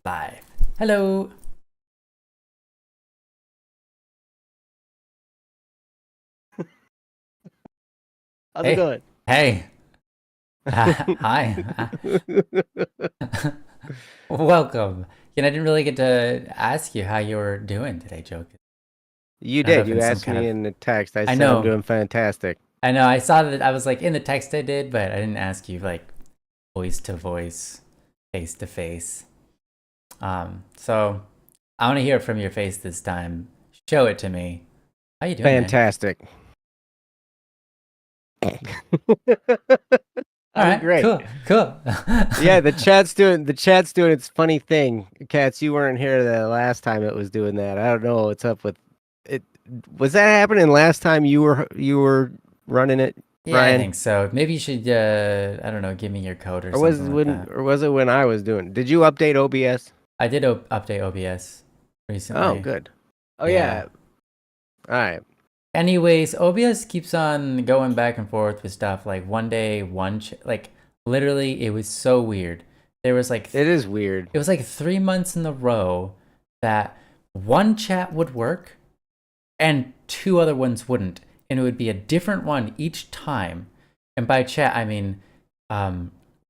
Live. Hello. How's it going? Hey. Hi. Welcome. I didn't really get to ask you how you were doing today, Joe. You Not did. up You in some asked kind me of. in the text. I I said I'm know. doing fantastic. I know. I saw that. I was like in the text I did, but I didn't ask you like voice to voice, face to face. So I want to hear it from your face this time. Show it to me. How you doing, Fantastic. All I'm right. great. Cool. Yeah, the chat's doing its funny thing. Cats, you weren't here the last time it was doing that. I don't know what's up with it. Was that happening last time you were running it, Yeah, Ryan? I think so. Maybe you should, I don't know, give me your code or something like that. Or was it when I was doing? Did you update OBS? I did update OBS recently. Oh, good. Oh Yeah. yeah. All right. Anyways, OBS keeps on going back and forth with stuff. Like one day, like literally, it was so weird. There was like It is weird. It was like 3 months in a row that one chat would work and two other ones wouldn't, and it would be a different one each time. And by chat, I mean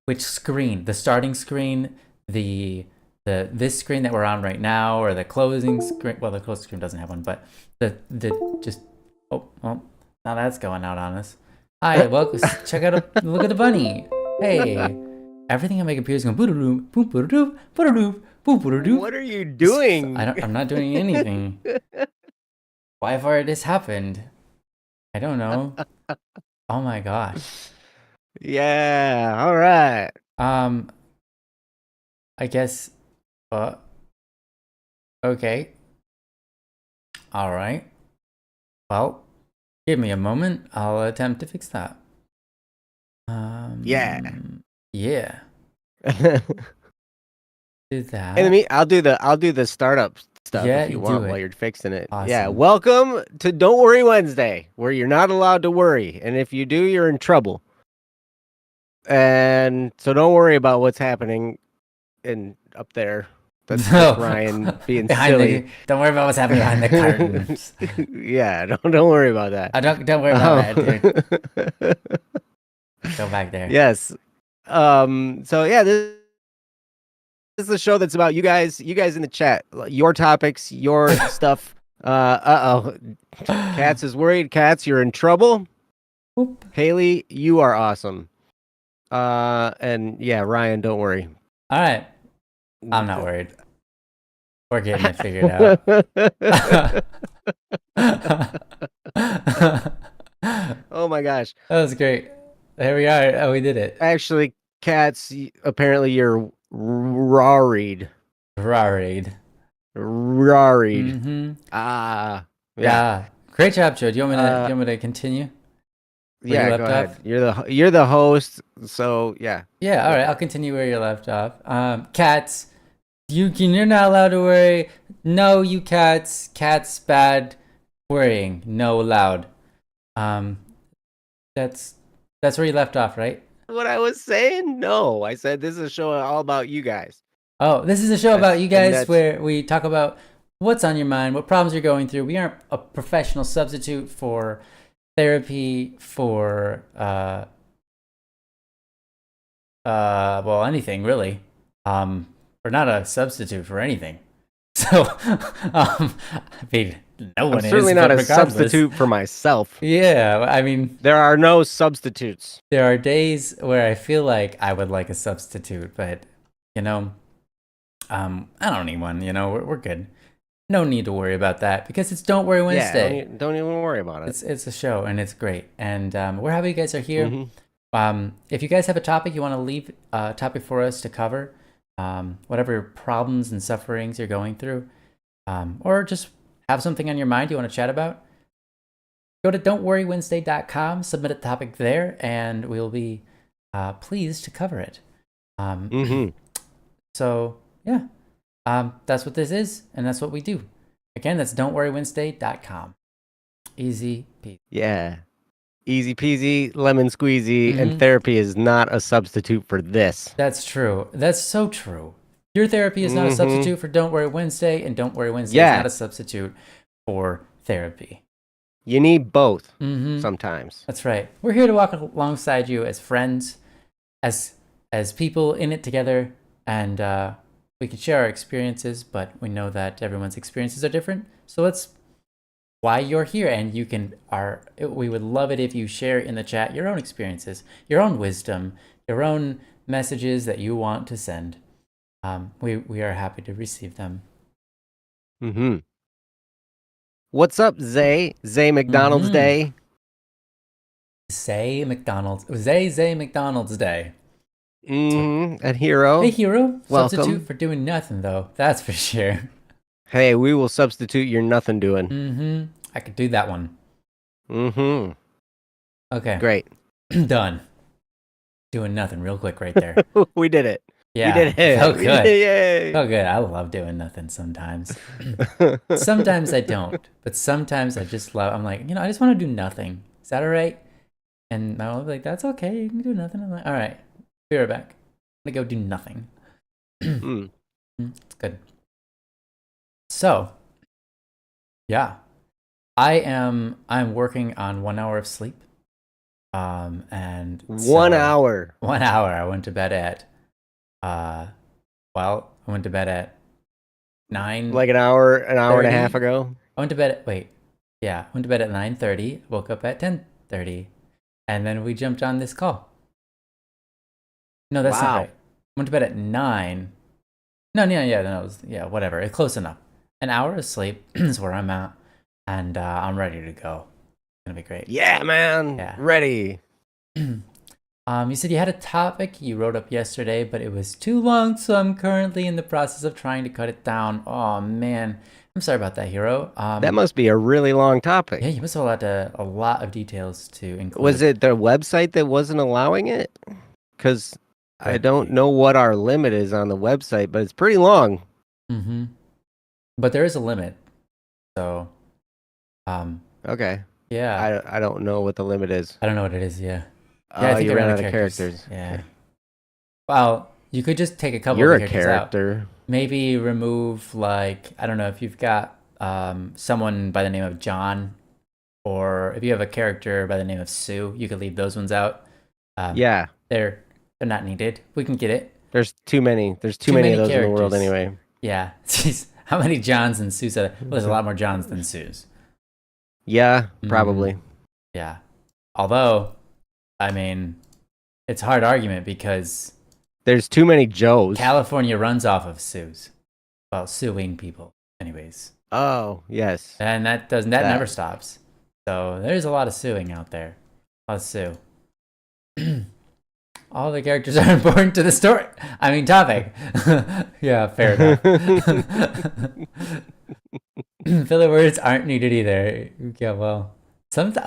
which screen, the starting screen, this screen that we're on right now, or the closing screen. Well, the closing screen doesn't have one, but the just oh, now that's going out on us. Hi, welcome. Check out look at the bunny. Hey, everything on my computer is going boo-doo-doo, boo-doo-doo, boo-doo-doo, boo-doo-doo. What are you doing? I'm not doing anything. Why have this happened? I don't know. Oh my gosh. Yeah, all right. I guess. Okay. All right. Well, give me a moment. I'll attempt to fix that. Yeah. Yeah. Do that. And I'll do the startup stuff Yeah, if you you want do while it. you're fixing it. Awesome. Yeah, welcome to Don't Worry Wednesday, where you're not allowed to worry, and if you do, you're in trouble. And so don't worry about what's happening up there. That's just Ryan being silly. Don't worry about what's happening behind the curtains. Yeah, don't worry about that. Don't worry about that, dude. Go back there. Yes. So yeah, this is the show that's about you guys in the chat, your topics, your stuff. Cats is worried. Cats, you're in trouble. Whoop. Haley, you are awesome. And yeah, Ryan, don't worry. All right. I'm not worried. We're getting it figured out. Oh my gosh. That was great. There we are. Oh, we did it. Actually, Cats, apparently you're raried. Raried. Mm-hmm. Yeah. Great job, Joe. Do you want me to continue? Yeah, go ahead. You're the host, so yeah. Yeah, all right. I'll continue where you left off. Cats, you're not allowed to worry. No, you cats. Cats bad. Worrying. No allowed. That's where you left off, right? What I was saying? No, I said this is a show all about you guys. Oh, this is a show about you guys where we talk about what's on your mind, what problems you're going through. We aren't a professional substitute for therapy, for well, anything really. We're not a substitute for anything. So I mean, no one is. I'm certainly not a substitute for myself. Yeah, I mean, there are no substitutes. There are days where I feel like I would like a substitute, but I don't need one. We're good. No need to worry about that because it's Don't Worry Wednesday. Yeah, don't even worry about it. It's a show and it's great, and we're happy you guys are here. Mm-hmm. If you guys have a topic you want to leave a topic for us to cover, whatever problems and sufferings you're going through, or just have something on your mind you want to chat about, go to don'tworrywednesday.com, submit a topic there, and we'll be pleased to cover it. So yeah. That's what this is, and that's what we do. Again, that's don'tworrywednesday.com. Easy peasy. Yeah. Easy peasy, lemon squeezy, and therapy is not a substitute for this. That's true. That's so true. Pure therapy is not a Mm-hmm. substitute for Don't Worry Wednesday, and Don't Worry Wednesday is Yeah. not a substitute for therapy. You need both Mm-hmm. sometimes. That's right. We're here to walk alongside you as friends, as people in it together, and we can share our experiences, but we know that everyone's experiences are different. So that's why you're here, and we would love it if you share in the chat your own experiences, your own wisdom, your own messages that you want to send. We are happy to receive them. Mm-hmm. What's up, Zay? Zay McDonald's Day. Zay McDonald's Day. Mm-hmm. And Hero. Hey, Hero. Welcome. Substitute for doing nothing, though. That's for sure. Hey, we will substitute your nothing doing. Mm-hmm. I could do that one. Mm-hmm. Okay. Great. Done. Doing nothing real quick right there. We did it. Yeah. We did it. Felt good. Yay. Felt good. I love doing nothing sometimes. Sometimes I don't, but sometimes I just love, I'm like, I just want to do nothing. Is that all right? And my mom was like, that's okay. You can do nothing. I'm like, all right. Be right back. I'm going to go do nothing. It's good. So, yeah. I'm working on 1 hour of sleep. And 1 hour. 1 hour. I went to bed at I went to bed at 9. Like an hour and a half ago. I went to bed at I went to bed at 9:30, woke up at 10:30, and then we jumped on this call. No, that's not right. I went to bed at 9. No, it was whatever. It's close enough. An hour of sleep is where I'm at, and I'm ready to go. It's gonna be great. Yeah, man. Yeah. Ready. You said you had a topic you wrote up yesterday, but it was too long, so I'm currently in the process of trying to cut it down. Oh man, I'm sorry about that, Hero. That must be a really long topic. Yeah, you must have a lot of details to include. Was it the website that wasn't allowing it? Because I don't know what our limit is on the website, but it's pretty long. Mm-hmm. But there is a limit, so. Okay. Yeah. I don't know what the limit is. I don't know what it is. Yeah. Yeah, I think you ran out of characters. Yeah. Okay. Well, you could just take a couple You're of characters character. out. Maybe remove, like, I don't know, if you've got someone by the name of John, or if you have a character by the name of Sue, you could leave those ones out. Yeah. They're not needed. We can get it. There's too many. There's too many of those characters in the world anyway. Yeah. How many Johns and Sues are there? Well, there's a lot more Johns than Sues. Yeah, probably. Yeah. Although, I mean, it's a hard argument because there's too many Joes. California runs off of Sues. Well, suing people, anyways. Oh, yes. And that never stops. So there's a lot of suing out there. A lot of sue. All the characters are important to the story. I mean, topic. Yeah, fair enough. Filler words aren't needed either. Yeah, well,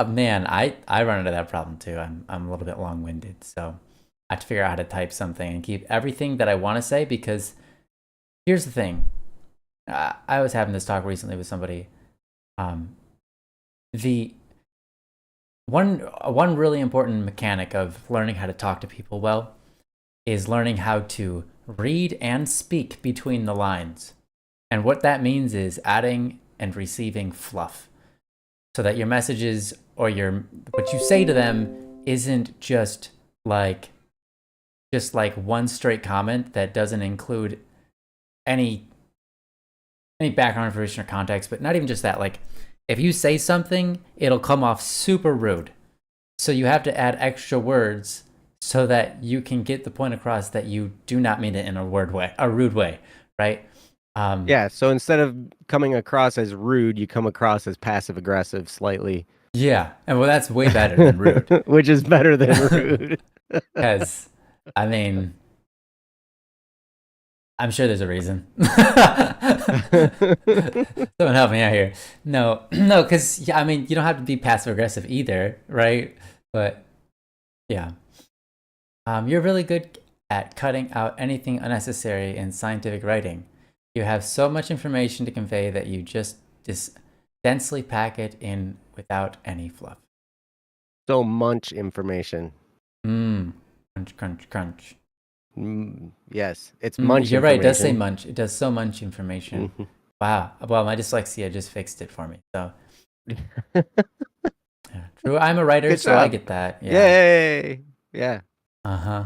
man, I run into that problem too. I'm a little bit long-winded, so I have to figure out how to type something and keep everything that I want to say, because here's the thing. I was having this talk recently with somebody. The one really important mechanic of learning how to talk to people well is learning how to read and speak between the lines. And what that means is adding and receiving fluff, so that your messages or what you say to them isn't just like one straight comment that doesn't include any background information or context, but not even just that. Like, if you say something, it'll come off super rude. So you have to add extra words so that you can get the point across that you do not mean it in a rude way, right? Yeah, so instead of coming across as rude, you come across as passive-aggressive slightly. Yeah, and well, that's way better than rude. Which is better than rude. Because, I mean, I'm sure there's a reason. Someone help me out here. No, because, I mean, you don't have to be passive-aggressive either, right? But, yeah. You're really good at cutting out anything unnecessary in scientific writing. You have so much information to convey that you just densely pack it in without any fluff. So much information. Crunch, crunch, crunch. Yes, it's munch You're right. It does say information. munch. It does so munch information. Mhm. Wow. Well, my dyslexia just fixed it for me. So yeah. True. I'm a writer, Good so I job. get that. Yeah. Yay. Yeah. Uh-huh.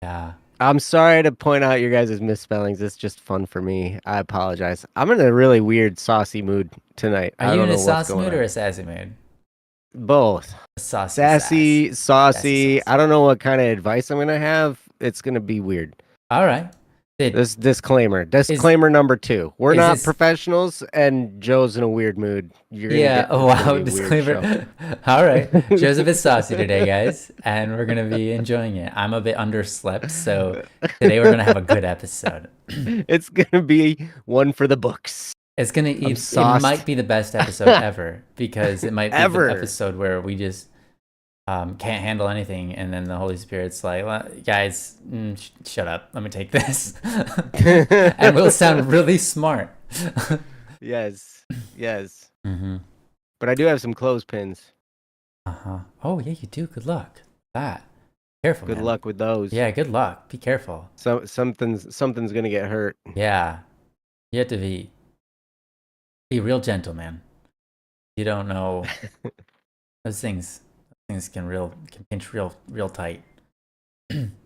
Yeah. I'm sorry to point out your guys' misspellings. It's just fun for me. I apologize. I'm in a really weird, saucy mood tonight. Are I you don't in a know what's sauce going mood or on. a sassy mood? Both. A saucy sass. Sassy, Sassy saucy. sauce. I don't know what kind of advice I'm gonna have. It's gonna be weird. All right. Did This disclaimer. is Disclaimer number 2. We're is not this professionals, and Joe's in a weird mood. You're gonna yeah, get. oh It's gonna wow, be a weird show. disclaimer. All right. Joseph is saucy today, guys, and we're gonna be enjoying it. I'm a bit underslept, so today we're gonna have a good episode. It's gonna be one for the books. I'm It might sauced. be the best episode ever because it might be the Ever. episode where we just can't handle anything, and then the Holy Spirit's like, well, guys, shut up. Let me take this, and we'll sound really smart. Yes. Yes. Mm-hmm. But I do have some clothespins. Uh-huh. Oh yeah, you do. Good luck. That. Careful, Good man. luck with those. Yeah, good luck. Be careful. So something's gonna get hurt. Yeah, you have to be real gentle, man. You don't know those things. Can pinch real tight.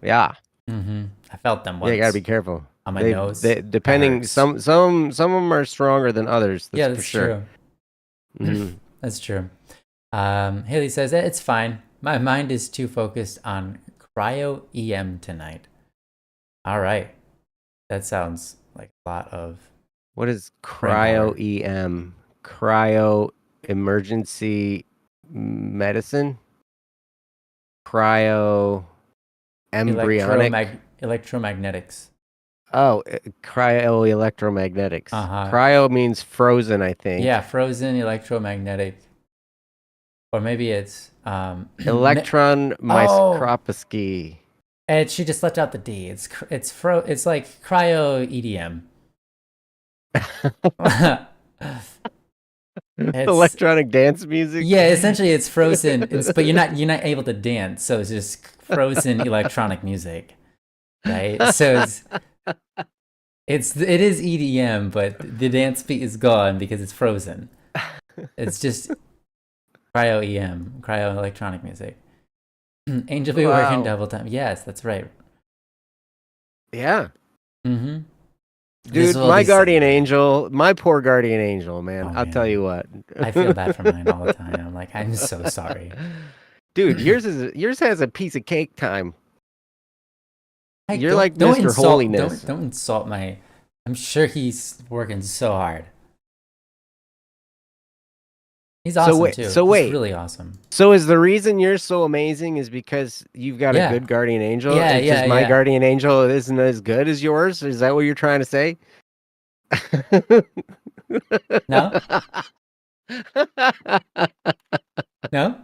Yeah. Mm-hmm. I felt them once. Yeah, you gotta be careful. On my nose. They depending hurts. some of them are stronger than others. That's Yeah, for that's sure. true. Mhm. That's true. Haley says it's fine. My mind is too focused on cryo EM tonight. All right, that sounds like a lot of What is brain cryo EM? Cryo emergency medicine? Cryo embryonic? electromagnetics. Oh, cryoelectromagnetics. Uh-huh. Cryo means frozen, I think. Yeah, frozen electromagnetic, or maybe it's Electron microscopy. And she just left out the D. It's like cryo EDM. Electronic dance music. Yeah, essentially it's frozen. But you're not able to dance, so it's just frozen electronic music, right? So it is EDM, but the dance beat is gone because it's frozen. It's just cryo EM, cryo electronic music. Angel be working double time. Yes, that's right. Yeah. Mm-hmm. Dude, my guardian angel, my poor guardian angel, man. I'll tell you what. I feel bad for mine all the time. I'm like, I'm so sorry. Dude, yours has a piece of cake time. Hey, You're like Mr. Holiness. Don't insult my. I'm sure he's working so hard. He's awesome too. So wait, he's really awesome. So is the reason you're so amazing is because you've got a good guardian angel? Yeah, it's just my guardian angel isn't as good as yours? Is that what you're trying to say? No? No?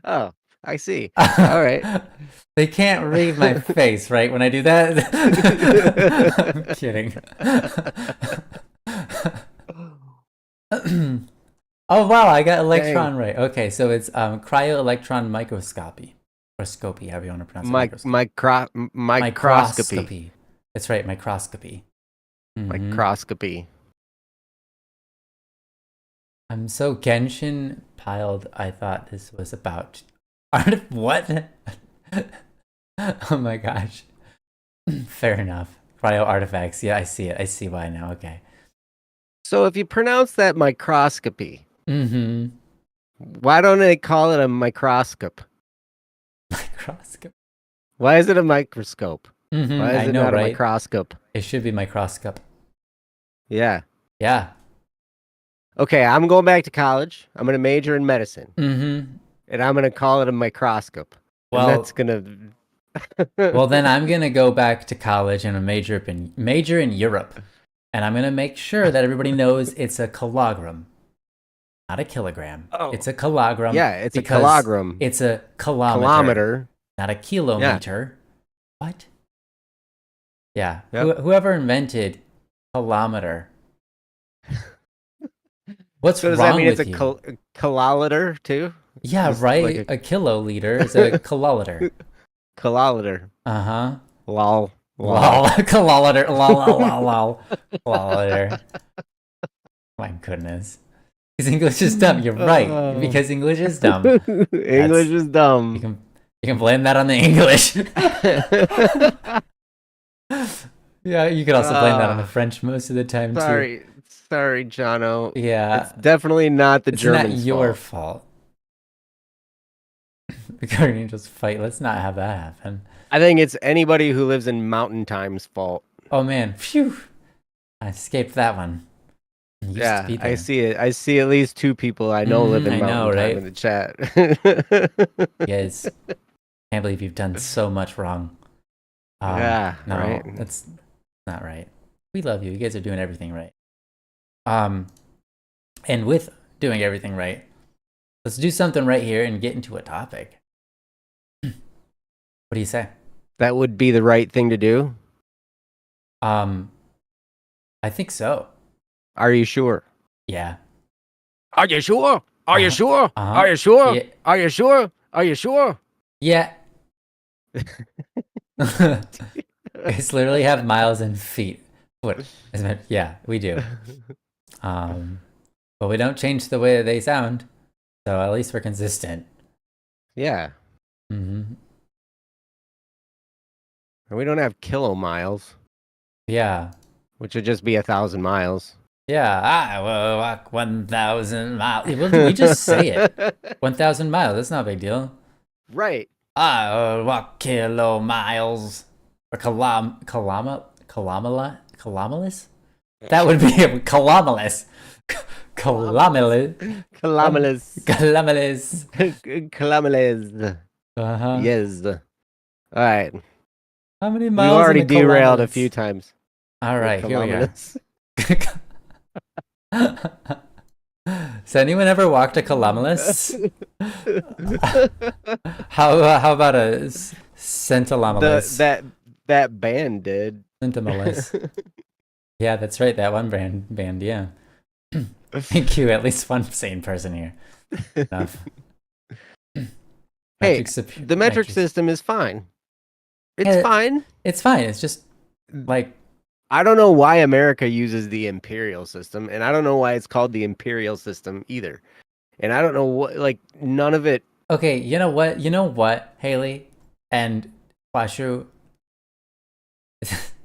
Oh, I see. All right. They can't read my face, right? When I do that? I'm kidding. Oh wow, I got electron right. Okay, so it's cryo-electron microscopy. Or scopy, however you want to pronounce it. Microscopy. That's right, microscopy. Mm-hmm. Microscopy. I'm so Genshin piled. I thought this was about art. What? Oh my gosh. Fair enough. Cryo artifacts. Yeah, I see it. I see why now. Okay. So if you pronounce that microscopy, why don't they call it a microscope? Microscope. Why is it a microscope? Mm-hmm. Why is it not a microscope? It should be microscope. Yeah. Yeah. Okay, I'm going back to college. I'm going to major in medicine. Mm-hmm. And I'm going to call it a microscope. Well, and that's going to... Well, then I'm going to go back to college and major in Europe. And I'm going to make sure that everybody knows it's a kilogram, not a kilogram. Oh. It's a kilogram. Yeah, it's a kilogram. It's a kilometer. Not a kilometer. Yeah. What? Yeah. Yep. Whoever invented kilometer. What's so does wrong that mean with it's a kiloliter too? Yeah, right. Like a kiloliter is a kiloliter. Kilometer. Uh-huh. Lol. Lol. Kilometer. Lol, lol, lol, lol. Kilometer. My goodness. Because English is dumb. You're right. Because English is dumb. English is dumb. You can blame that on the English. Yeah, you could also blame that on the French most of the time too. Sorry, Jono. Yeah, It's definitely not the it's Germans' not your fault. fault. The Guardian Angels fight. Let's not have that happen. I think it's anybody who lives in Mountain Time's fault. Oh man, phew! I escaped that one. Yeah, I see it. I see at least 2 people I know live in I know, Mountain Time right? in the chat. You guys, can't believe you've done so much wrong. Yeah, no, right. that's not right. We love you. You guys are doing everything right. And with doing everything right, let's do something right here and get into a topic. What do you say? That would be the right thing to do. I think so. Are you sure? Yeah. Are you sure? Are you sure? Uh-huh. Are you sure? Yeah. Are you sure? Are you sure? Yeah. It's literally have miles and feet. What? Yeah, we do. But we don't change the way they sound, so at least we're consistent. Yeah. Mm-hmm. And we don't have kilo miles, Yeah. which would just be 1,000 miles. Yeah. I will walk 1,000 miles. We just say it. 1,000 miles. That's not a big deal. Right. I will walk kilo miles. Or kilomelis? That would be kilomelis. Kilomelis. Kilometers. Kilometers. Uh-huh. Yes. All right. How many We miles? already in the derailed a kilometers? few times. All right, here we are. Kilometers. Has anyone ever walked a kilomelis? How about a centilomelis? That band did. Centilomelis. Yeah, that's right. That one band. Yeah. Thank you. At least one sane person here. Enough. Hey, the metric system is fine. It's fine. It's fine. It's just like I don't know why America uses the imperial system, and I don't know why it's called the imperial system either. And I don't know what, like, none of it. Okay, you know what? You know what, Haley and Washu?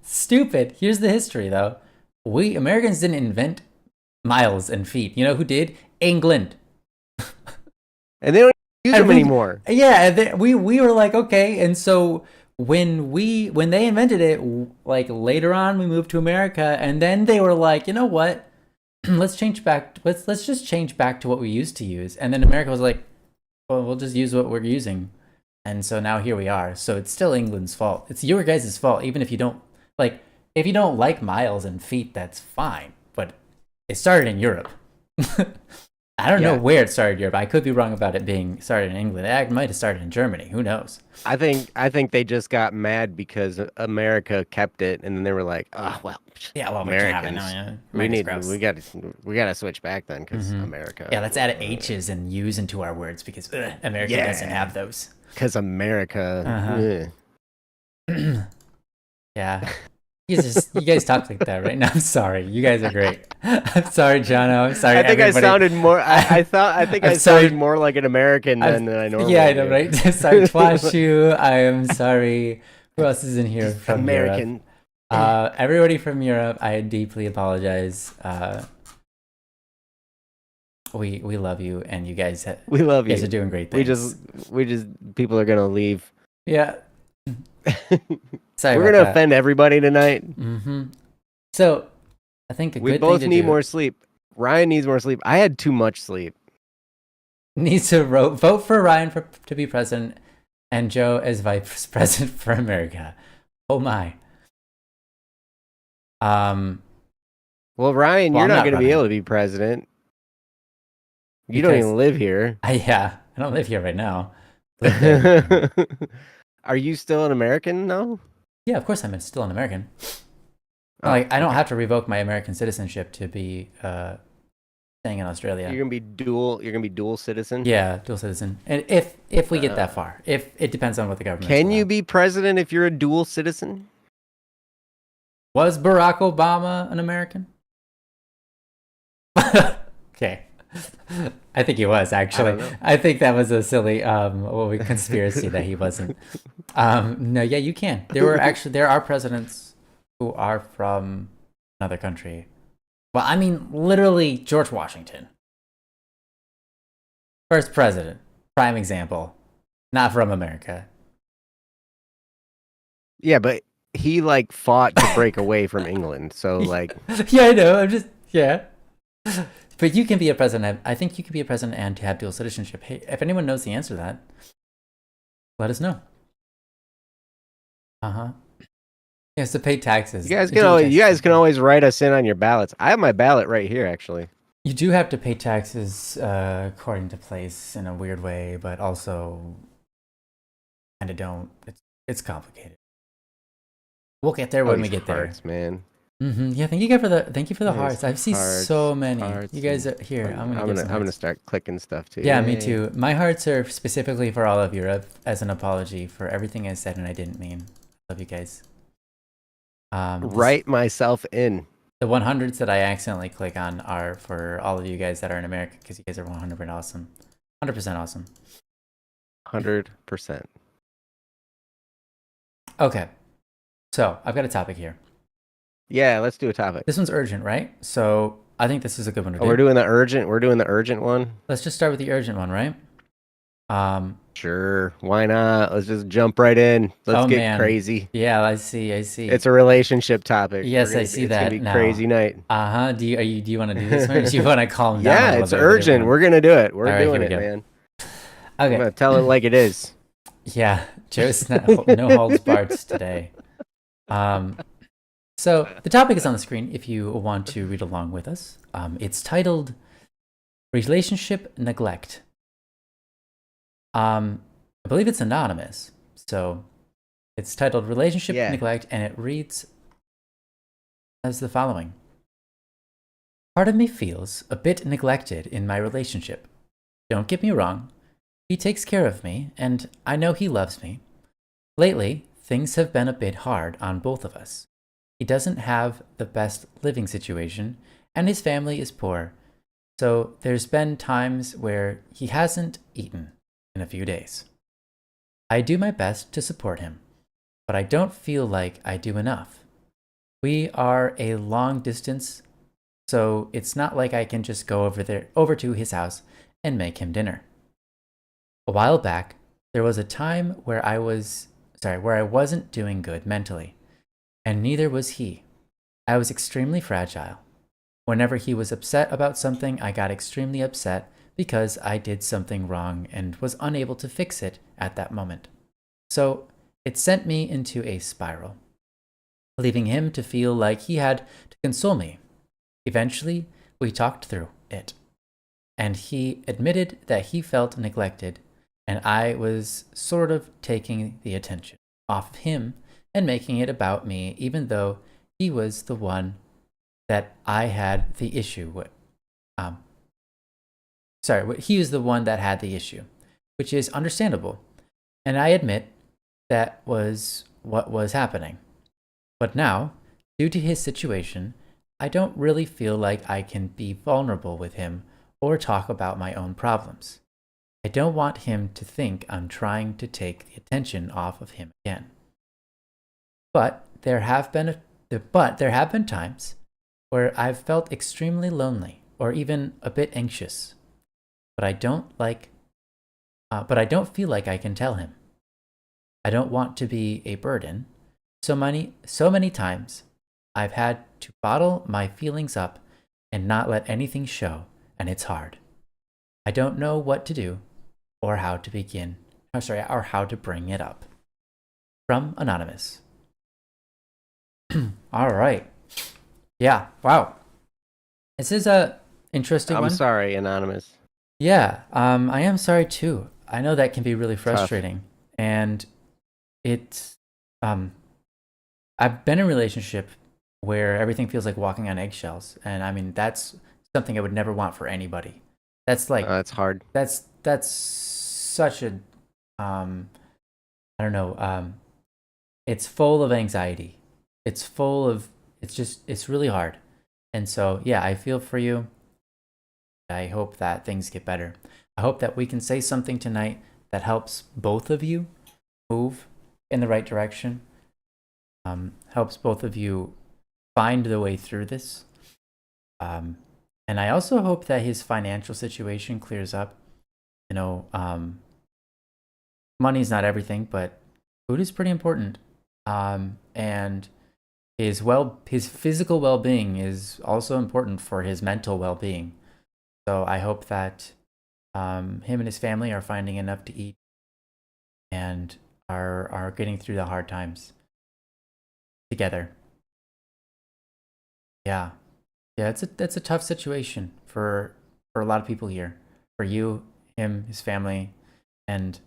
Stupid. Here's the history, though. We Americans didn't invent miles and feet. You know who did? England. And they don't use them anymore. Yeah, we were like, okay, and so when they invented it, like later on, we moved to America, and then they were like, you know what? Let's just change back to what we used to use. And then America was like, well, we'll just use what we're using. And so now here we are. So it's still England's fault. It's your guys' fault, even if you don't like miles and feet, that's fine. But it started in Europe. I don't know where it started in Europe. I could be wrong about it being started in England. It might have started in Germany. Who knows? I think they just got mad because America kept it, and then they were like, "Oh well, yeah, well, Americans, we got to switch back then because America." Yeah, let's add H's and U's into our words because America doesn't have those. Because America. Yeah. You guys talk like that right now. I'm sorry. You guys are great. I'm sorry, Jono. I'm sorry. I think everybody. I sounded more. I think I sounded more like an American than I normally. Yeah, I know, right? Sorry, Twashu. I am sorry. Who else is in here from American? Europe? Everybody from Europe. I deeply apologize. We love you, and you guys. We love you. You guys are doing great things. We just people are gonna leave. Yeah. Sorry, we're gonna offend everybody tonight. So, I think we both need more sleep. Ryan needs more sleep. I had too much sleep. Needs to vote for Ryan to be president, and Joe as vice president for America. Oh my. Well, Ryan, you're not gonna be able to be president. You don't even live here. I don't live here right now. Are you still an American though? Yeah, of course I'm still an American. I don't have to revoke my American citizenship to be staying in Australia. You're gonna be dual. You're gonna be dual citizen. Yeah, dual citizen. And if we get that Uh, far, if it depends on what the government's can you allowed. be president if you're a dual citizen? Was Barack Obama an American? Okay. I think he was actually. I think that was a silly conspiracy that he wasn't. No, yeah, you can. There are presidents who are from another country. Well, I mean, literally George Washington, first president, prime example, not from America. Yeah, but he like fought to break away from England. So like, Yeah, I know. I'm just yeah. But you can be a president. I think you can be a president and to have dual citizenship. Hey, if anyone knows the answer to that, let us know. He has to pay taxes. you guys can always write us in on your ballots. I have my ballot right here, actually. You do have to pay taxes according to place in a weird way, but also kind of don't. It's complicated. We'll get there when we get hearts, there, man. Yeah, thank you for the hearts. I've seen so many. Hearts, you guys are here. I'm gonna start clicking stuff too. Yeah, Yay. me too. My hearts are specifically for all of Europe as an apology for everything I said and I didn't mean. Love you guys. Write myself in. The 100s that I accidentally click on are for all of you guys that are in America because you guys are 100% awesome. 100% awesome. 100%. Okay. So, I've got a topic here. Yeah, let's do a topic. This one's urgent, right? So, I think this is a good one to do. We're doing the urgent one. Let's just start with the urgent one, right? Sure. Why not? Let's just jump right in. Let's get crazy. Yeah, I see. It's a relationship topic. Yes, I see that. It's gonna be crazy night. Do you want to do this one? Or do you want to calm down? Yeah, it's urgent. We're gonna do it. We're doing it, man. Okay. I'm gonna tell it like it is. Yeah, Joe's no holds barred today. So the topic is on the screen if you want to read along with us. It's titled Relationship Neglect. I believe it's anonymous. So it's titled Relationship Neglect, and it reads as the following. Part of me feels a bit neglected in my relationship. Don't get me wrong. He takes care of me, and I know he loves me. Lately, things have been a bit hard on both of us. He doesn't have the best living situation, and his family is poor. So there's been times where he hasn't eaten in a few days. I do my best to support him, but I don't feel like I do enough. We are a long distance, so it's not like I can just go over to his house and make him dinner. A while back, there was a time where I wasn't doing good mentally, and neither was he. I was extremely fragile. Whenever he was upset about something, I got extremely upset because I did something wrong and was unable to fix it at that moment. So it sent me into a spiral, leaving him to feel like he had to console me. Eventually, we talked through it, and he admitted that he felt neglected, and I was sort of taking the attention off of him and making it about me, even though he was the one that I had the issue with. He was the one that had the issue, which is understandable. And I admit that was what was happening. But now, due to his situation, I don't really feel like I can be vulnerable with him or talk about my own problems. I don't want him to think I'm trying to take the attention off of him again. But there have been times where I've felt extremely lonely or even a bit anxious. But I don't feel like I can tell him. I don't want to be a burden. So many times I've had to bottle my feelings up and not let anything show, and it's hard. I don't know what to do or how to begin, or how to bring it up. From Anonymous. All right. Yeah, wow. This is a interesting one. I'm sorry, Anonymous. Yeah, I am sorry too. I know that can be really frustrating. Tough. And it's, I've been in a relationship where everything feels like walking on eggshells. And I mean, that's something I would never want for anybody. That's like That's hard. that's such a I don't know. It's full of anxiety. It's really hard. And so, yeah, I feel for you. I hope that things get better. I hope that we can say something tonight that helps both of you move in the right direction, helps both of you find the way through this. And I also hope that his financial situation clears up. You know, money's not everything, but food is pretty important. And his physical well-being is also important for his mental well-being. So I hope that him and his family are finding enough to eat and are getting through the hard times together. Yeah, it's a tough situation for a lot of people here. For you, him, his family, and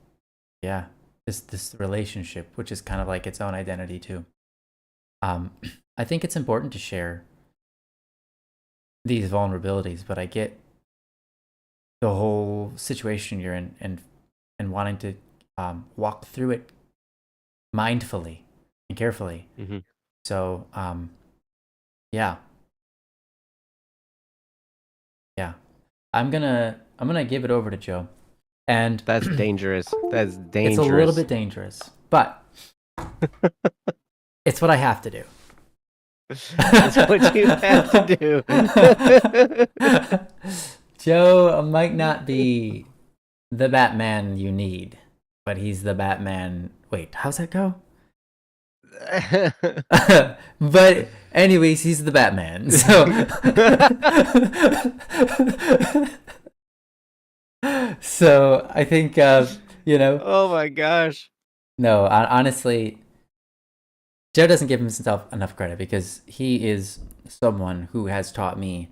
yeah, this relationship, which is kind of like its own identity too. I think it's important to share these vulnerabilities, but I get the whole situation you're in and wanting to walk through it mindfully and carefully. Mm-hmm. So yeah, I'm gonna give it over to Joe, and That's dangerous. That's dangerous. it's a little bit dangerous, but it's what I have to do. That's what you have to do. Joe might not be the Batman you need, but he's the Batman. Wait, how's that go? But anyways, he's the Batman. So I think Oh my gosh. No, honestly, Joe doesn't give himself enough credit because he is someone who has taught me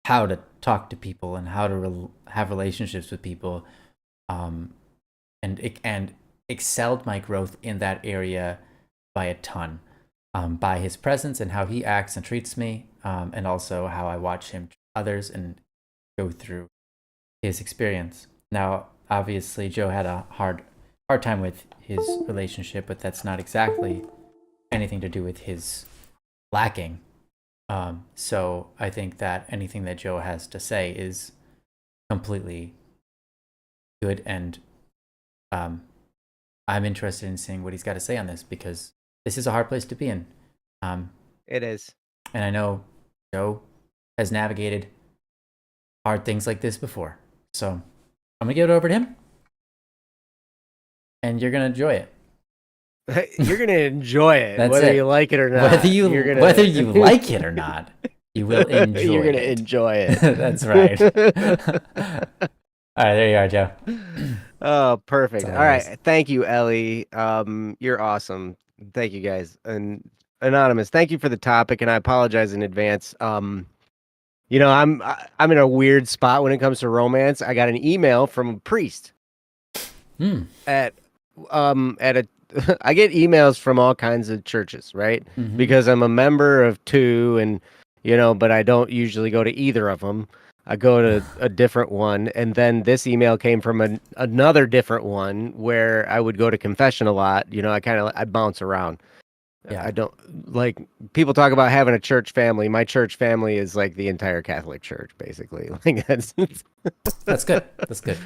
how to talk to people and how to have relationships with people, and excelled my growth in that area by a ton, by his presence and how he acts and treats me, and also how I watch him treat others and go through his experience. Now, obviously, Joe had a hard time with his relationship, but that's not exactly anything to do with his lacking. So I think that anything that Joe has to say is completely good, and I'm interested in seeing what he's got to say on this because this is a hard place to be in. It is. And I know Joe has navigated hard things like this before. So I'm going to give it over to him, and you're going to enjoy it. You're going to enjoy it, That's whether it. you like it or not. Whether you like it or not, you will enjoy You're going it. to enjoy it. That's right. All right, there you are, Joe. Oh, perfect. That's All all it right. is. Thank you, Ellie. You're awesome. Thank you, guys. And Anonymous, thank you for the topic, and I apologize in advance. I'm in a weird spot when it comes to romance. I got an email from a priest at a I get emails from all kinds of churches, right? Mm-hmm. Because I'm a member of two, and but I don't usually go to either of them. I go to a different one, and then this email came from another different one where I would go to confession a lot. I bounce around. Yeah. I don't like people talk about having a church family. My church family is like the entire Catholic Church, basically. Like that's good. That's good.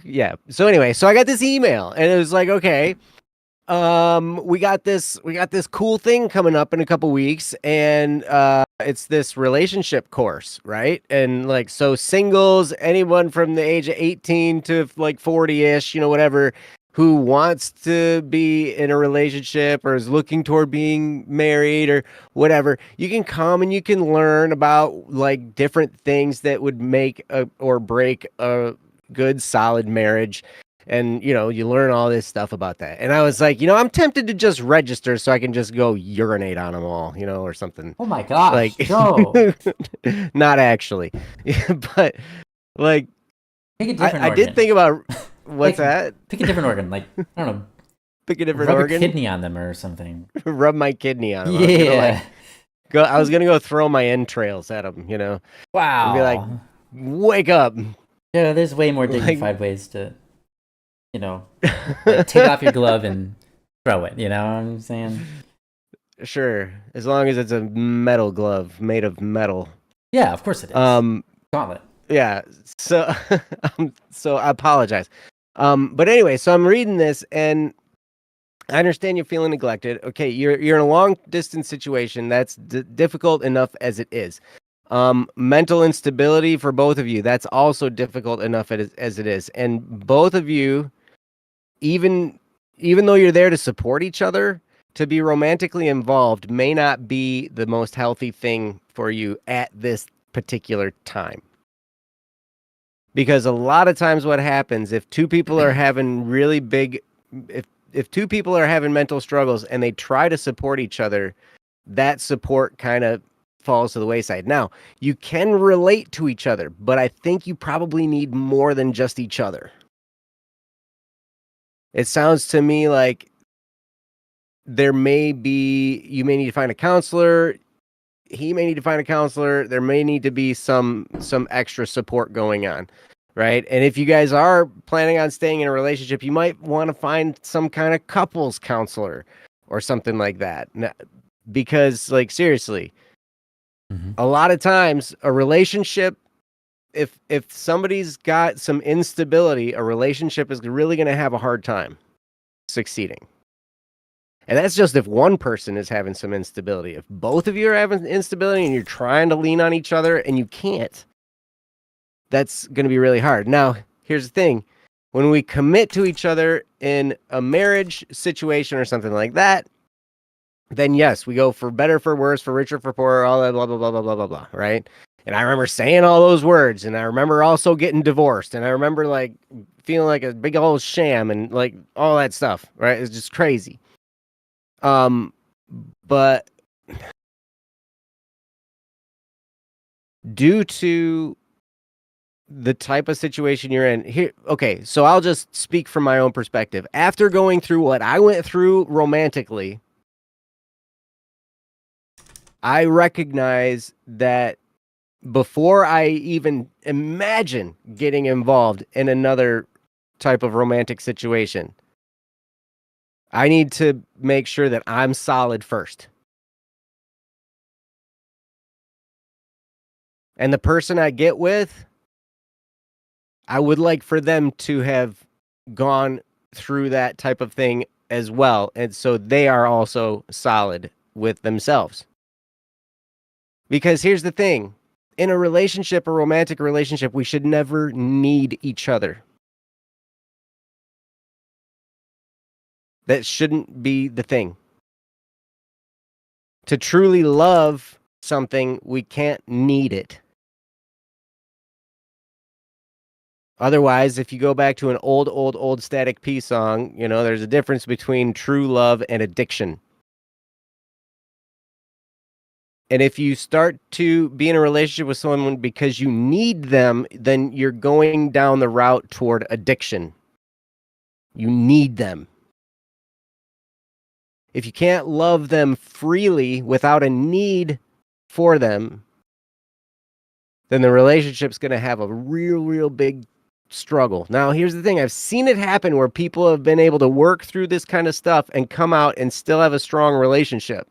Yeah. So anyway, so I got this email, and it was like, okay, we got this cool thing coming up in a couple weeks, and it's this relationship course, right? And like, so singles, anyone from the age of 18 to like 40-ish, whatever, who wants to be in a relationship or is looking toward being married or whatever, you can come and you can learn about like different things that would make or break a good, solid marriage. And, you learn all this stuff about that. And I was like, I'm tempted to just register so I can just go urinate on them all, or something. Oh my gosh, Like, no. Not actually. But like, Pick a different I organ. did think about what's that? Pick a different organ. Like, I don't know. Pick a different Rub organ. a kidney on them or something. Rub my kidney on them. Yeah. I was gonna go throw my entrails at him, and be like, Wow. "Wake up!" Yeah, there's way more Like, dignified ways to, like take off your glove and throw it. You know what I'm saying? sure, as long as it's a metal glove made of metal. Yeah, of course it is. Um, Gauntlet. yeah. So, so I apologize. But anyway, so I'm reading this and I understand you're feeling neglected. Okay, you're in a long distance situation that's difficult enough as it is. Mental instability for both of you, that's also difficult enough as it is. And both of you, even though you're there to support each other, to be romantically involved may not be the most healthy thing for you at this particular time. Because a lot of times what happens if two people are having really big if two people are having mental struggles and they try to support each other, that support kind of falls to the wayside. Now, you can relate to each other, but I think you probably need more than just each other. It sounds to me like you may need to find a counselor, he may need to find a counselor, there may need to be some extra support going on. Right. And if you guys are planning on staying in a relationship, you might want to find some kind of couples counselor or something like that. Because, like, seriously, a lot of times a relationship, if somebody's got some instability, a relationship is really going to have a hard time succeeding. And that's just if one person is having some instability. If both of you are having instability and you're trying to lean on each other and you can't, that's going to be really hard. Now, here's the thing. When we commit to each other in a marriage situation or something like that, then yes, we go for better, for worse, for richer, for poorer, all that blah, blah, blah, blah, blah, blah, blah, right? And I remember saying all those words, and I remember also getting divorced, and I remember, like, feeling like a big old sham and, like, all that stuff, right? It's just crazy. But due to the type of situation you're in here. Okay, so I'll just speak from my own perspective. After going through what I went through romantically, I recognize that before I even imagine getting involved in another type of romantic situation, I need to make sure that I'm solid first. And the person I get with, I would like for them to have gone through that type of thing as well. And so they are also solid with themselves. Because here's the thing. In a relationship, a romantic relationship, we should never need each other. That shouldn't be the thing. To truly love something, we can't need it. Otherwise, if you go back to an old Static P song, there's a difference between true love and addiction. And if you start to be in a relationship with someone because you need them, then you're going down the route toward addiction. You need them. If you can't love them freely without a need for them, then the relationship's going to have a real big struggle. Now, here's the thing. I've seen it happen where people have been able to work through this kind of stuff and come out and still have a strong relationship.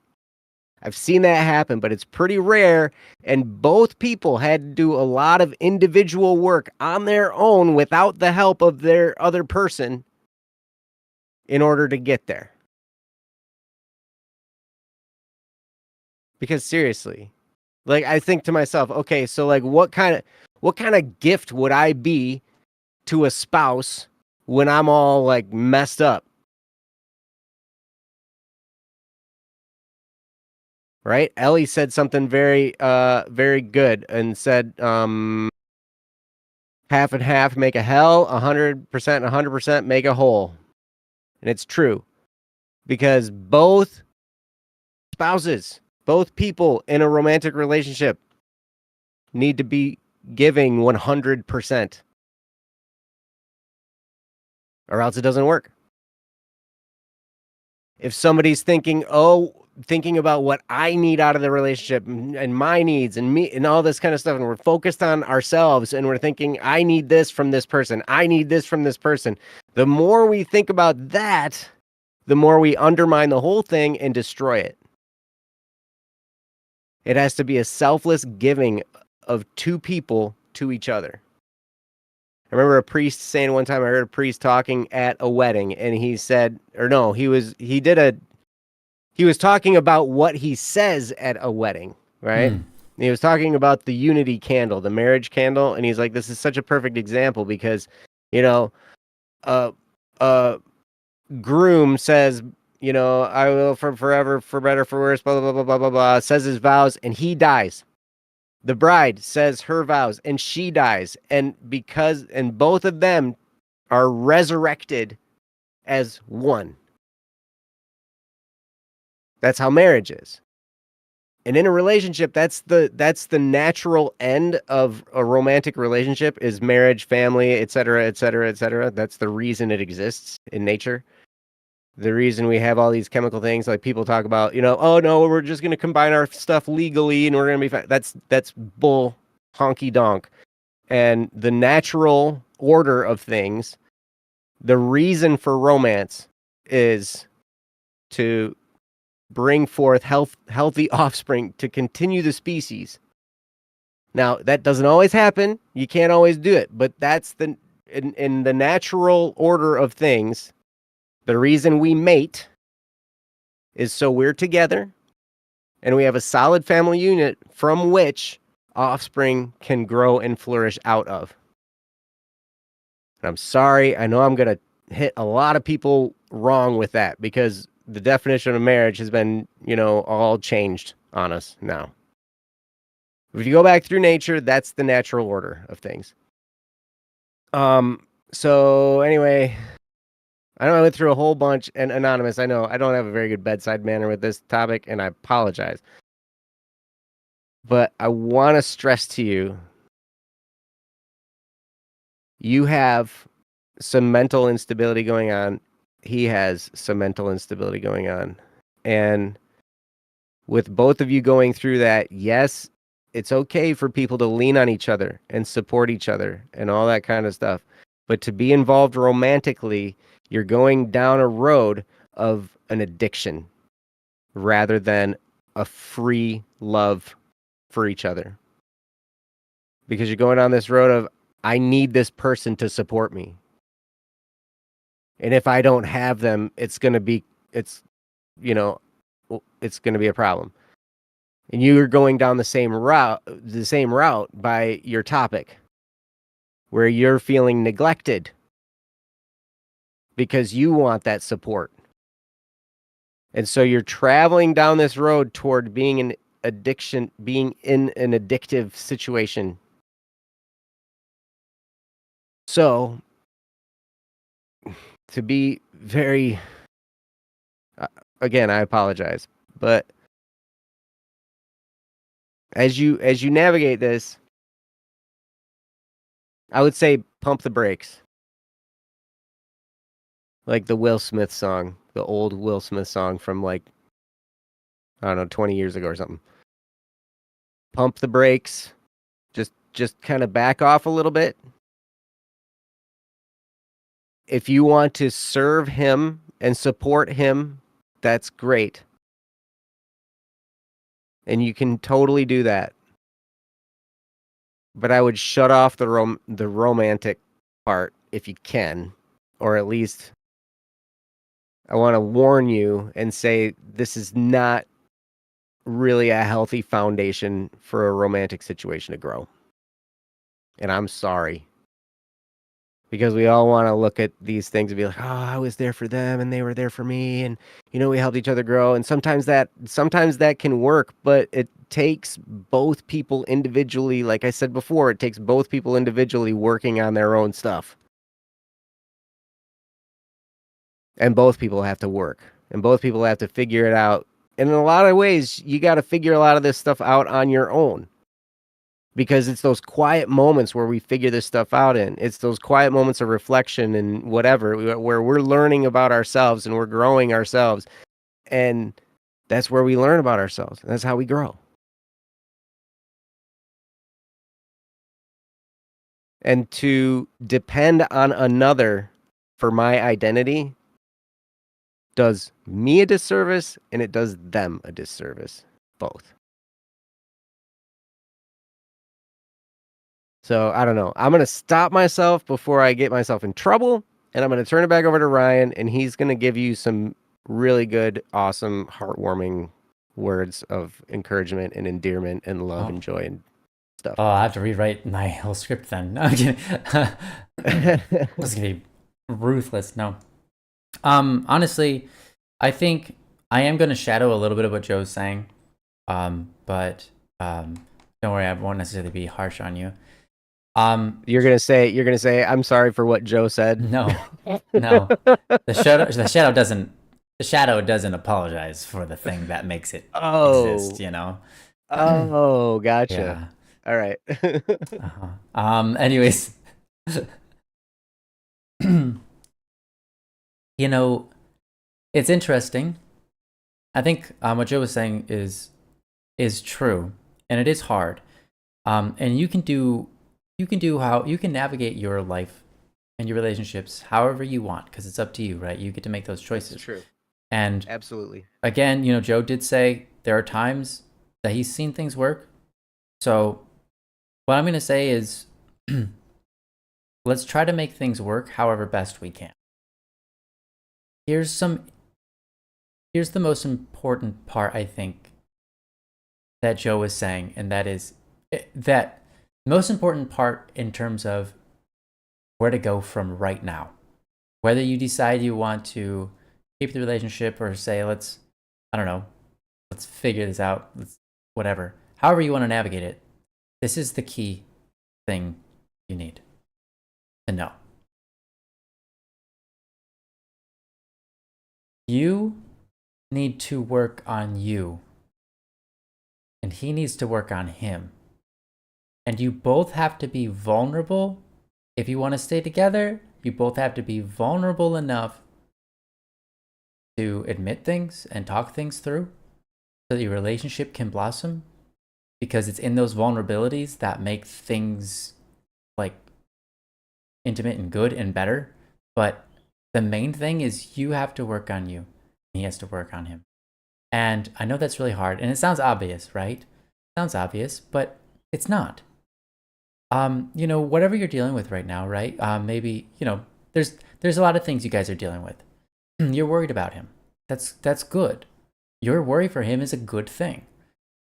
I've seen that happen, but it's pretty rare, and both people had to do a lot of individual work on their own without the help of their other person in order to get there. Because seriously, like, I think to myself, okay, so, like, what kind of gift would I be to a spouse when I'm all, like, messed up? Right? Ellie said something very good and said, half and half make a hell, 100% make a whole. And it's true. Because both spouses, both people in a romantic relationship need to be giving 100%. Or else it doesn't work. If somebody's thinking, oh, thinking about what I need out of the relationship and my needs and me and all this kind of stuff. And we're focused on ourselves and we're thinking, I need this from this person. I need this from this person. The more we think about that, the more we undermine the whole thing and destroy it. It has to be a selfless giving of two people to each other. I remember a priest saying one time, I heard a priest talking at a wedding, and he said, or no, he was talking about what he says at a wedding, right? And he was talking about the unity candle, the marriage candle, and he's like, this is such a perfect example because, you know, groom says, you know, I will for forever, for better, for worse, blah, blah, blah, blah, blah, blah, says his vows, and he dies. The bride says her vows, and she dies. And both of them are resurrected as one. That's how marriage is. And in a relationship, that's the natural end of a romantic relationship is marriage, family, et cetera, et cetera, et cetera. That's the reason it exists in nature. The reason we have all these chemical things, like people talk about, you know, oh no, we're just going to combine our stuff legally and we're going to be fine. That's bull honky donk. And the natural order of things, the reason for romance is to bring forth healthy offspring to continue the species. Now, that doesn't always happen. You can't always do it, but that's in the natural order of things. The reason we mate is so we're together and we have a solid family unit from which offspring can grow and flourish out of. And I'm sorry, I know I'm going to hit a lot of people wrong with that because the definition of marriage has been, you know, all changed on us now. If you go back through nature, that's the natural order of things. So anyway, I know I went through a whole bunch, and Anonymous, I know I don't have a very good bedside manner with this topic, and I apologize. But I want to stress to you, you have some mental instability going on. He has some mental instability going on. And with both of you going through that, yes, it's okay for people to lean on each other and support each other and all that kind of stuff. But to be involved romantically, you're going down a road of an addiction rather than a free love for each other. Because you're going down this road of, I need this person to support me. And if I don't have them, it's going to be a problem. And you're going down the same route by your topic, where you're feeling neglected because you want that support. And so you're traveling down this road toward being in an addictive situation. So, to be very, again, I apologize, but as you navigate this, I would say pump the brakes. Like the Will Smith song, the old Will Smith song from like, I don't know, 20 years ago or something. Pump the brakes. Just kind of back off a little bit. If you want to serve him and support him, that's great. And you can totally do that. But I would shut off the romantic part if you can, or at least I want to warn you and say this is not really a healthy foundation for a romantic situation to grow. And I'm sorry. Because we all want to look at these things and be like, oh, I was there for them and they were there for me. And, you know, we helped each other grow. And sometimes that can work, but it takes both people individually. Like I said before, it takes both people individually working on their own stuff. And both people have to work. And both people have to figure it out. And in a lot of ways, you got to figure a lot of this stuff out on your own. Because it's those quiet moments where we figure this stuff out in. It's those quiet moments of reflection and whatever, where we're learning about ourselves and we're growing ourselves. And That's where we learn about ourselves. That's how we grow. And to depend on another for my identity does me a disservice and it does them a disservice. Both. So I don't know. I'm going to stop myself before I get myself in trouble. And I'm going to turn it back over to Ryan. And he's going to give you some really good, awesome, heartwarming words of encouragement and endearment and love and joy and stuff. Oh, I have to rewrite my whole script then. No, I'm kidding. This is going to be ruthless. No. Honestly, I think I am going to shadow a little bit of what Joe's saying. But don't worry, I won't necessarily be harsh on you. You're gonna say, I'm sorry for what Joe said. No. The shadow doesn't apologize for the thing that makes it exist, you know? Oh, gotcha. Yeah. All right. Anyways, you know, it's interesting. I think what Joe was saying is true, and it is hard. And you can navigate your life and your relationships however you want, because it's up to you, right? You get to make those choices. It's true. And absolutely. Again, Joe did say there are times that he's seen things work. So what I'm going to say is let's try to make things work however best we can. Here's the most important part, I think, that Joe was saying, and that is that most important part in terms of where to go from right now. Whether you decide you want to keep the relationship or say, let's figure this out, whatever. However you want to navigate it, this is the key thing you need to know. You need to work on you, and he needs to work on him. And you both have to be vulnerable. If you want to stay together, you both have to be vulnerable enough to admit things and talk things through so that your relationship can blossom, because it's in those vulnerabilities that make things like intimate and good and better. But the main thing is you have to work on you, and he has to work on him. And I know that's really hard, and it sounds obvious, right? It sounds obvious, but it's not. Whatever you're dealing with right now, right? Maybe, there's a lot of things you guys are dealing with. You're worried about him. That's good. Your worry for him is a good thing.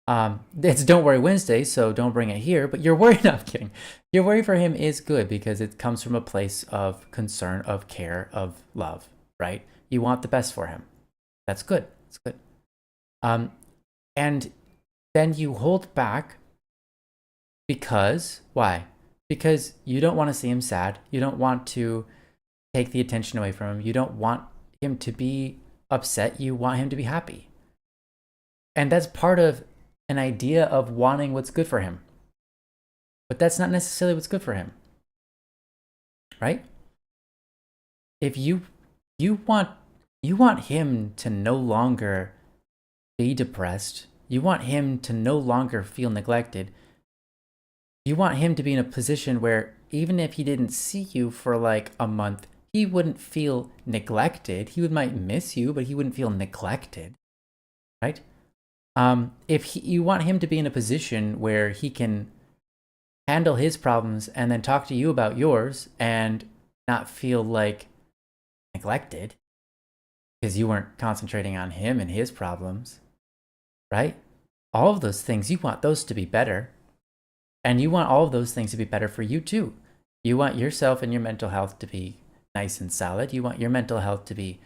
It's Don't Worry Wednesday, so don't bring it here, but your worry, no, I'm kidding. Your worry for him is good because it comes from a place of concern, of care, of love, right? You want the best for him. That's good. It's good. And then you hold back because, why? Because you don't want to see him sad. You don't want to take the attention away from him. You don't want him to be upset. You want him to be happy. And that's part of an idea of wanting what's good for him. But that's not necessarily what's good for him. Right? If you want him to no longer be depressed, you want him to no longer feel neglected, you want him to be in a position where even if he didn't see you for like a month, he wouldn't feel neglected. He might miss you, but he wouldn't feel neglected, right? You want him to be in a position where he can handle his problems and then talk to you about yours and not feel like neglected because you weren't concentrating on him and his problems, right? All of those things, you want those to be better. And you want all of those things to be better for you too. You want yourself and your mental health to be nice and solid. You want your mental health to be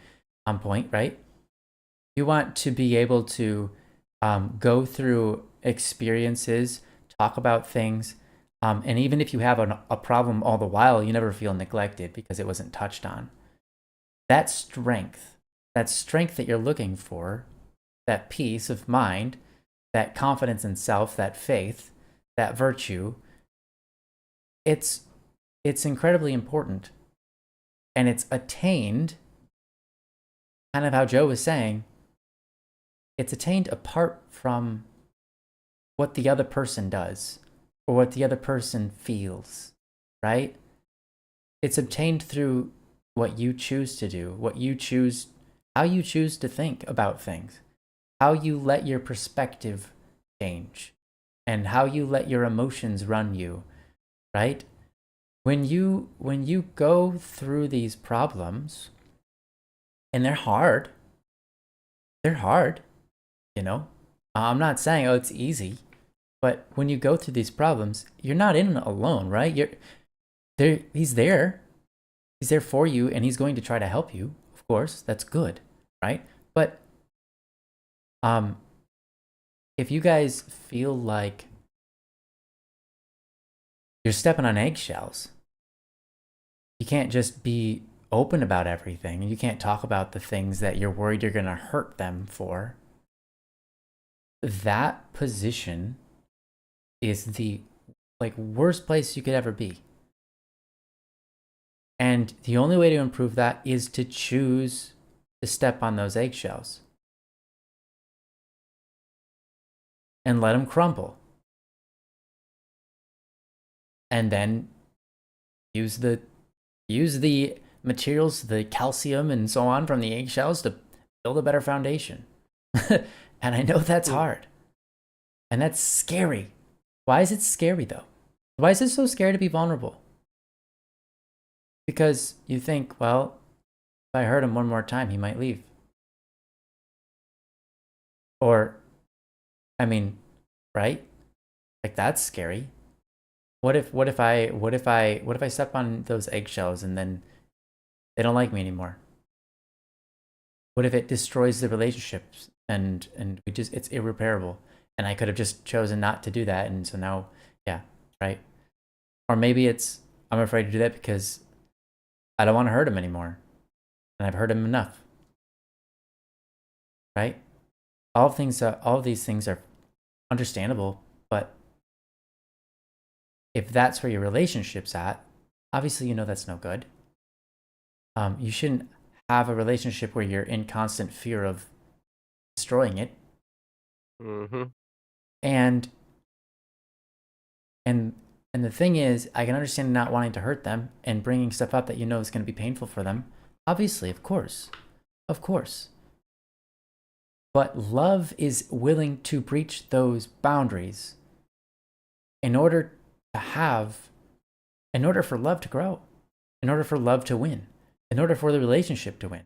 on point, right? You want to be able to go through experiences, talk about things, and even if you have a problem all the while, you never feel neglected because it wasn't touched on. That strength that you're looking for, that peace of mind, that confidence in self, that faith, that virtue, it's incredibly important. And it's attained, kind of how Joe was saying, it's attained apart from what the other person does or what the other person feels, right? It's obtained through what you choose to do, how you choose to think about things, how you let your perspective change, and how you let your emotions run you, right? When you go through these problems, and they're hard, you know. I'm not saying oh it's easy, but when you go through these problems, you're not in it alone, right? You're there. He's there. He's there for you, and he's going to try to help you. Of course, that's good, right? But if you guys feel like you're stepping on eggshells, you can't just be open about everything. You can't talk about the things that you're worried you're going to hurt them for. That position is the worst place you could ever be. And the only way to improve that is to choose to step on those eggshells and let them crumble. And then use the materials, the calcium and so on from the eggshells to build a better foundation. And I know that's hard. And that's scary. Why is it scary though? Why is it so scary to be vulnerable? Because you think, well, if I hurt him one more time, he might leave. Or, I mean, right? Like that's scary. What if I step on those eggshells and then they don't like me anymore? What if it destroys the relationships and it's irreparable? And I could have just chosen not to do that, and so now, yeah, right? Or maybe I'm afraid to do that because I don't want to hurt him anymore, and I've hurt him enough, right? All of these things are understandable, but if that's where your relationship's at, obviously you know that's no good. You shouldn't have a relationship where you're in constant fear of destroying it. Mm-hmm. And the thing is, I can understand not wanting to hurt them and bringing stuff up that you know is going to be painful for them. Obviously, of course. But love is willing to breach those boundaries in order for love to grow, in order for love to win, in order for the relationship to win.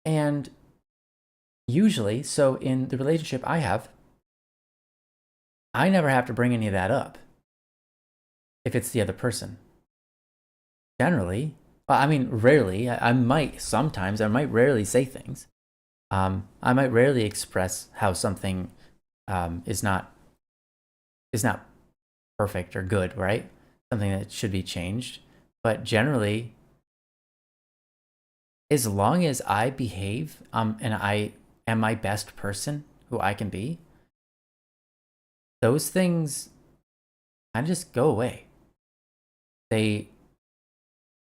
And usually, so in the relationship I have, I never have to bring any of that up if it's the other person. Generally, well, I mean, rarely. I might sometimes, I might rarely say things. I might rarely express how something is not perfect or good, right? Something that should be changed. But generally, as long as I behave and I am my best person who I can be, those things kind of just go away. They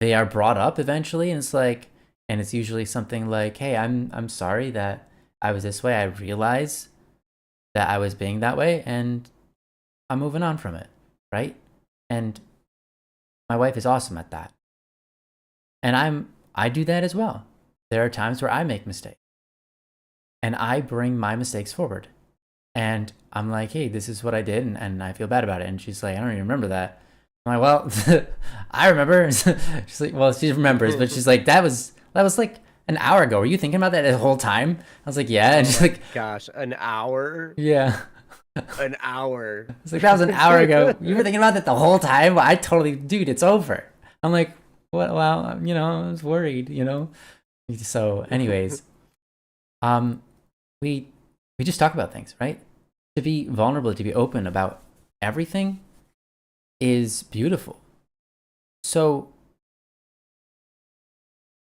are brought up eventually, and it's usually something like, "Hey, I'm sorry that I was this way. I realize that I was being that way, and I'm moving on from it." Right? And my wife is awesome at that. And I do that as well. There are times where I make mistakes. And I bring my mistakes forward. And I'm like, hey, this is what I did, and I feel bad about it. And she's like, I don't even remember that. I'm like, well, I remember. She's like, well, she remembers, but she's like, that was like an hour ago. Were you thinking about that the whole time? I was like, yeah. And she's like, gosh, an hour? Yeah. An hour. It's like, that was an hour ago. You were thinking about that the whole time? Well, dude, it's over. I'm like, what? Well, I was worried, So anyways, we just talk about things, right? To be vulnerable, to be open about everything is beautiful. So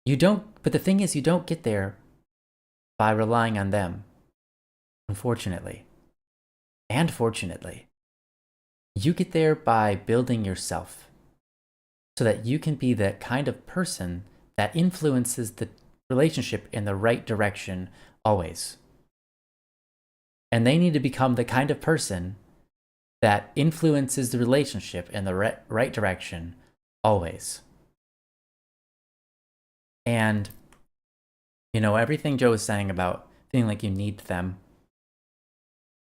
but the thing is, you don't get there by relying on them, unfortunately. And fortunately, you get there by building yourself so that you can be the kind of person that influences relationship in the right direction always. And they need to become the kind of person that influences the relationship in the right direction always. And, you know, everything Joe was saying about feeling like you need them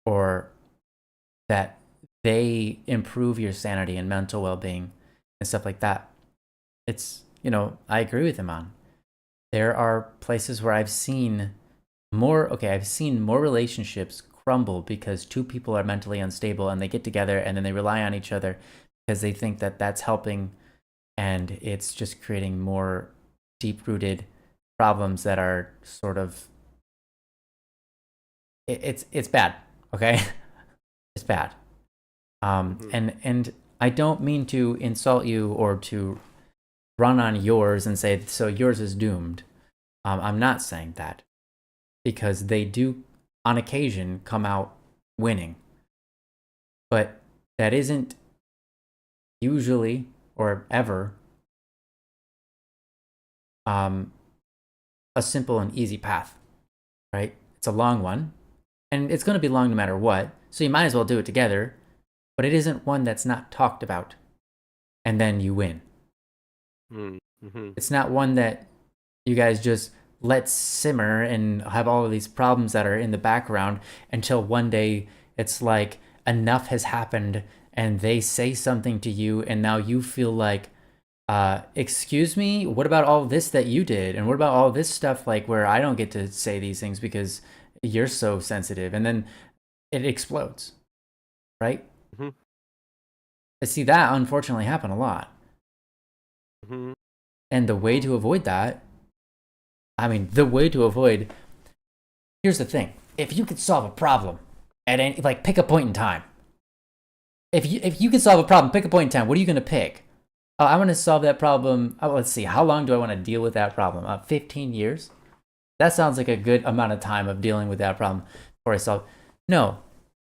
or that they improve your sanity and mental well-being and stuff like that. It's, you know, I agree with him on. There are places where I've seen more relationships crumble because two people are mentally unstable and they get together and then they rely on each other because they think that that's helping, and it's just creating more deep-rooted problems that are sort of it's bad, okay? It's bad. And I don't mean to insult you or to run on yours and say, so yours is doomed. I'm not saying that, because they do on occasion come out winning. But that isn't usually or ever a simple and easy path, right? It's a long one, and it's going to be long no matter what, so you might as well do it together, but it isn't one that's not talked about, and then you win. Mm-hmm. It's not one that you guys just let simmer and have all of these problems that are in the background until one day it's like enough has happened and they say something to you and now you feel like, excuse me, what about all this that you did? And what about all this stuff like where I don't get to say these things because you're so sensitive? And then it explodes, right? Mm-hmm. I see that unfortunately happen a lot. Mm-hmm. And the way to avoid that, here's the thing. If you could solve a problem at any, like, pick a point in time. If you can solve a problem, pick a point in time. What are you going to pick? Oh, I want to solve that problem. Oh, let's see. How long do I want to deal with that problem? 15 years? That sounds like a good amount of time of dealing with that problem before I solve. No.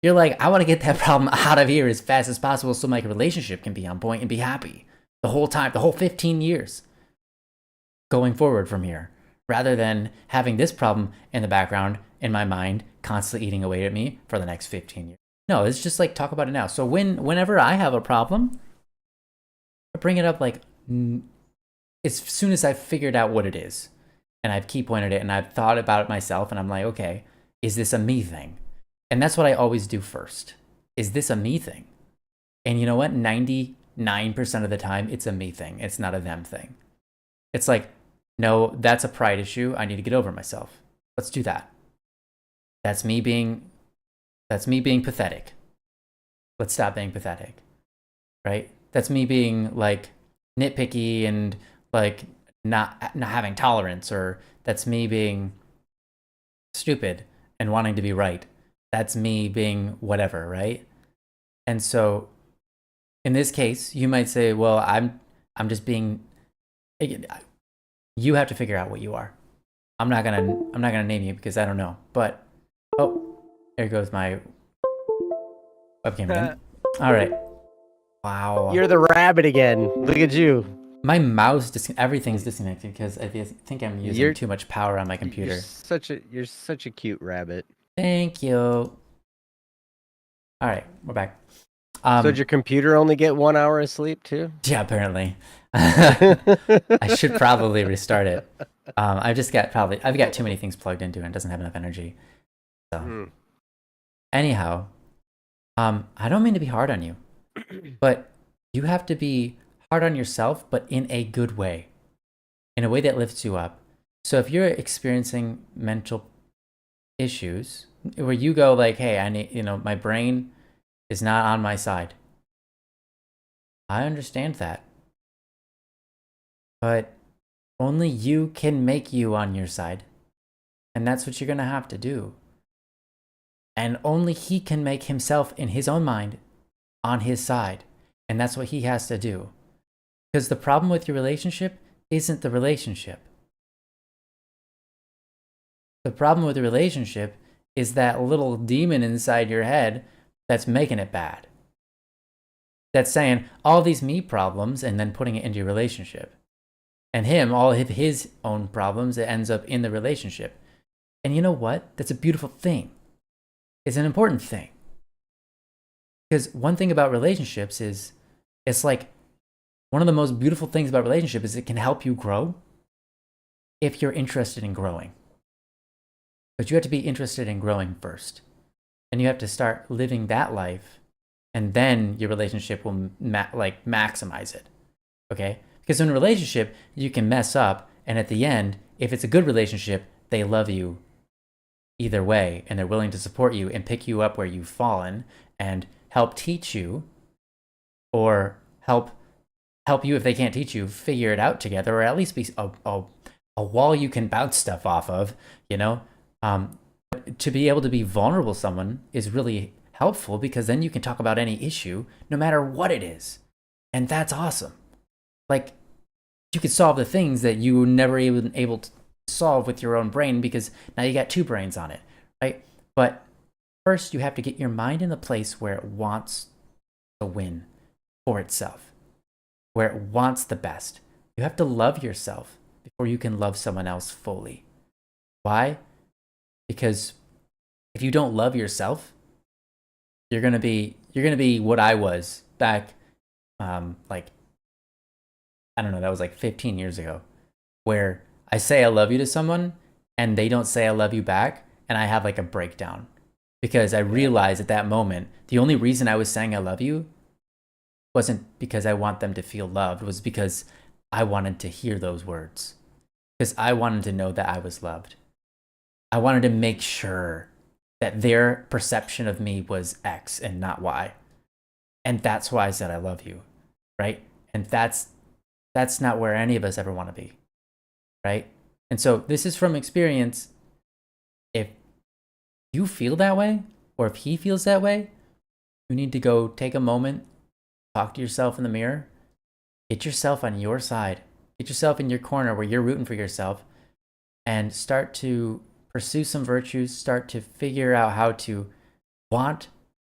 You're like, I want to get that problem out of here as fast as possible so my relationship can be on point and be happy the whole time, the whole 15 years going forward from here, rather than having this problem in the background in my mind constantly eating away at me for the next 15 years. No, it's just like, talk about it now. So whenever I have a problem, I bring it up like as soon as I've figured out what it is and I've key pointed it and I've thought about it myself and I'm like, okay, is this a me thing? And that's what I always do first. Is this a me thing? And you know what? 99% of the time, it's a me thing. It's not a them thing. It's like, no, that's a pride issue. I need to get over myself. Let's do that. That's me being pathetic. Let's stop being pathetic, right? That's me being like nitpicky and like not having tolerance, or that's me being stupid and wanting to be right. That's me being whatever, right? And so in this case, you might say, well, I'm just being, you have to figure out what you are. I'm not gonna name you because I don't know. But oh, there goes my webcam again. All right. Wow. You're the rabbit again. Look at you. My mouse, everything's disconnected because I think I'm using too much power on my computer. You're such a cute rabbit. Thank you. All right, we're back. So did your computer only get 1 hour of sleep too? Yeah, apparently. I should probably restart it. I've got too many things plugged into it and it doesn't have enough energy. So anyhow, I don't mean to be hard on you, but you have to be hard on yourself, but in a good way, in a way that lifts you up. So if you're experiencing mental issues where you go like, hey, I need, my brain is not on my side. I understand that. But only you can make you on your side. And that's what you're going to have to do. And only he can make himself in his own mind on his side. And that's what he has to do. Because the problem with your relationship isn't the relationship. The problem with the relationship is that little demon inside your head that's making it bad. That's saying all these me problems and then putting it into your relationship. And him, all of his own problems, it ends up in the relationship. And you know what? That's a beautiful thing. It's an important thing. Because one thing about relationships is it's like one of the most beautiful things about relationship is it can help you grow if you're interested in growing. But you have to be interested in growing first. And you have to start living that life, and then your relationship will maximize it. Okay? Because in a relationship, you can mess up, and at the end, if it's a good relationship, they love you either way, and they're willing to support you and pick you up where you've fallen and help teach you, or help you if they can't teach you, figure it out together, or at least be a wall you can bounce stuff off of, you know? To be able to be vulnerable with someone is really helpful, because then you can talk about any issue, no matter what it is. And that's awesome. Like, you could solve the things that you were never even able to solve with your own brain, because now you got two brains on it, right? But first, you have to get your mind in the place where it wants to win for itself, where it wants the best. You have to love yourself before you can love someone else fully. Why? Because if you don't love yourself, you're gonna be what I was back, like, I don't know, that was like 15 years ago, where I say I love you to someone and they don't say I love you back, and I have like a breakdown, because I realized at that moment the only reason I was saying I love you wasn't because I want them to feel loved, was because I wanted to hear those words, because I wanted to know that I was loved. I wanted to make sure that their perception of me was X and not Y. And that's why I said I love you, right? And that's not where any of us ever want to be, right? And so this is from experience. If you feel that way, or if he feels that way, you need to go take a moment, talk to yourself in the mirror, get yourself on your side, get yourself in your corner where you're rooting for yourself, and start to pursue some virtues, start to figure out how to want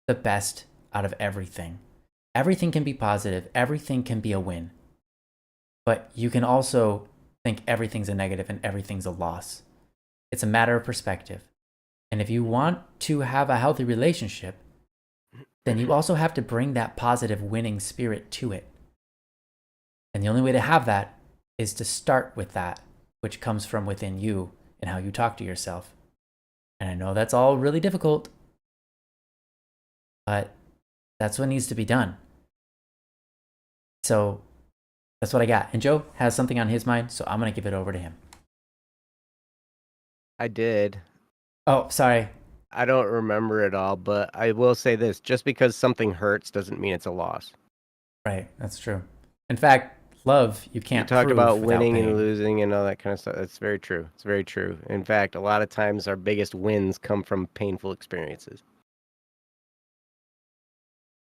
the best out of everything. Everything can be positive, everything can be a win. But you can also think everything's a negative and everything's a loss. It's a matter of perspective. And if you want to have a healthy relationship, then you also have to bring that positive winning spirit to it. And the only way to have that is to start with that, which comes from within you and how you talk to yourself. And I know that's all really difficult, but that's what needs to be done. So that's what I got. And Joe has something on his mind, so I'm going to give it over to him. I did. Oh, sorry. I don't remember it all, but I will say this. Just because something hurts doesn't mean it's a loss. Right, that's true. In fact, love, you can't talk prove about without winning pain. and losing and all that kind of stuff. That's very true. It's very true. In fact, a lot of times our biggest wins come from painful experiences.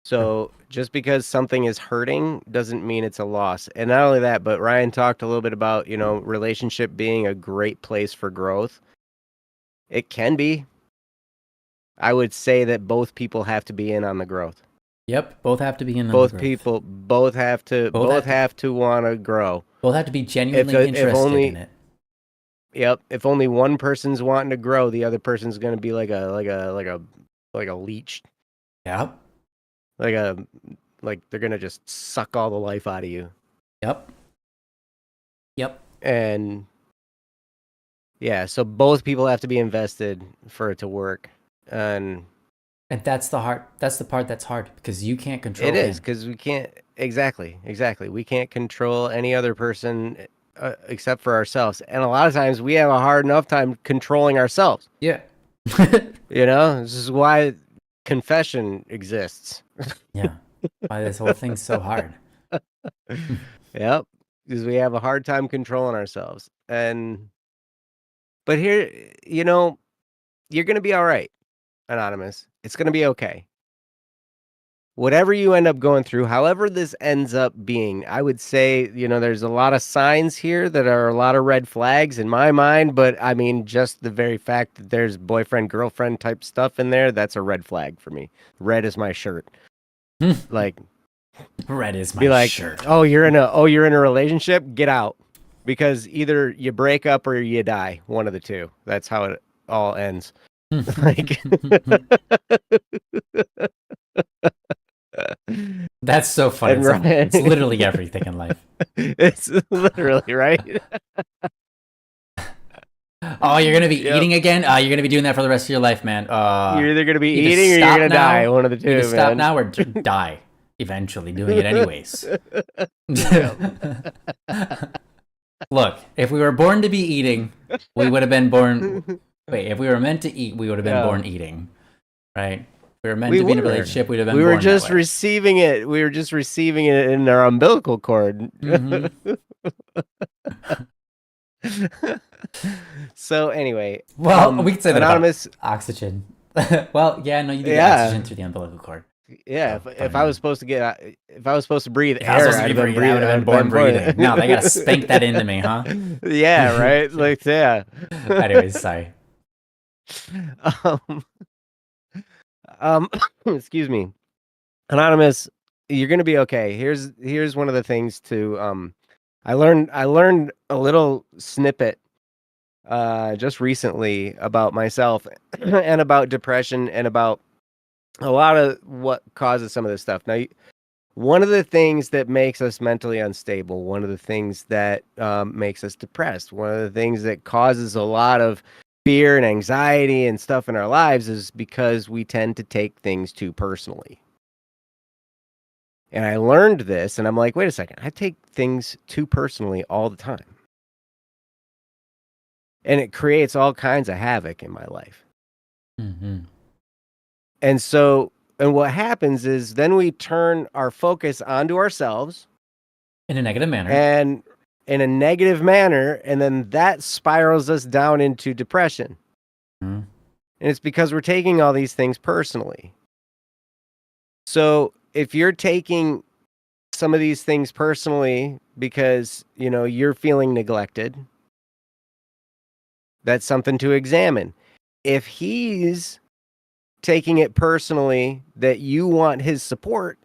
So just because something is hurting doesn't mean it's a loss. And not only that, but Ryan talked a little bit about, relationship being a great place for growth. It can be. I would say that both people have to be in on the growth. Yep, both have to be in on Both the growth. people both have to want to grow. Both have to be genuinely interested in it. Yep. If only one person's wanting to grow, the other person's going to be like a leech. Yep. Like they're going to just suck all the life out of you. Yep. And yeah, so both people have to be invested for it to work. And that's the part that's hard, because you can't control it is, because we can't exactly. We can't control any other person except for ourselves. And a lot of times we have a hard enough time controlling ourselves. Yeah. This is why confession exists. Yeah. Why this whole thing's so hard. Yep. Because we have a hard time controlling ourselves. But here, you're going to be all right, Anonymous. It's going to be okay. Whatever you end up going through, however this ends up being, I would say, there's a lot of signs here that are a lot of red flags in my mind. But I mean, just the very fact that there's boyfriend, girlfriend type stuff in there, that's a red flag for me. Red is my shirt. Like, red is my shirt. Oh, you're in a relationship? Get out. because either you break up or you die. One of the two. That's how it all ends. Like, That's so funny. and Ryan, It's literally everything in life. it's literally right. Oh, you're gonna be Yep. eating again? You're gonna be doing that for the rest of your life, man. You're either gonna be Either eating or you're stop gonna die. now, One of the either two, stop man. now or die eventually doing it anyways. Look, if we were born to be eating, we would have been born. Wait, if we were meant to eat, we would have been born eating, right? If we were meant to be in a relationship, we'd have been We were born just that way. receiving it. We were just receiving it in our umbilical cord. So anyway, Well, we could say that anonymous about oxygen. Well, yeah, no, you do get oxygen through the umbilical cord. Yeah, So, if I was supposed to get, if I was supposed to breathe if I was air, supposed to I'd be have been breathing, I would have been born breathing. No, they gotta spank that into me, huh? Yeah, right. Like, yeah. Anyways, sorry. Excuse me, anonymous. You're gonna be okay. Here's one of the things to I learned a little snippet just recently about myself and about depression and about a lot of what causes some of this stuff. Now, one of the things that makes us mentally unstable, one of the things that makes us depressed, one of the things that causes a lot of fear and anxiety and stuff in our lives is because we tend to take things too personally. And I learned this, and I'm like, wait a second, I take things too personally all the time. And it creates all kinds of havoc in my life. Mm-hmm. And so, and what happens is then we turn our focus onto ourselves in a negative manner. And in a negative manner, and then that spirals us down into depression. Mm-hmm. And it's because we're taking all these things personally. So if you're taking some of these things personally because, you know, you're feeling neglected, that's something to examine. If he's taking it personally that you want his support,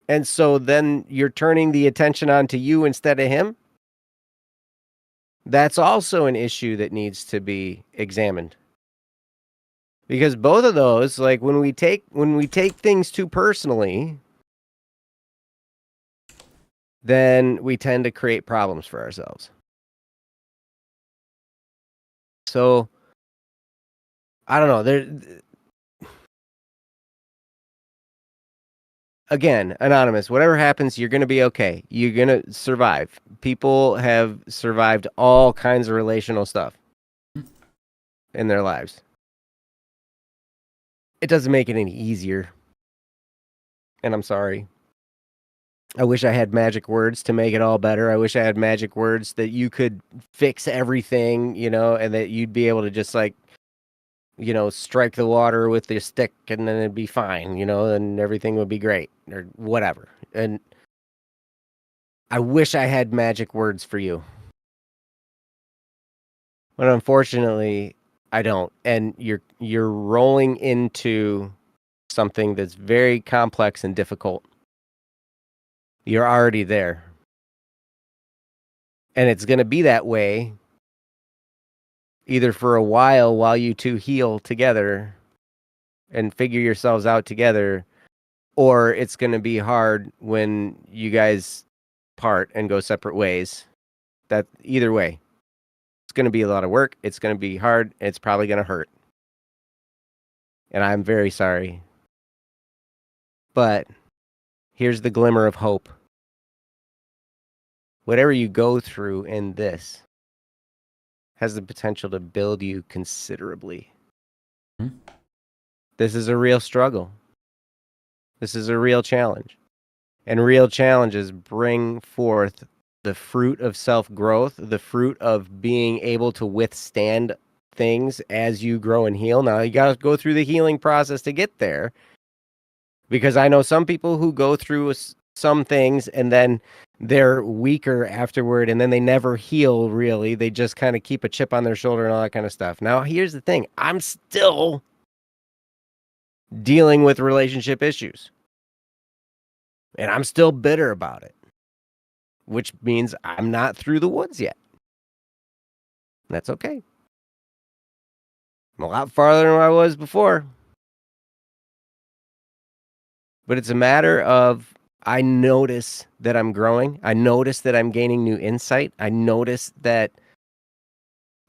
and so then you're turning the attention onto you instead of him, that's also an issue that needs to be examined. Because both of those, like when we take things too personally, then we tend to create problems for ourselves. So I don't know. Again, anonymous, whatever happens, you're going to be okay. You're going to survive. People have survived all kinds of relational stuff in their lives. It doesn't make it any easier. And I'm sorry. I wish I had magic words to make it all better. I wish I had magic words that you could fix everything, you know, and that you'd be able to just like, you know, strike the water with your stick and then it'd be fine, you know, and everything would be great or whatever. And I wish I had magic words for you. But unfortunately, I don't. And you're rolling into something that's very complex and difficult. You're already there. And it's going to be that way either for a while you two heal together and figure yourselves out together, or it's going to be hard when you guys part and go separate ways. That either way, it's going to be a lot of work. It's going to be hard. It's probably going to hurt. And I'm very sorry. But here's the glimmer of hope. Whatever you go through in this has the potential to build you considerably. Mm-hmm. This is a real struggle. This is a real challenge. And real challenges bring forth the fruit of self-growth, the fruit of being able to withstand things as you grow and heal. Now, you got to go through the healing process to get there. Because I know some people who go through some things and then they're weaker afterward and then they never heal really. They just kind of keep a chip on their shoulder and all that kind of stuff. Now, here's the thing. I'm still dealing with relationship issues. And I'm still bitter about it. which means I'm not through the woods yet. That's okay. I'm a lot farther than I was before. But it's a matter of I notice that I'm growing. I notice that I'm gaining new insight. I notice that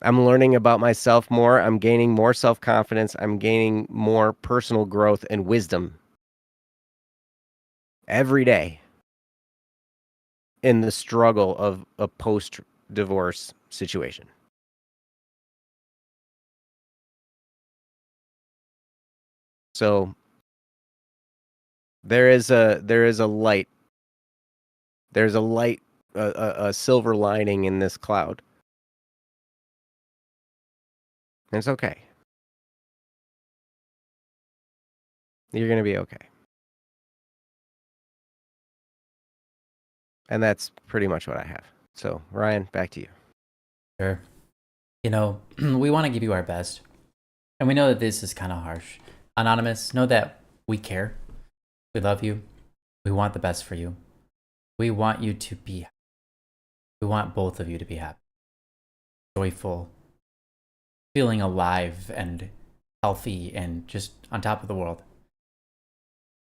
I'm learning about myself more. I'm gaining more self-confidence. I'm gaining more personal growth and wisdom every day in the struggle of a post-divorce situation. So there is a light. There's a light, a silver lining in this cloud. And it's okay. You're going to be okay. And that's pretty much what I have. So, Ryan, back to you. Sure. You know, we want to give you our best. And we know that this is kind of harsh. Anonymous, know that we care. We love you. We want the best for you. We want you to be happy. We want both of you to be happy, joyful, feeling alive and healthy and just on top of the world.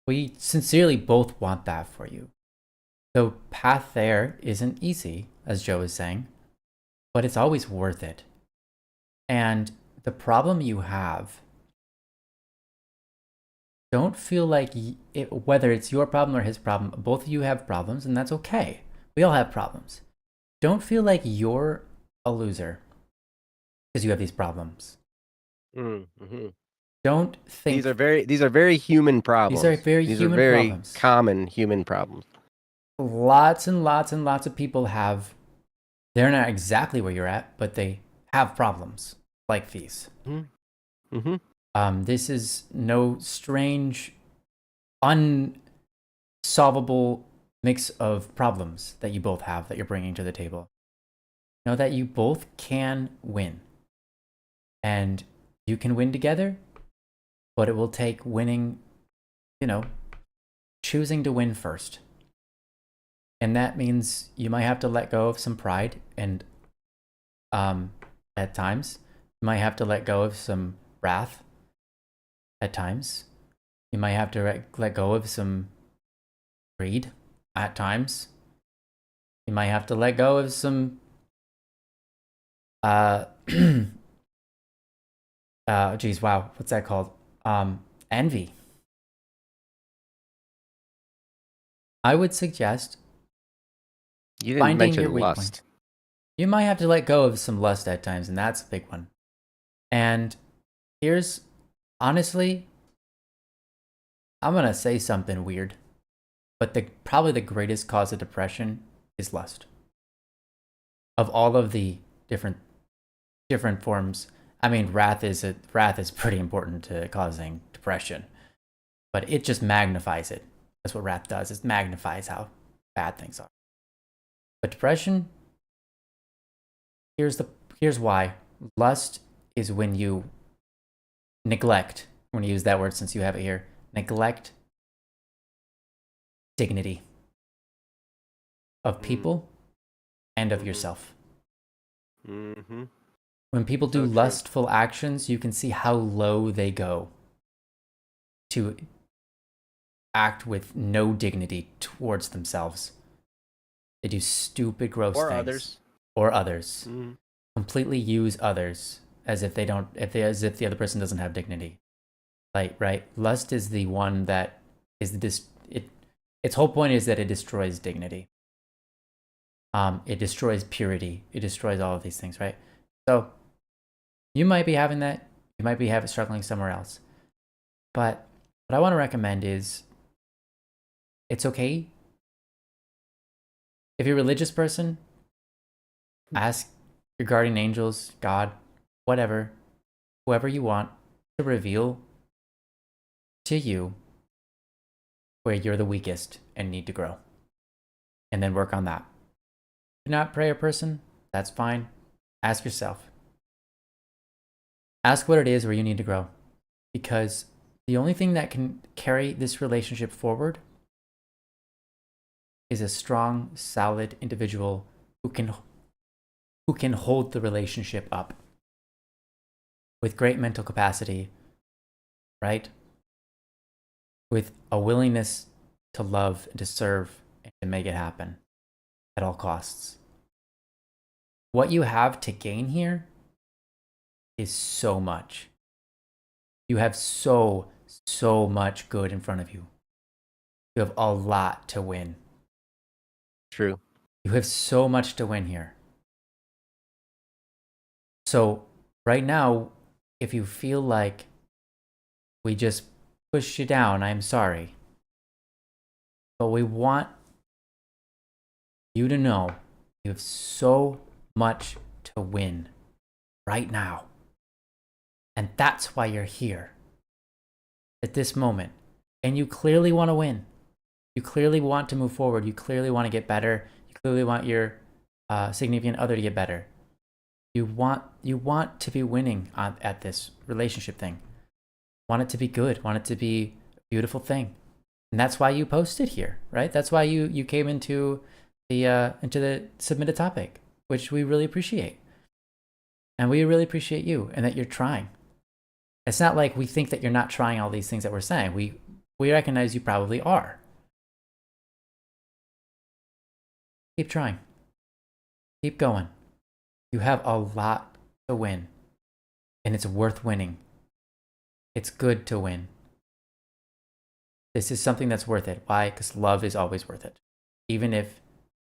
We sincerely both want that for you. The path there isn't easy, as Joe is saying, but it's always worth it. And the problem you have, don't feel like whether it's your problem or his problem, both of you have problems, and that's okay. We all have problems. Don't feel like you're a loser because you have these problems. Mm-hmm. Don't think these are very human problems. These are very human problems. Common human problems. Lots and lots and lots of people they're not exactly where you're at, but they have problems like these. Mm-hmm. This is no strange, unsolvable mix of problems that you both have that you're bringing to the table. Know that you both can win. And you can win together, but it will take winning, choosing to win first. And that means you might have to let go of some pride and at times. You might have to let go of some wrath at times. You might have to let go of some greed at times. You might have to let go of some geez, wow, what's that called? Envy. I would suggest you didn't finding mention your weak lust. point. You might have to let go of some lust at times, and that's a big one. And here's, honestly, I'm going to say something weird, but probably the greatest cause of depression is lust. Of all of the different forms, I mean, wrath is pretty important to causing depression, but it just magnifies it. That's what wrath does. It magnifies how bad things are. But depression, here's why. Lust is when you neglect, I'm going to use that word since you have it here, neglect dignity of people and of yourself. Mm-hmm. When people do lustful actions, you can see how low they go to act with no dignity towards themselves. They do stupid, gross things. Or others. Mm-hmm. Completely use others as if as if the other person doesn't have dignity. Like, right? Lust is the one that is its whole point is that it destroys dignity. It destroys purity. It destroys all of these things, right? So you might be having that. You might be struggling somewhere else. But what I want to recommend is it's okay. If you're a religious person, ask your guardian angels, God, whatever, whoever you want to reveal to you where you're the weakest and need to grow. And then work on that. If you're not a prayer person, that's fine. Ask yourself. Ask what it is where you need to grow. Because the only thing that can carry this relationship forward is a strong, solid individual who can hold the relationship up with great mental capacity, right? With a willingness to love and to serve and to make it happen at all costs. What you have to gain here is so much. You have so much good in front of you. You have a lot to win. True. You have so much to win here. So right now, if you feel like we just pushed you down, I'm sorry. But we want you to know you have so much to win right now. And that's why you're here at this moment. And you clearly want to win. You clearly want to move forward. You clearly want to get better. You clearly want your significant other to get better. You want to be winning at this relationship thing. Want it to be good. Want it to be a beautiful thing. And that's why you posted here, right? That's why you came into the submitted topic, which we really appreciate. And we really appreciate you and that you're trying. It's not like we think that you're not trying all these things that we're saying. We recognize you probably are. Keep trying. Keep going. You have a lot to win. And it's worth winning. It's good to win. This is something that's worth it. Why? Because love is always worth it. Even if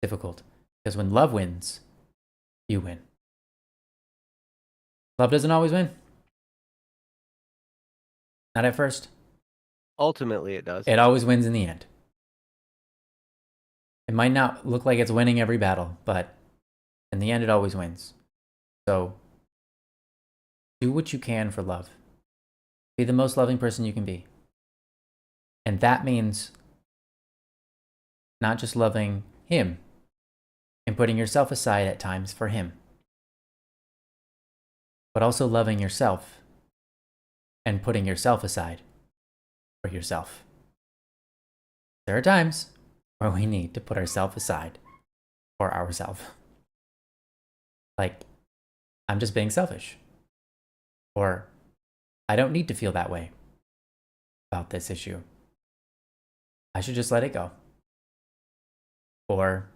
difficult. Because when love wins, you win. Love doesn't always win. Not at first. Ultimately, it does. It always wins in the end. It might not look like it's winning every battle, but in the end, it always wins. So do what you can for love. Be the most loving person you can be. And that means not just loving him and putting yourself aside at times for him, but also loving yourself and putting yourself aside for yourself. There are times where we need to put ourselves aside for ourselves. Like, I'm just being selfish. Or, I don't need to feel that way about this issue. I should just let it go. Or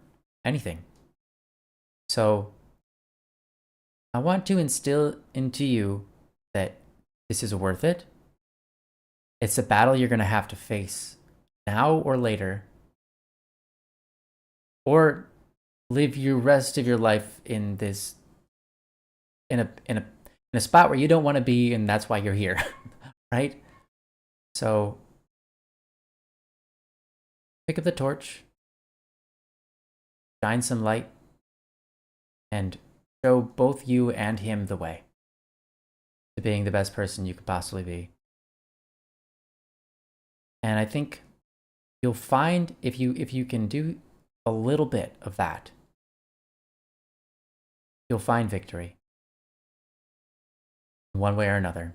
anything. So, I want to instill into you that this is worth it. It's a battle you're going to have to face now or later. Or live your rest of your life in this in a spot where you don't want to be, and that's why you're here. Right? So pick up the torch, shine some light, and show both you and him the way to being the best person you could possibly be. And I think you'll find if you can do a little bit of that, you'll find victory one way or another.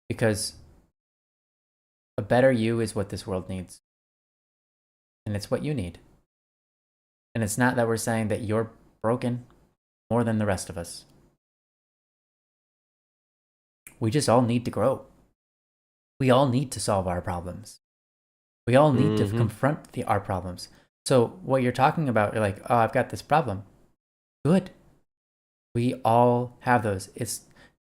Because a better you is what this world needs. And it's what you need. And it's not that we're saying that you're broken more than the rest of us. We just all need to grow. We all need to solve our problems. We all need to confront our problems. So what you're talking about, you're like, oh, I've got this problem. Good. We all have those.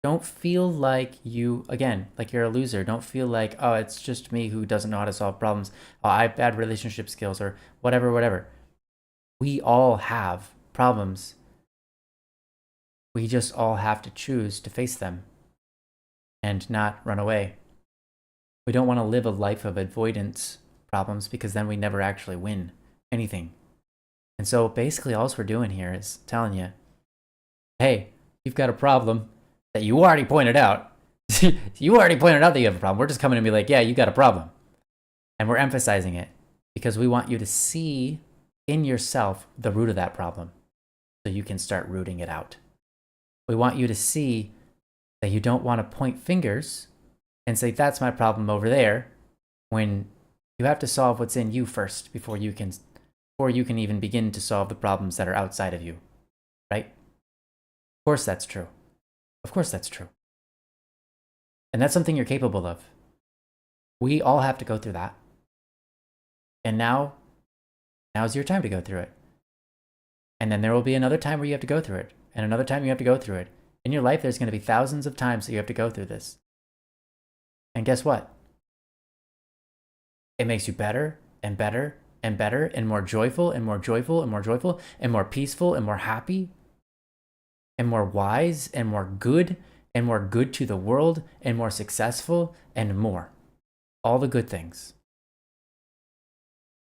Don't feel like like you're a loser. Don't feel like, oh, it's just me who doesn't know how to solve problems. Oh, I have bad relationship skills or whatever. We all have problems. We just all have to choose to face them and not run away. We don't want to live a life of avoidance problems because then we never actually win anything. And so basically all we're doing here is telling you, hey, you've got a problem that you already pointed out. You already pointed out that you have a problem. We're just coming and be like, yeah, you got a problem. And we're emphasizing it because we want you to see in yourself the root of that problem so you can start rooting it out. We want you to see that you don't want to point fingers and say, that's my problem over there, when You have to solve what's in you first before you can even begin to solve the problems that are outside of you, right? Of course that's true. Of course that's true. And that's something you're capable of. We all have to go through that. And now's your time to go through it. And then there will be another time where you have to go through it, and another time you have to go through it. In your life, there's going to be thousands of times that you have to go through this. And guess what? It makes you better and better and better and more joyful and more joyful and more joyful and more peaceful and more happy and more wise and more good to the world and more successful and more. All the good things.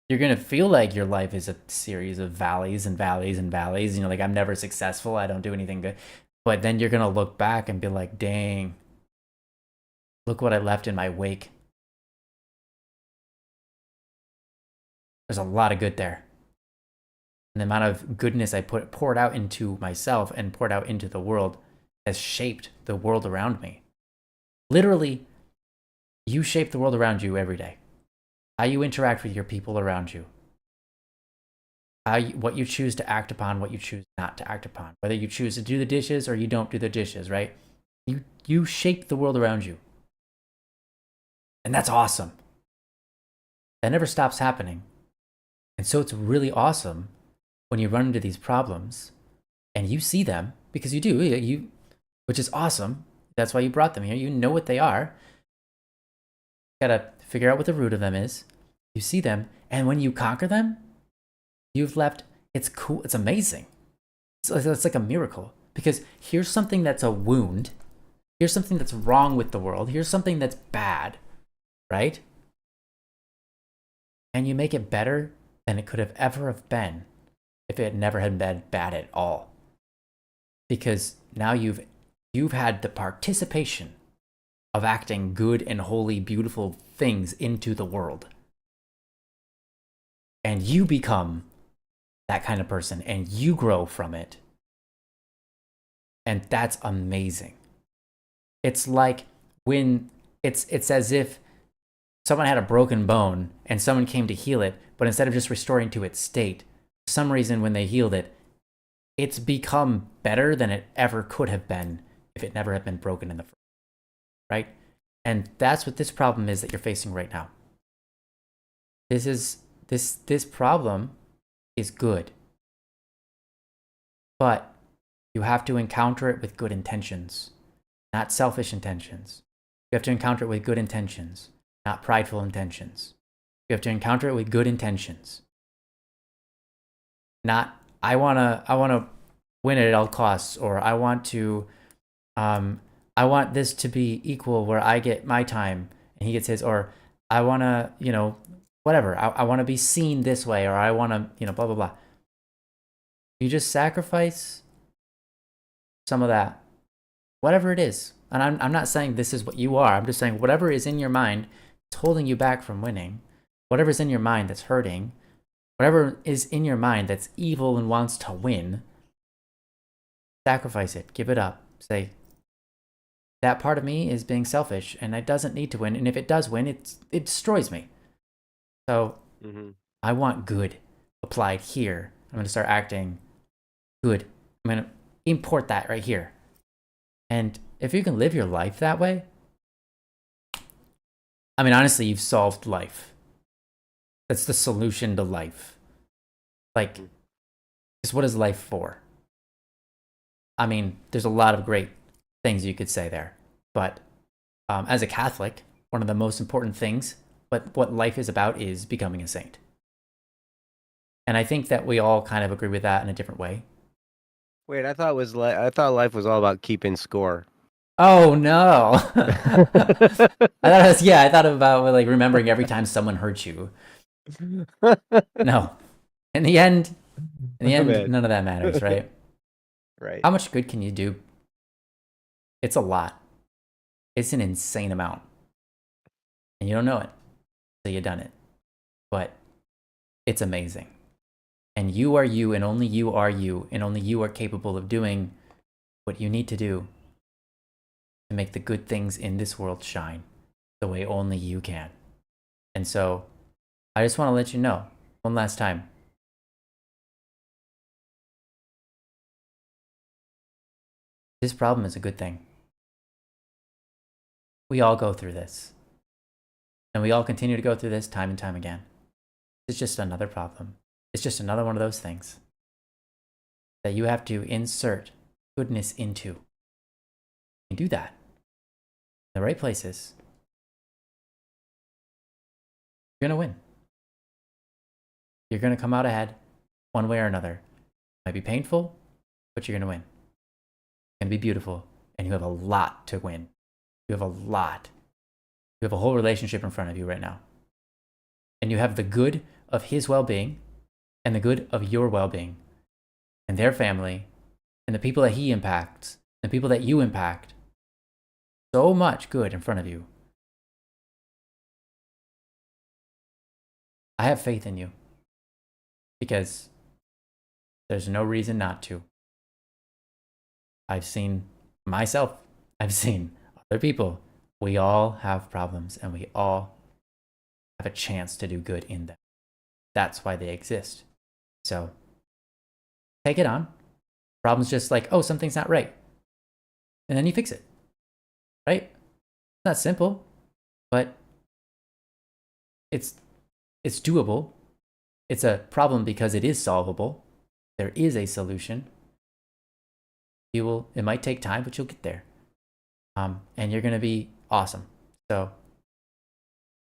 You're going to feel like your life is a series of valleys and valleys and valleys. Like, I'm never successful. I don't do anything good. But then you're going to look back and be like, dang, look what I left in my wake. There's a lot of good there. And the amount of goodness I poured out into myself and poured out into the world has shaped the world around me. Literally, you shape the world around you every day. How you interact with your people around you. What you choose to act upon, what you choose not to act upon. Whether you choose to do the dishes or you don't do the dishes, right? You shape the world around you. And that's awesome. That never stops happening. And so it's really awesome when you run into these problems and you see them, because you do, which is awesome. That's why you brought them here. You know what they are. You gotta figure out what the root of them is. You see them, and when you conquer them, you've left, it's cool, it's amazing. It's like a miracle, because here's something that's a wound. Here's something that's wrong with the world. Here's something that's bad, right? And you make it better than it could have ever have been if it never had been bad at all. Because now you've had the participation of acting good and holy, beautiful things into the world. And you become that kind of person, and you grow from it. And that's amazing. It's like when it's as if someone had a broken bone and someone came to heal it, but instead of just restoring to its state, for some reason when they healed it, it's become better than it ever could have been if it never had been broken in the first, right? And that's what this problem is that you're facing right now. This problem is good, but you have to encounter it with good intentions, not selfish intentions. You have to encounter it with good intentions, not prideful intentions. You have to encounter it with good intentions. Not, I wanna win it at all costs, or I want this to be equal where I get my time and he gets his, or I wanna, whatever. I wanna be seen this way, or I wanna, blah, blah, blah. You just sacrifice some of that, whatever it is. And I'm not saying this is what you are. I'm just saying whatever is in your mind is holding you back from winning. Whatever's in your mind that's hurting, whatever is in your mind that's evil and wants to win, sacrifice it. Give it up. Say, that part of me is being selfish and it doesn't need to win. And if it does win, it destroys me. So I want good applied here. I'm going to start acting good. I'm going to import that right here. And if you can live your life that way, I mean, honestly, you've solved life. That's the solution to life. Like, because what is life for? I mean, there's a lot of great things you could say there. But as a Catholic, one of the most important things, what life is about, is becoming a saint. And I think that we all kind of agree with that in a different way. Wait, I thought life was all about keeping score. Oh no! I thought about like remembering every time someone hurt you. No, in the end, none of that matters, right? Right. How much good can you do? It's a lot. It's an insane amount, and you don't know it until you've done it. But it's amazing, and you are you, and only you are you, and only you are capable of doing what you need to do to make the good things in this world shine the way only you can. And so I just want to let you know one last time. This problem is a good thing. We all go through this. And we all continue to go through this time and time again. It's just another problem. It's just another one of those things that you have to insert goodness into. You do that in the right places, you're going to win. You're going to come out ahead one way or another. It might be painful, but you're going to win. It's going to be beautiful, and you have a lot to win. You have a lot. You have a whole relationship in front of you right now. And you have the good of his well-being and the good of your well-being and their family and the people that he impacts and the people that you impact. So much good in front of you. I have faith in you because there's no reason not to. I've seen myself. I've seen other people. We all have problems and we all have a chance to do good in them. That's why they exist. So take it on. Problem's just like, oh, something's not right. And then you fix it. Right? It's not simple, but it's doable. It's a problem because it is solvable. There is a solution. It might take time, but you'll get there. And you're going to be awesome. So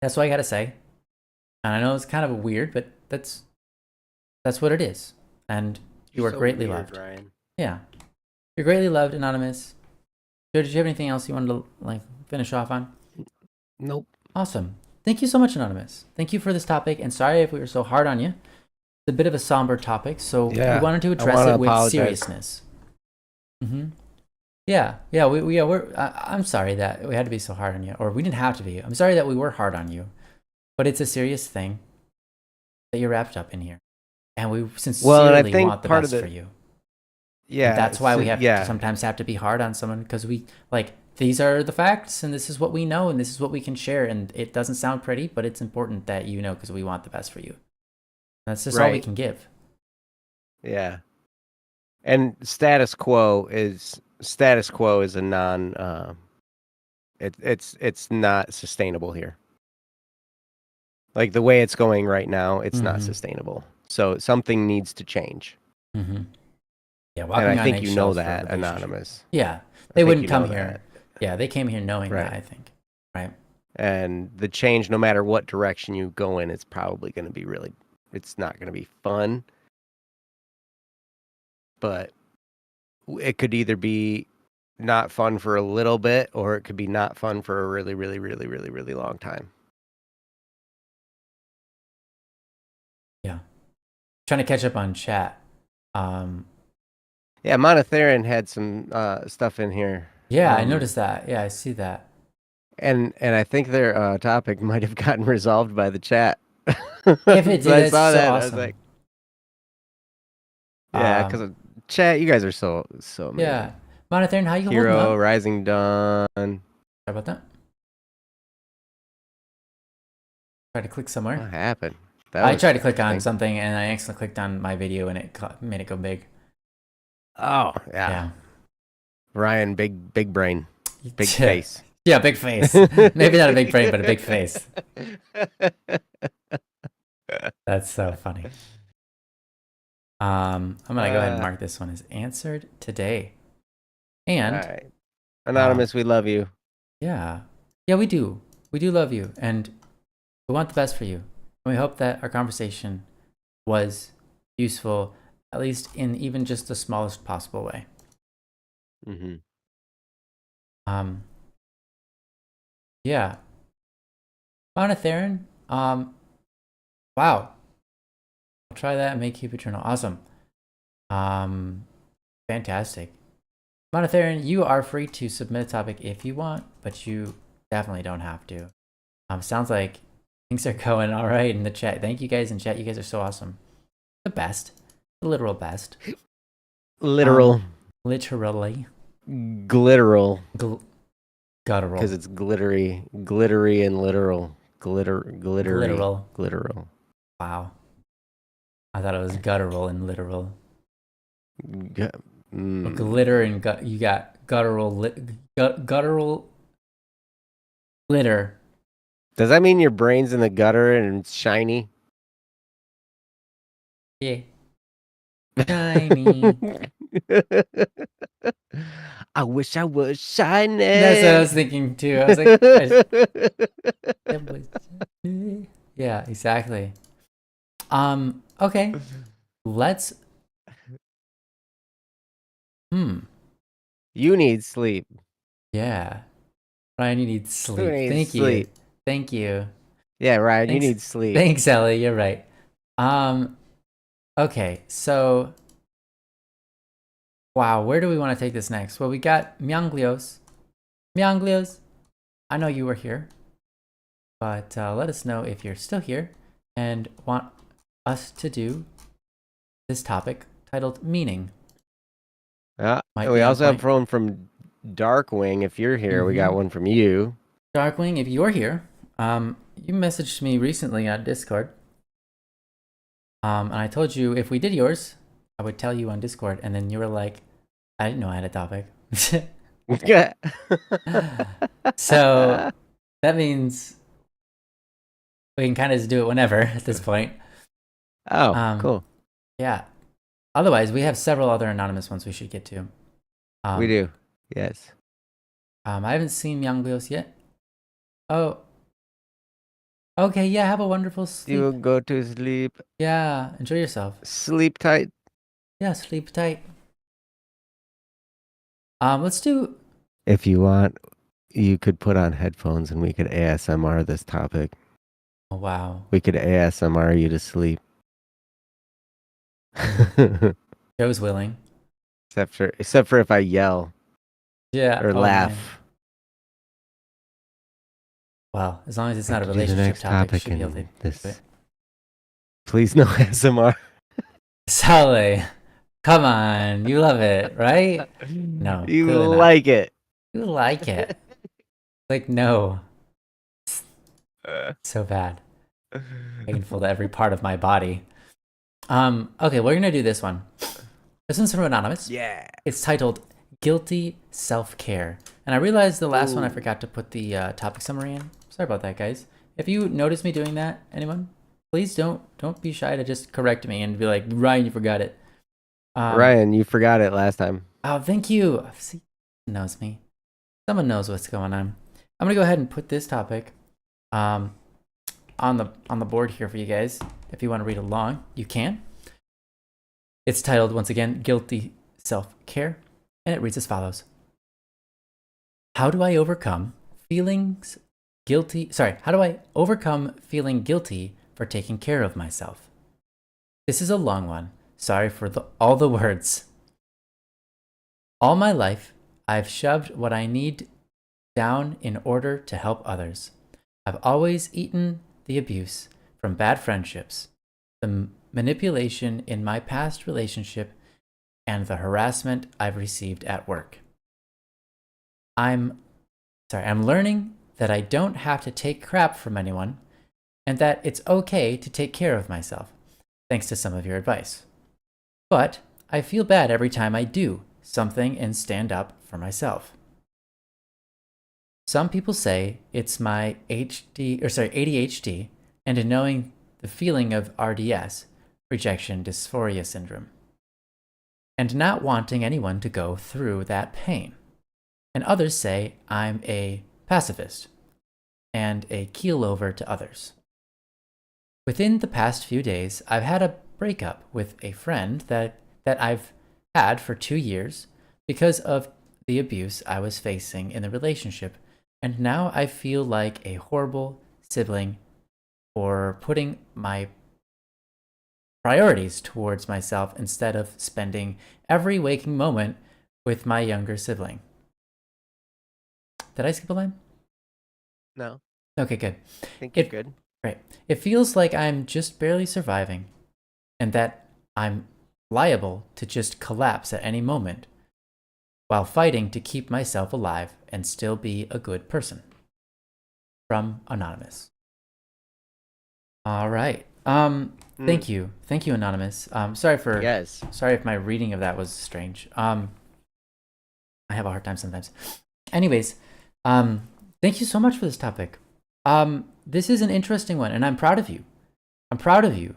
that's what I got to say. And I know it's kind of weird, but that's what it is. And you are so greatly loved. Ryan. Yeah. You're greatly loved, Anonymous. Did you have anything else you wanted to finish off on? Nope. Awesome. Thank you so much, Anonymous. Thank you for this topic. And sorry if we were so hard on you. It's a bit of a somber topic, so we wanted to address it with seriousness. Mm-hmm. Yeah. I'm sorry that we had to be so hard on you, or we didn't have to be. I'm sorry that we were hard on you, but it's a serious thing that you're wrapped up in here, and we sincerely want the best for you. Yeah, and that's why we have to sometimes have to be hard on someone, because we these are the facts, and this is what we know, and this is what we can share, and it doesn't sound pretty, but it's important that you know, because we want the best for you. That's just all we can give. Yeah. And status quo is a non it's not sustainable here. Like the way it's going right now, it's not sustainable. So something needs to change. Mm-hmm. Yeah, and I think you know that, Anonymous. Yeah, they wouldn't come here. Yeah, they came here knowing that, I think. Right. And the change, no matter what direction you go in, it's probably going to be it's not going to be fun. But it could either be not fun for a little bit, or it could be not fun for a really, really, really, really, really long time. Yeah. Trying to catch up on chat. Yeah, Monotherin had some stuff in here. Yeah, I noticed that. Yeah, I see that. And I think their topic might have gotten resolved by the chat. If it did, I saw that. Awesome. I was like, yeah, because chat, you guys are so amazing. Yeah, Monotherin, how you holding Hero, up? Rising Dawn. Sorry about that. Try to click somewhere. What happened? I tried to click on something and I accidentally clicked on my video and it made it go big. Oh yeah. Ryan, big brain, big face. Yeah, big face. Maybe not a big brain, but a big face. That's so funny. I'm gonna go ahead and mark this one as answered today. And all right. Anonymous, we love you. Yeah, we do. We do love you, and we want the best for you. And we hope that our conversation was useful, at least in even just the smallest possible way. Mm-hmm. Yeah. Monotherin, wow. I'll try that and make Keep Eternal. Awesome. Fantastic. Monotherin, you are free to submit a topic if you want, but you definitely don't have to. Sounds like things are going all right in the chat. Thank you guys in chat. You guys are so awesome. The best. The literal best. Literal. Literally. Glitteral. Guttural. Because it's glittery and literal. Glitteral. Wow. I thought it was guttural and literal. Glitter and you got guttural glitter. Does that mean your brain's in the gutter and it's shiny? Yeah. Shiny. I wish I was shiny. That's what I was thinking too. I was like, yeah, exactly. Okay. Let's. You need sleep. Yeah. Ryan, you need Who sleep. needs Thank you. sleep? Thank you. Yeah, Ryan, you Thanks. need sleep. Thanks, Ellie. You're right. Okay, so wow, where do we want to take this next? Well, we got Myanglios. Myanglios, I know you were here, but let us know if you're still here and want us to do this topic titled Meaning. We also have one from Darkwing. If you're here, we got one from you. Darkwing, if you're here, you messaged me recently on Discord. And I told you if we did yours, I would tell you on Discord, and then you were like, I didn't know I had a topic. So that means we can kind of just do it whenever at this point. Oh, cool. Yeah. Otherwise, we have several other anonymous ones we should get to. We do. Yes. I haven't seen Myanglios yet. Oh. Okay, yeah, have a wonderful sleep. You go to sleep. Yeah, enjoy yourself. Sleep tight. Yeah, sleep tight. Let's do... If you want, you could put on headphones and we could ASMR this topic. Oh, wow. We could ASMR you to sleep. Joe's willing. Except for if I yell. Yeah. Or laugh. Man. Well, as long as it's not a relationship topic, should be able to do it. Please no ASMR. Sally, come on. You love it, right? No. You like it. You like it. Like, no. So bad. Painful to every part of my body. Okay, we're gonna do this one. This one's from Anonymous. Yeah. It's titled Guilty Self-Care. And I realized the last one I forgot to put the topic summary in. Sorry about that, guys. If you notice me doing that, anyone, please don't be shy to just correct me and be like, Ryan, you forgot it. Ryan, you forgot it last time. Oh, thank you. See, knows me. Someone knows what's going on. I'm gonna go ahead and put this topic on the board here for you guys. If you want to read along, you can. It's titled, once again, Guilty Self-Care, and it reads as follows. How do I overcome feeling guilty for taking care of myself? This is a long one. Sorry for all the words. All my life, I've shoved what I need down in order to help others. I've always eaten the abuse from bad friendships, the manipulation in my past relationship, and the harassment I've received at work. I'm learning that I don't have to take crap from anyone and that it's okay to take care of myself, thanks to some of your advice. But I feel bad every time I do something and stand up for myself. Some people say it's my ADHD and in knowing the feeling of RDS, rejection dysphoria syndrome, and not wanting anyone to go through that pain. And others say I'm a pacifist and a keelover to others. Within the past few days, I've had a breakup with a friend that I've had for 2 years because of the abuse I was facing in the relationship, and now I feel like a horrible sibling for putting my priorities towards myself instead of spending every waking moment with my younger sibling. Did I skip a line? No. Okay, good. I think you're good. Right. It feels like I'm just barely surviving and that I'm liable to just collapse at any moment while fighting to keep myself alive and still be a good person. From Anonymous. All right. Thank you. Thank you, Anonymous. Sorry Yes. if my reading of that was strange. I have a hard time sometimes. Anyways, thank you so much for this topic. This is an interesting one, and I'm proud of you. I'm proud of you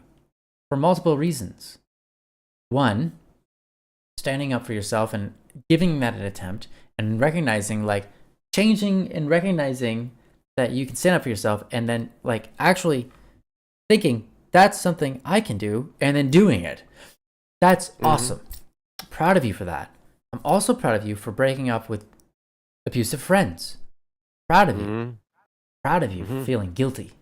for multiple reasons. One, standing up for yourself and giving that an attempt, and recognizing, like, changing and recognizing that you can stand up for yourself, and then, like, actually thinking that's something I can do, and then doing it. That's awesome. Proud of you for that. I'm also proud of you for breaking up with abusive friends. Proud of you. Proud of you for feeling guilty.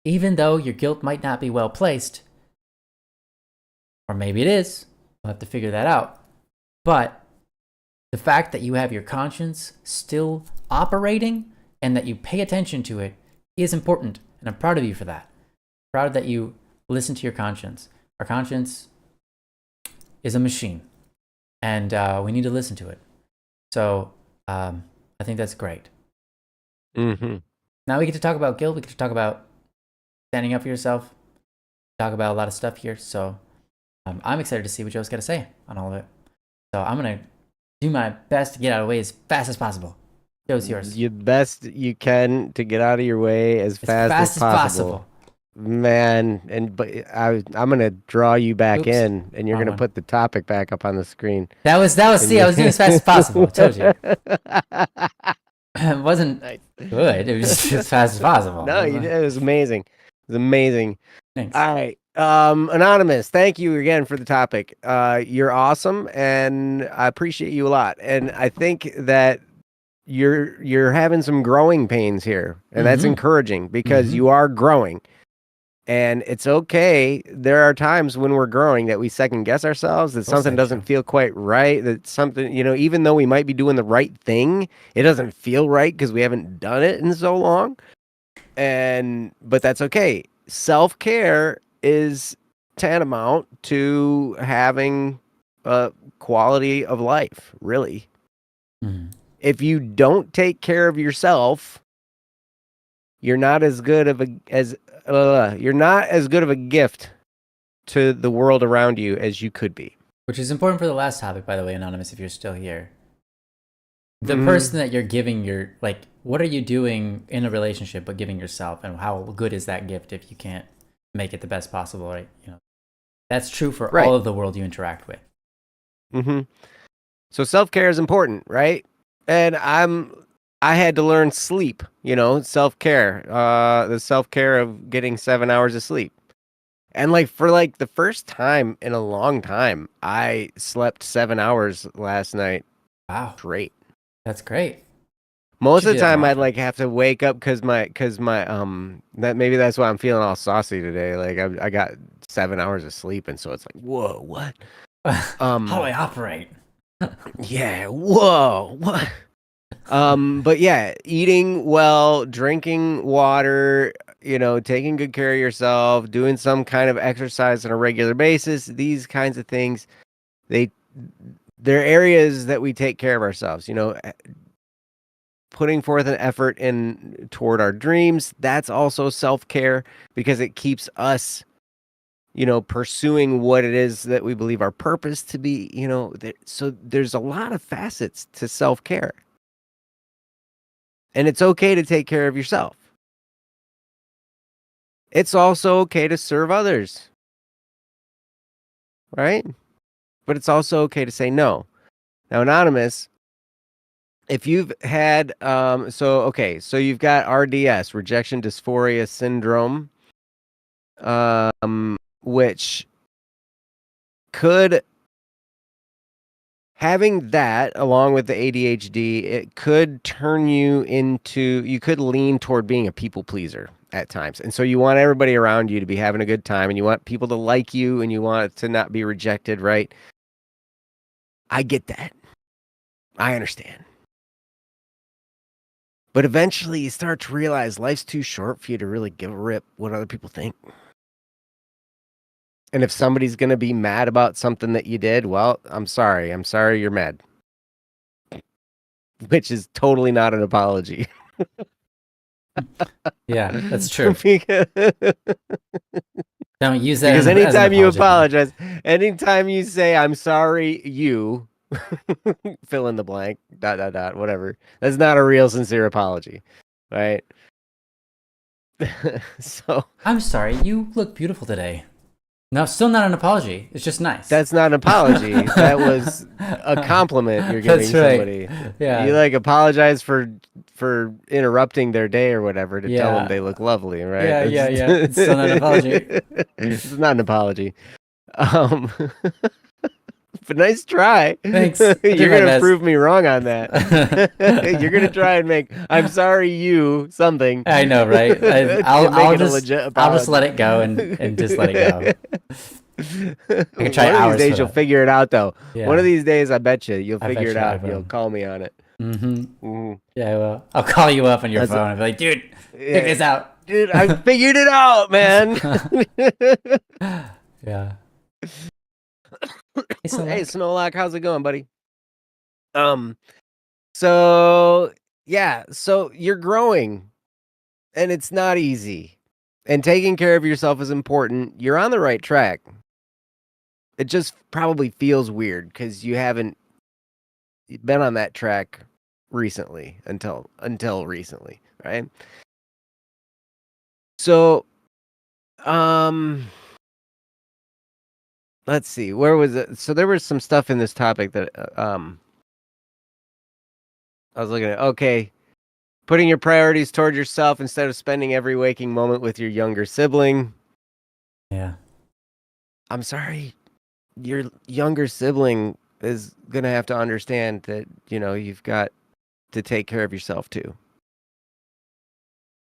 Even though your guilt might not be well placed, or maybe it is, we'll have to figure that out. But the fact that you have your conscience still operating and that you pay attention to it is important, and I'm proud of you for that. Proud that you listen to your conscience. Our conscience is a machine, and we need to listen to it. So I think that's great. Now we get to talk about guilt. We get to talk about standing up for yourself. Talk about a lot of stuff here. So I'm excited to see what Joe's got to say on all of it. So I'm going to do my best to get out of the way as fast as possible. Joe's yours. You best you can to get out of your way as fast as possible. Man, I'm gonna draw you back in, and you're gonna put the topic back up on the screen. That was. See, I was doing as fast as possible. I told you. It wasn't good. It was just as fast as possible. No, it was amazing. It was amazing. Thanks. All right, Anonymous, thank you again for the topic. You're awesome, and I appreciate you a lot. And I think that you're having some growing pains here, and that's encouraging because you are growing. And it's okay. There are times when we're growing that we second guess ourselves, that something doesn't feel quite right, that something, even though we might be doing the right thing, it doesn't feel right because we haven't done it in so long. But that's okay. Self-care is tantamount to having a quality of life, really. If you don't take care of yourself, you're not as good of a gift to the world around you as you could be. Which is important for the last topic, by the way, Anonymous, if you're still here. The person that you're giving what are you doing in a relationship but giving yourself, and how good is that gift if you can't make it the best possible, right? That's true for all of the world you interact with. So self-care is important, right? And I had to learn sleep, self-care, the self-care of getting 7 hours of sleep. And for the first time in a long time, I slept 7 hours last night. Wow. Great. That's great. Most of the time I'd have to wake up because my that maybe that's why I'm feeling all saucy today. I got 7 hours of sleep, and so it's like, whoa, what? How do I operate? Yeah, whoa, what? But yeah, eating well, drinking water, taking good care of yourself, doing some kind of exercise on a regular basis, these kinds of things, they're areas that we take care of ourselves, putting forth an effort toward our dreams. That's also self-care because it keeps us, pursuing what it is that we believe our purpose to be, so there's a lot of facets to self-care. And it's okay to take care of yourself. It's also okay to serve others. Right? But it's also okay to say no. Now, Anonymous, if you've had, so you've got RDS, rejection dysphoria syndrome, which could, having that along with the ADHD, it could turn you could lean toward being a people pleaser at times. And so you want everybody around you to be having a good time, and you want people to like you, and you want it to not be rejected, right? I get that. I understand. But eventually you start to realize life's too short for you to really give a rip what other people think. And if somebody's going to be mad about something that you did, well, I'm sorry. I'm sorry you're mad. Which is totally not an apology. Yeah, that's true. because Don't use that because as an anytime you apology. apologize, anytime you say I'm sorry, you fill in the blank, dot dot dot, whatever. That's not a real sincere apology, right? So I'm sorry, you look beautiful today. No, still not an apology. It's just nice. that's not an apology. That was a compliment you're That's giving right. somebody. You Yeah. like apologize for interrupting their day or whatever to tell them Yeah. they look lovely, right? Yeah, yeah, It's, yeah. It's still not an apology. it's not an apology. Um, but nice try. Thanks. I'll do You're my gonna best. prove me wrong on that. You're gonna try and make I'm sorry you something I know, right? to make it a legit I'll just let apology. it go and just let it go. I could try One of these hours for days you'll that. figure it out though. One of Yeah, these days I bet you'll I figure bet it you I out and you'll will. call me on it. Mm-hmm. Mhm. Yeah, I will. I'll call you up on your That's phone and be like, dude, check yeah, this out. dude, I figured it out, man. Yeah. Hey, so Hey, like, Snowlock, how's it going, buddy? Um, so yeah, so you're growing and it's not easy. And taking care of yourself is important. You're on the right track. It just probably feels weird because you haven't been on that track recently until recently, right? So, um, let's see, where was it? So there was some stuff in this topic that I was looking at. Okay, putting your priorities toward yourself instead of spending every waking moment with your younger sibling. yeah, I'm sorry, your younger sibling is gonna have to understand that you've got to take care of yourself too.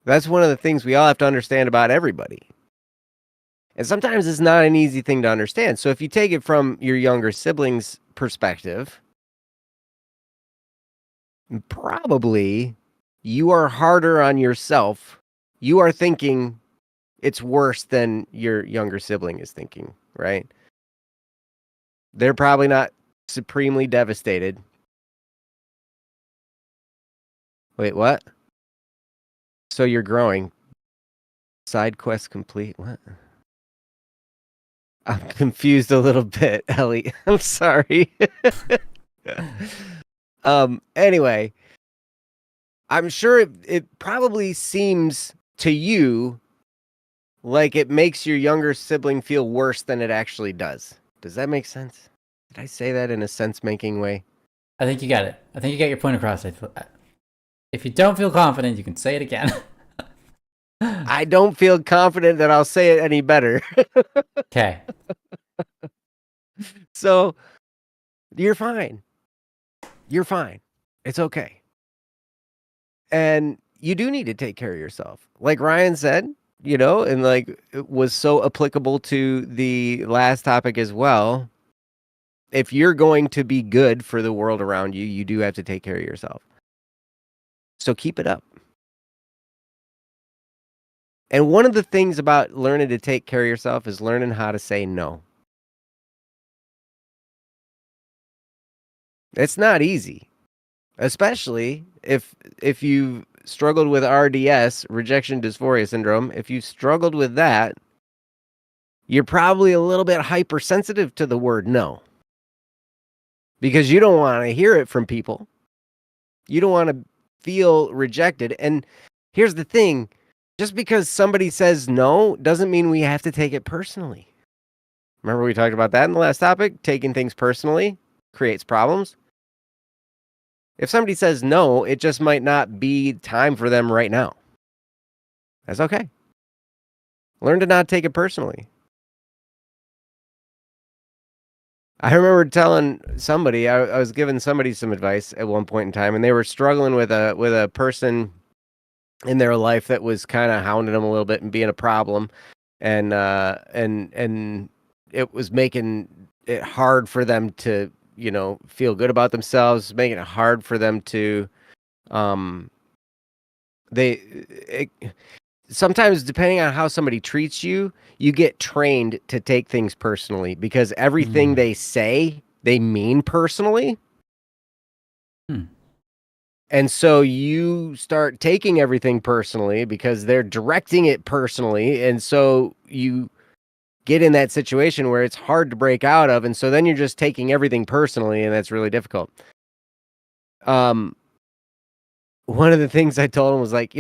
That's one of the things we all have to understand about everybody. And sometimes it's not an easy thing to understand. So if you take it from your younger sibling's perspective, probably you are harder on yourself. You are thinking it's worse than your younger sibling is thinking, right? They're probably not supremely devastated. Wait, what? So you're growing. Side quest complete. What? I'm confused a little bit, Ellie. I'm sorry. Anyway, I'm sure it probably seems to you like it makes your younger sibling feel worse than it actually does. Does that make sense? Did I say that in a sense-making way? I think you got it. I think you got your point across. If you don't feel confident, you can say it again. I don't feel confident that I'll say it any better. Okay. So, you're fine. You're fine. It's okay. And you do need to take care of yourself. Like Ryan said, and like it was so applicable to the last topic as well. If you're going to be good for the world around you, you do have to take care of yourself. So keep it up. And one of the things about learning to take care of yourself is learning how to say no. It's not easy, especially if you've struggled with RDS, rejection dysphoria syndrome. If you've struggled with that, you're probably a little bit hypersensitive to the word no because you don't want to hear it from people. You don't want to feel rejected. And here's the thing, just because somebody says no doesn't mean we have to take it personally. Remember we talked about that in the last topic? Taking things personally creates problems. If somebody says no, it just might not be time for them right now. That's okay. Learn to not take it personally. I remember telling somebody, I was giving somebody some advice at one point in time, and they were struggling with a person in their life that was kind of hounding them a little bit and being a problem, and it was making it hard for them to feel good about themselves, making it hard for them to they it, sometimes depending on how somebody treats you, you get trained to take things personally because everything Mm. they say they mean personally. Hmm. And so you start taking everything personally because they're directing it personally. And so you get in that situation where it's hard to break out of. And so then you're just taking everything personally, and that's really difficult. One of the things I told him was like,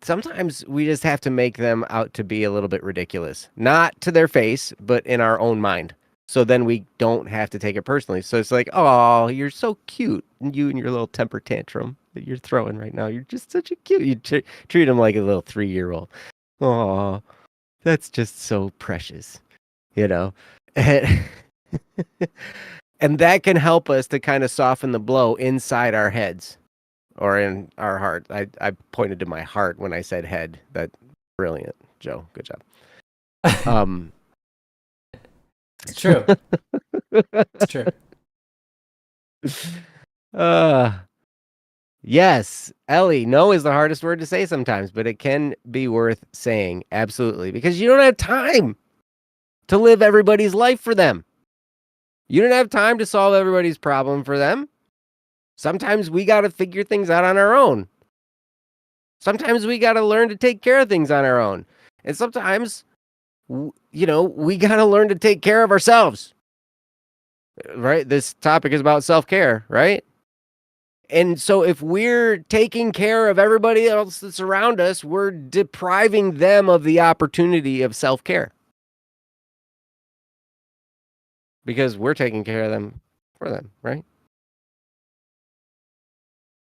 sometimes we just have to make them out to be a little bit ridiculous, not to their face, but in our own mind. So then we don't have to take it personally. So it's like, oh, you're so cute. You and your little temper tantrum that you're throwing right now. You're just such a cute. You treat him like a little 3-year-old. Oh, that's just so precious, And, and that can help us to kind of soften the blow inside our heads or in our heart. I pointed to my heart when I said head. That's brilliant, Joe. Good job. It's true. It's true. Yes, Ellie, no is the hardest word to say sometimes, but it can be worth saying. Absolutely. Because you don't have time to live everybody's life for them. You don't have time to solve everybody's problem for them. Sometimes we got to figure things out on our own. Sometimes we got to learn to take care of things on our own. And sometimes, we got to learn to take care of ourselves. Right? This topic is about self-care, right? And so if we're taking care of everybody else that's around us, we're depriving them of the opportunity of self-care. Because we're taking care of them for them, right?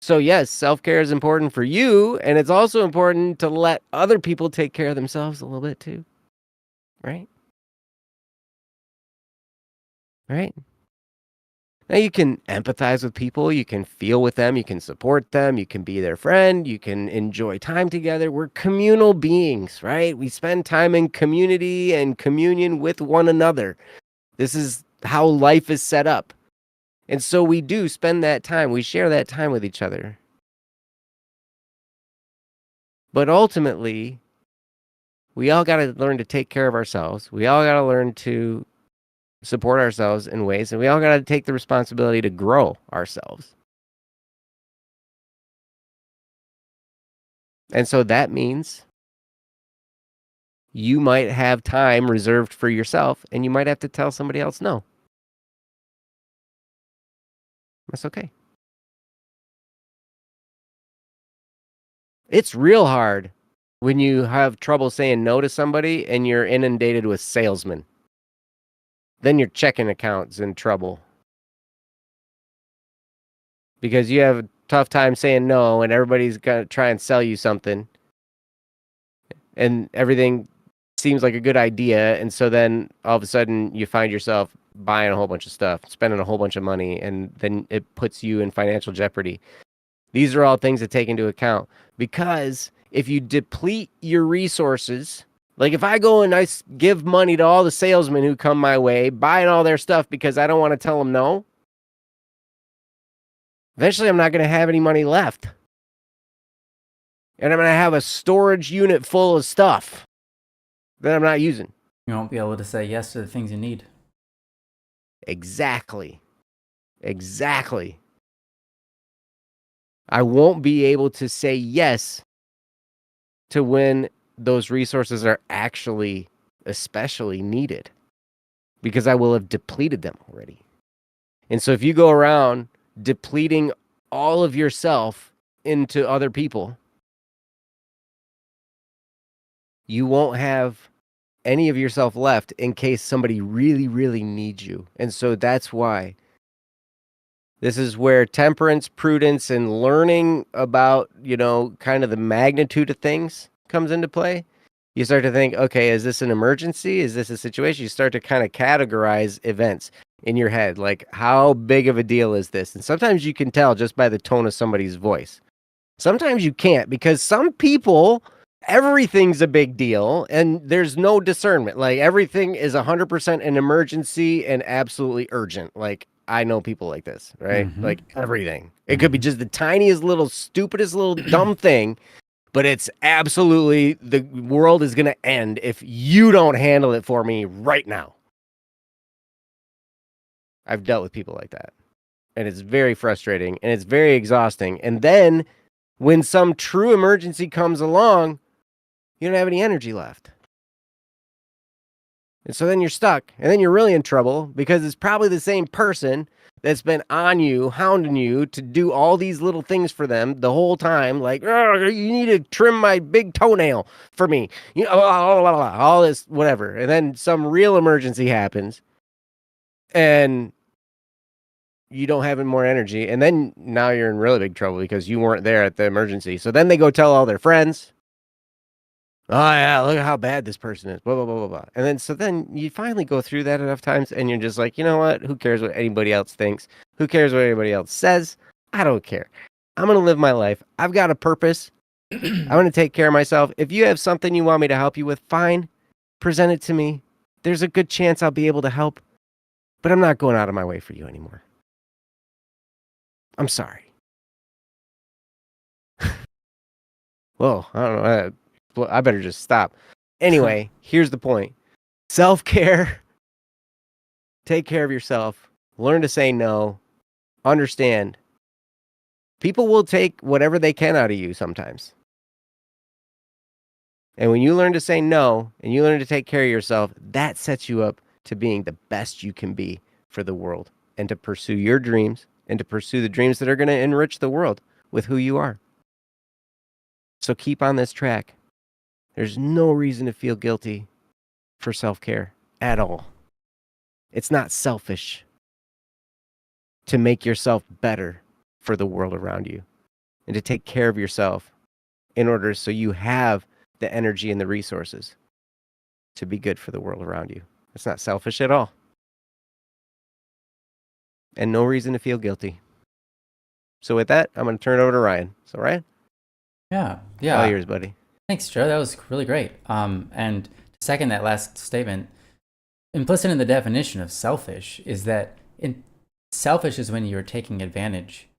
So yes, self-care is important for you, and it's also important to let other people take care of themselves a little bit too. Right? Right? Now you can empathize with people, you can feel with them, you can support them, you can be their friend, you can enjoy time together. We're communal beings, right? We spend time in community and communion with one another. This is how life is set up. And so we do spend that time, we share that time with each other. But ultimately, we all got to learn to take care of ourselves. We all got to learn to support ourselves in ways, and we all got to take the responsibility to grow ourselves. And so that means you might have time reserved for yourself, and you might have to tell somebody else no. That's okay. It's real hard when you have trouble saying no to somebody and you're inundated with salesmen. Then your checking account's in trouble. Because you have a tough time saying no, and everybody's going to try and sell you something. And everything seems like a good idea. And so then all of a sudden you find yourself buying a whole bunch of stuff, spending a whole bunch of money, and then it puts you in financial jeopardy. These are all things to take into account. Because if you deplete your resources, like if I go and I give money to all the salesmen who come my way, buying all their stuff because I don't want to tell them no, eventually I'm not going to have any money left. And I'm going to have a storage unit full of stuff that I'm not using. You won't be able to say yes to the things you need. Exactly. I won't be able to say yes to when those resources are actually especially needed because I will have depleted them already. And so if you go around depleting all of yourself into other people, you won't have any of yourself left in case somebody really, really needs you. And so that's why this is where temperance, prudence, and learning about, kind of the magnitude of things comes into play. You start to think, okay, is this an emergency? Is this a situation? You start to kind of categorize events in your head. Like, how big of a deal is this? And sometimes you can tell just by the tone of somebody's voice. Sometimes you can't, because some people, everything's a big deal and there's no discernment. Like, everything is 100% an emergency and absolutely urgent. Like, I know people like this, right? Mm-hmm. Like, everything. It could be just the tiniest little, stupidest little dumb thing, but it's absolutely, the world is going to end if you don't handle it for me right now. I've dealt with people like that. and it's very frustrating and it's very exhausting. And then when some true emergency comes along, you don't have any energy left. And so then you're stuck, and then you're really in trouble because it's probably the same person that's been on you, hounding you to do all these little things for them the whole time. Like, oh, you need to trim my big toenail for me. You know, all this, whatever. And then some real emergency happens, and you don't have any more energy. And then now you're in really big trouble because you weren't there at the emergency. So then they go tell all their friends. Oh yeah, look at how bad this person is. Blah blah blah blah blah. And then then you finally go through that enough times, and you're just like, you know what? Who cares what anybody else thinks? Who cares what anybody else says? I don't care. I'm gonna live my life. I've got a purpose. I'm gonna take care of myself. If you have something you want me to help you with, fine. Present it to me. There's a good chance I'll be able to help, but I'm not going out of my way for you anymore. I'm sorry. Whoa, I don't know. I better just stop. Anyway, here's the point. Self-care. Take care of yourself. Learn to say no. Understand. People will take whatever they can out of you sometimes. And when you learn to say no and you learn to take care of yourself, that sets you up to being the best you can be for the world and to pursue your dreams and to pursue the dreams that are going to enrich the world with who you are. So keep on this track. There's no reason to feel guilty for self-care at all. It's not selfish to make yourself better for the world around you and to take care of yourself in order so you have the energy and the resources to be good for the world around you. It's not selfish at all. And no reason to feel guilty. So with that, I'm going to turn it over to Ryan. So Ryan? Yeah. All yours, buddy. Thanks, Joe. That was really great. And to second that last statement, implicit in the definition of selfish is that selfish is when you're taking advantage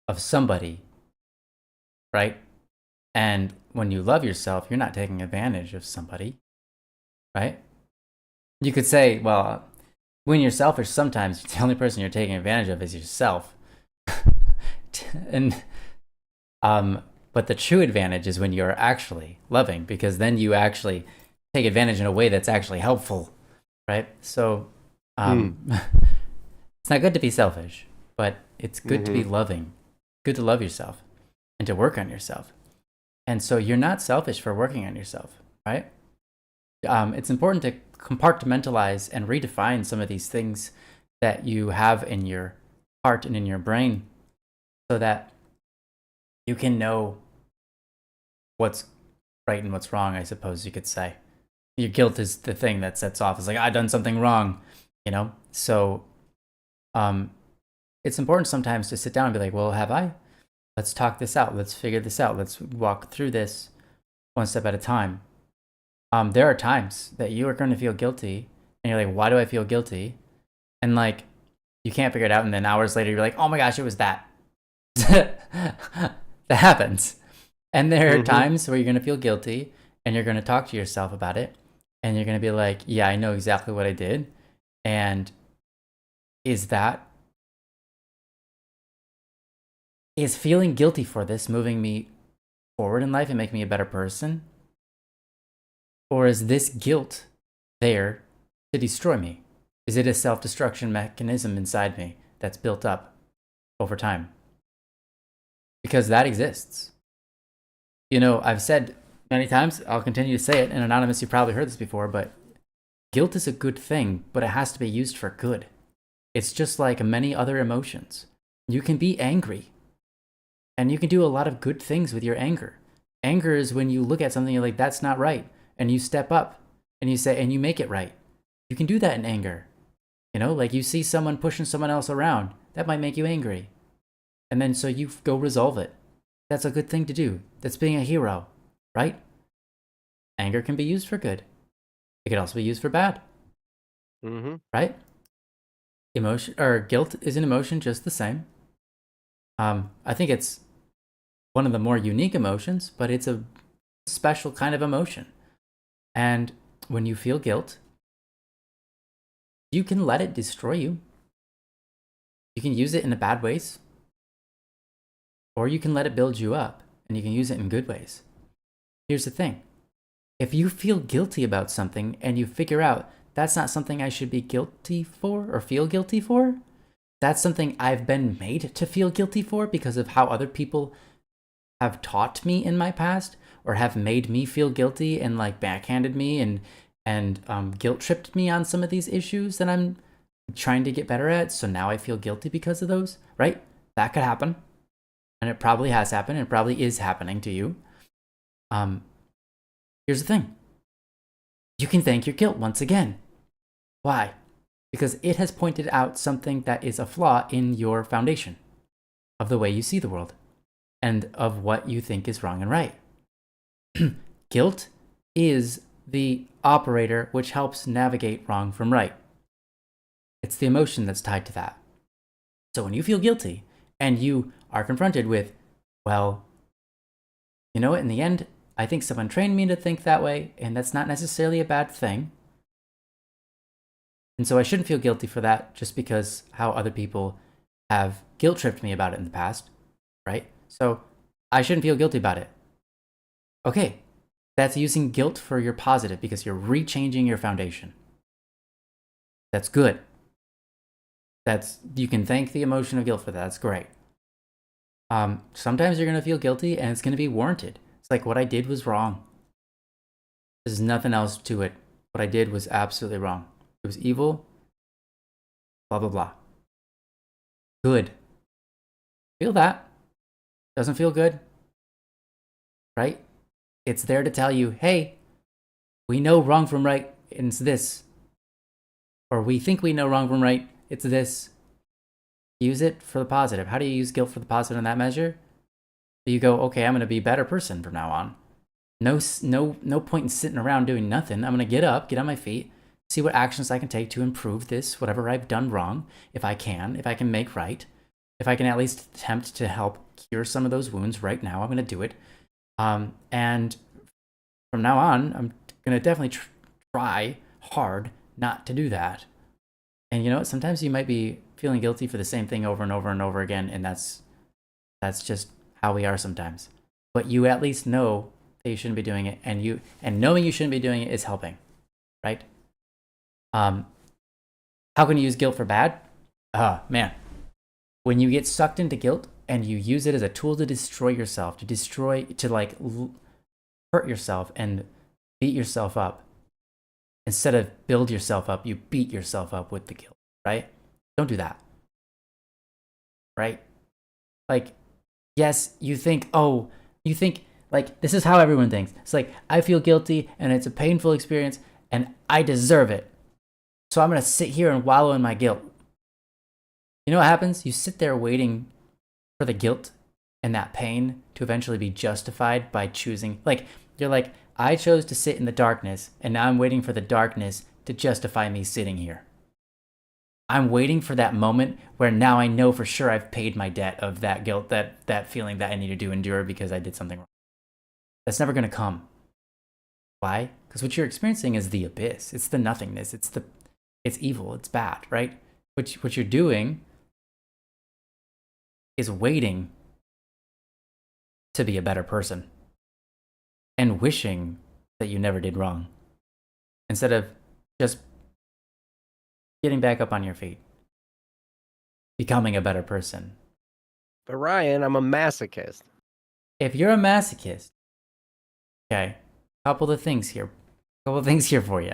of somebody, right? And when you love yourself, you're not taking advantage of somebody, right? You could say, well, when you're selfish, sometimes the only person you're taking advantage of is yourself. and But the true advantage is when you're actually loving, because then you actually take advantage in a way that's actually helpful, right? So it's not good to be selfish, but it's good to be loving. Good to love yourself and to work on yourself. And so you're not selfish for working on yourself, right? It's important to compartmentalize and redefine some of these things that you have in your heart and in your brain so that you can know what's right and what's wrong, I suppose you could say. Your guilt is the thing that sets off. It's like, I've done something wrong, you know? So it's important sometimes to sit down and be like, well, have I? Let's talk this out. Let's figure this out. Let's walk through this one step at a time. There are times that you are going to feel guilty and you're like, why do I feel guilty? And like, you can't figure it out. And then hours later, you're like, oh my gosh, it was that. That happens. And there are times where you're going to feel guilty and you're going to talk to yourself about it. And you're going to be like, yeah, I know exactly what I did. And is feeling guilty for this moving me forward in life and making me a better person? Or is this guilt there to destroy me? Is it a self-destruction mechanism inside me that's built up over time? Because that exists. You know, I've said many times, I'll continue to say it, and Anonymous, you probably heard this before, but guilt is a good thing, but it has to be used for good. It's just like many other emotions. You can be angry, and you can do a lot of good things with your anger. Anger is when you look at something, you're like, that's not right, and you step up, and you say, and you make it right. You can do that in anger. You know, like you see someone pushing someone else around, that might make you angry. And then so you go resolve it. That's a good thing to do. That's being a hero, right? Anger can be used for good. It can also be used for bad. Right? Emotion or guilt is an emotion just the same. I think it's one of the more unique emotions, but it's a special kind of emotion. And when you feel guilt, you can let it destroy you. You can use it in the bad ways, or you can let it build you up, and you can use it in good ways. Here's the thing. If you feel guilty about something and you figure out that's not something I should be guilty for or feel guilty for, that's something I've been made to feel guilty for because of how other people have taught me in my past, or have made me feel guilty and like backhanded me and guilt tripped me on some of these issues that I'm trying to get better at. So now I feel guilty because of those, right? That could happen. And it probably has happened. And it probably is happening to you. Here's the thing. You can thank your guilt once again. Why? Because it has pointed out something that is a flaw in your foundation of the way you see the world and of what you think is wrong and right. Guilt is the operator which helps navigate wrong from right. It's the emotion that's tied to that. So when you feel guilty and you are confronted with, well, you know what, in the end, I think someone trained me to think that way, and that's not necessarily a bad thing. And so I shouldn't feel guilty for that just because how other people have guilt tripped me about it in the past, right? So I shouldn't feel guilty about it. Okay, that's using guilt for your positive because you're rechanging your foundation. That's good. You can thank the emotion of guilt for that. That's great. Sometimes you're going to feel guilty and it's going to be warranted. It's like what I did was wrong. There's nothing else to it. What I did was absolutely wrong. It was evil. Blah, blah, blah. Good. Feel that. Doesn't feel good. Right? It's there to tell you, hey, we know wrong from right, and it's this. Or we think we know wrong from right, it's this. Use it for the positive. How do you use guilt for the positive in that measure? You go, okay, I'm going to be a better person from now on. No point in sitting around doing nothing. I'm going to get up, get on my feet, see what actions I can take to improve this, whatever I've done wrong, if I can make right, if I can at least attempt to help cure some of those wounds right now, I'm going to do it. And from now on, I'm going to definitely try hard not to do that. And you know what? Sometimes you might be feeling guilty for the same thing over and over and over again, and that's just how we are sometimes. But you at least know that you shouldn't be doing it, and knowing you shouldn't be doing it is helping, right? How can you use guilt for bad? Man, when you get sucked into guilt and you use it as a tool to destroy yourself, to hurt yourself and beat yourself up, instead of build yourself up, you beat yourself up with the guilt, right? Don't do that, right? Like, yes, you think like this is how everyone thinks. It's like, I feel guilty and it's a painful experience and I deserve it. So I'm going to sit here and wallow in my guilt. You know what happens? You sit there waiting for the guilt and that pain to eventually be justified by choosing. Like, you're like, I chose to sit in the darkness and now I'm waiting for the darkness to justify me sitting here. I'm waiting for that moment where now I know for sure I've paid my debt of that guilt, that feeling that I needed to endure because I did something wrong. That's never going to come. Why? Because what you're experiencing is the abyss. It's the nothingness. It's evil. It's bad, right? What you're doing is waiting to be a better person and wishing that you never did wrong instead of just getting back up on your feet, becoming a better person. But Ryan, I'm a masochist. If you're a masochist, okay, couple of things here for you.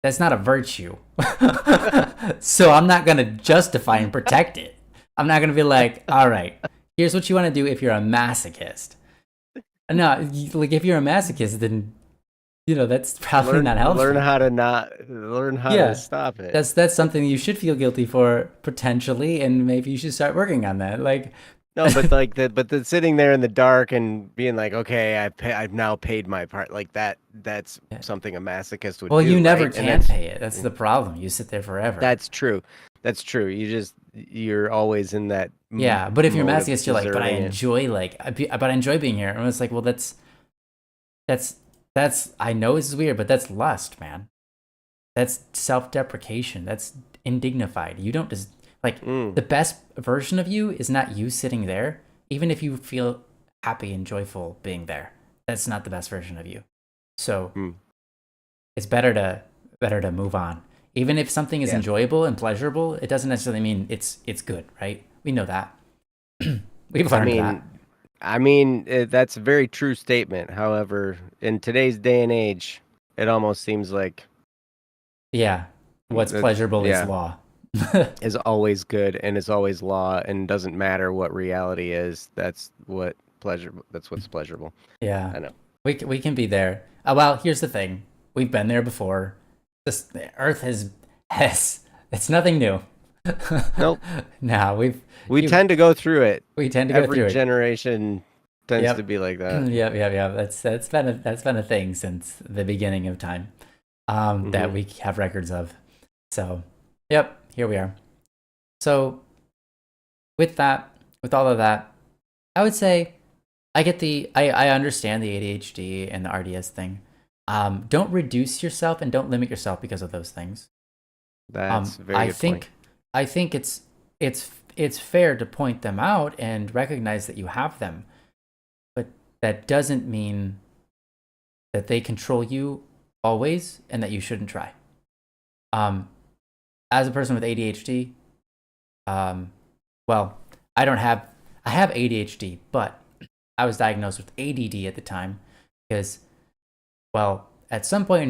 That's not a virtue. So I'm not going to justify and protect it. I'm not going to be like, all right, here's what you want to do if you're a masochist. No, like if you're a masochist, then that's probably not helpful. Learn how to stop it. That's something you should feel guilty for potentially, and maybe you should start working on that. Like, no, but the sitting there in the dark and being like, okay, I've now paid my part, like that's something a masochist would do. Well, you never right? can pay it. That's the problem. You sit there forever. That's true. You're always in that. Yeah, but if you're a masochist, you're like, but I enjoy being here. And it's like, well, that's I know this is weird, but that's lust, man. That's self-deprecation. That's indignified. You don't just Like the best version of you is not you sitting there, even if you feel happy and joyful being there. That's not the best version of you. So it's better to move on. Even if something is enjoyable and pleasurable, it doesn't necessarily mean it's good, right? We know that. We've learned that. I mean, that's a very true statement. However, in today's day and age, it almost seems like what's pleasurable is law. Is always good and is always law, and doesn't matter what reality is. That's what's pleasurable. Yeah, I know. We can be there. Well, here's the thing: we've been there before. The Earth has it's nothing new. Nope. No, we tend to go through it. We tend to go through it. Every generation tends to be like that. Yeah. That's been a thing since the beginning of time. That we have records of. So, yep, here we are. So, with all of that, I would say I understand the ADHD and the RDS thing. Don't reduce yourself and don't limit yourself because of those things. That's very good point. I think it's fair to point them out and recognize that you have them, but that doesn't mean that they control you always and that you shouldn't try. As a person with ADHD, well, I have ADHD, but I was diagnosed with ADD at the time because, well, at some point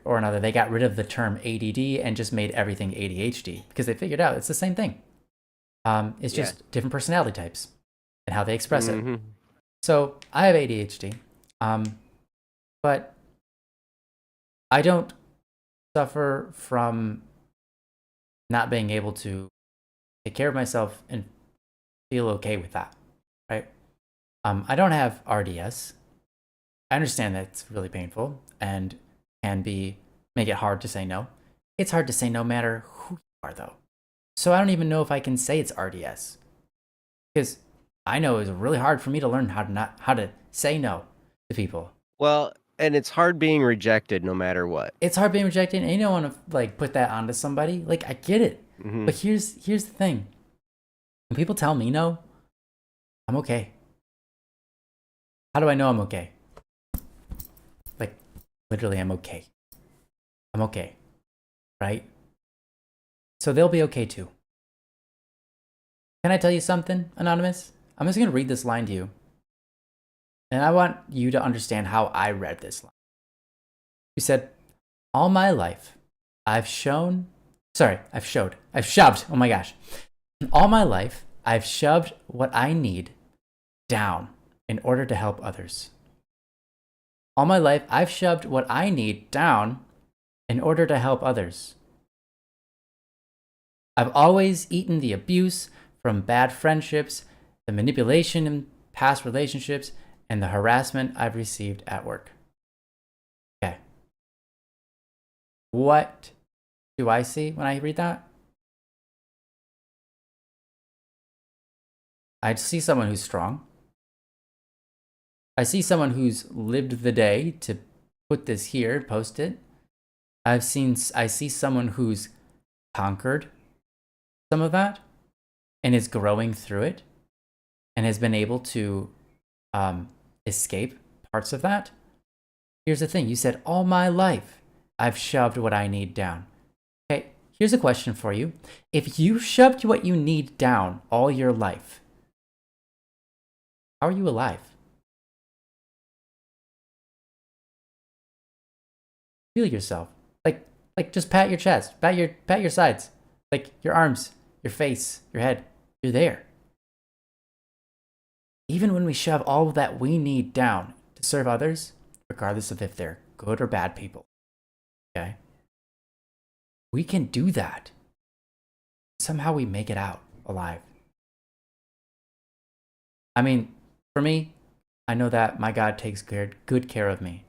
or another, they got rid of the term ADD and just made everything ADHD because they figured out it's the same thing. It's just different personality types and how they express it. So I have ADHD, but I don't suffer from not being able to take care of myself and feel okay with that, right? I don't have RDS. I understand that it's really painful and can make it hard to say no. It's hard to say no matter who you are, though. So I don't even know if I can say it's RDS because I know it's really hard for me to learn how to say no to people. Well, and it's hard being rejected no matter what. It's hard being rejected, and you don't want to put that onto somebody. I get it, but here's the thing: when people tell me no, I'm okay. How do I know I'm okay? Literally, I'm okay. I'm okay, right? So they'll be okay too. Can I tell you something, Anonymous? I'm just gonna read this line to you, and I want you to understand how I read this line. You said, all my life, I've shoved. Oh my gosh. All my life, I've shoved what I need down in order to help others. All my life, I've shoved what I need down in order to help others. I've always eaten the abuse from bad friendships, the manipulation in past relationships, and the harassment I've received at work. Okay. What do I see when I read that? I see someone who's strong. I see someone who's lived the day to put this here, post it. I see someone who's conquered some of that and is growing through it and has been able to escape parts of that. Here's the thing. You said, all my life, I've shoved what I need down. Okay, here's a question for you. If you've shoved what you need down all your life, how are you alive? Feel yourself. Like just pat your chest, pat your sides, like your arms, your face, your head. You're there. Even when we shove all that we need down to serve others, regardless of if they're good or bad people, okay? We can do that. Somehow we make it out alive. I mean, for me, I know that my God takes good care of me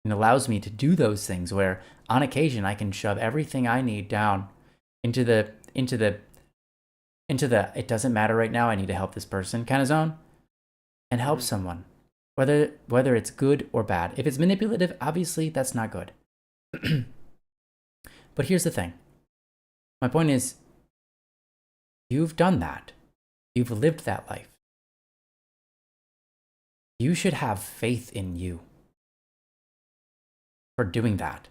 and allows me to do those things where on occasion I can shove everything I need down into the it doesn't matter right now, I need to help this person kind of zone and help someone, whether it's good or bad. If it's manipulative, obviously that's not good. But here's the thing. My point is, You've done that. You've lived that life. You should have faith in you for doing that.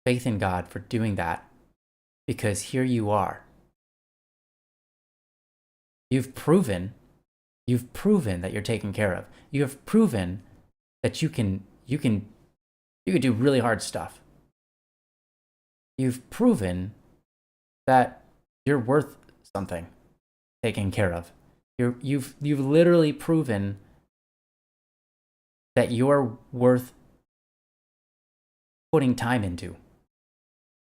Faith in God for doing that. Because here you are. You've proven that you're taken care of. You have proven that you can do really hard stuff. You've proven that you're worth something taken care of. You've literally proven that you're worth putting time into,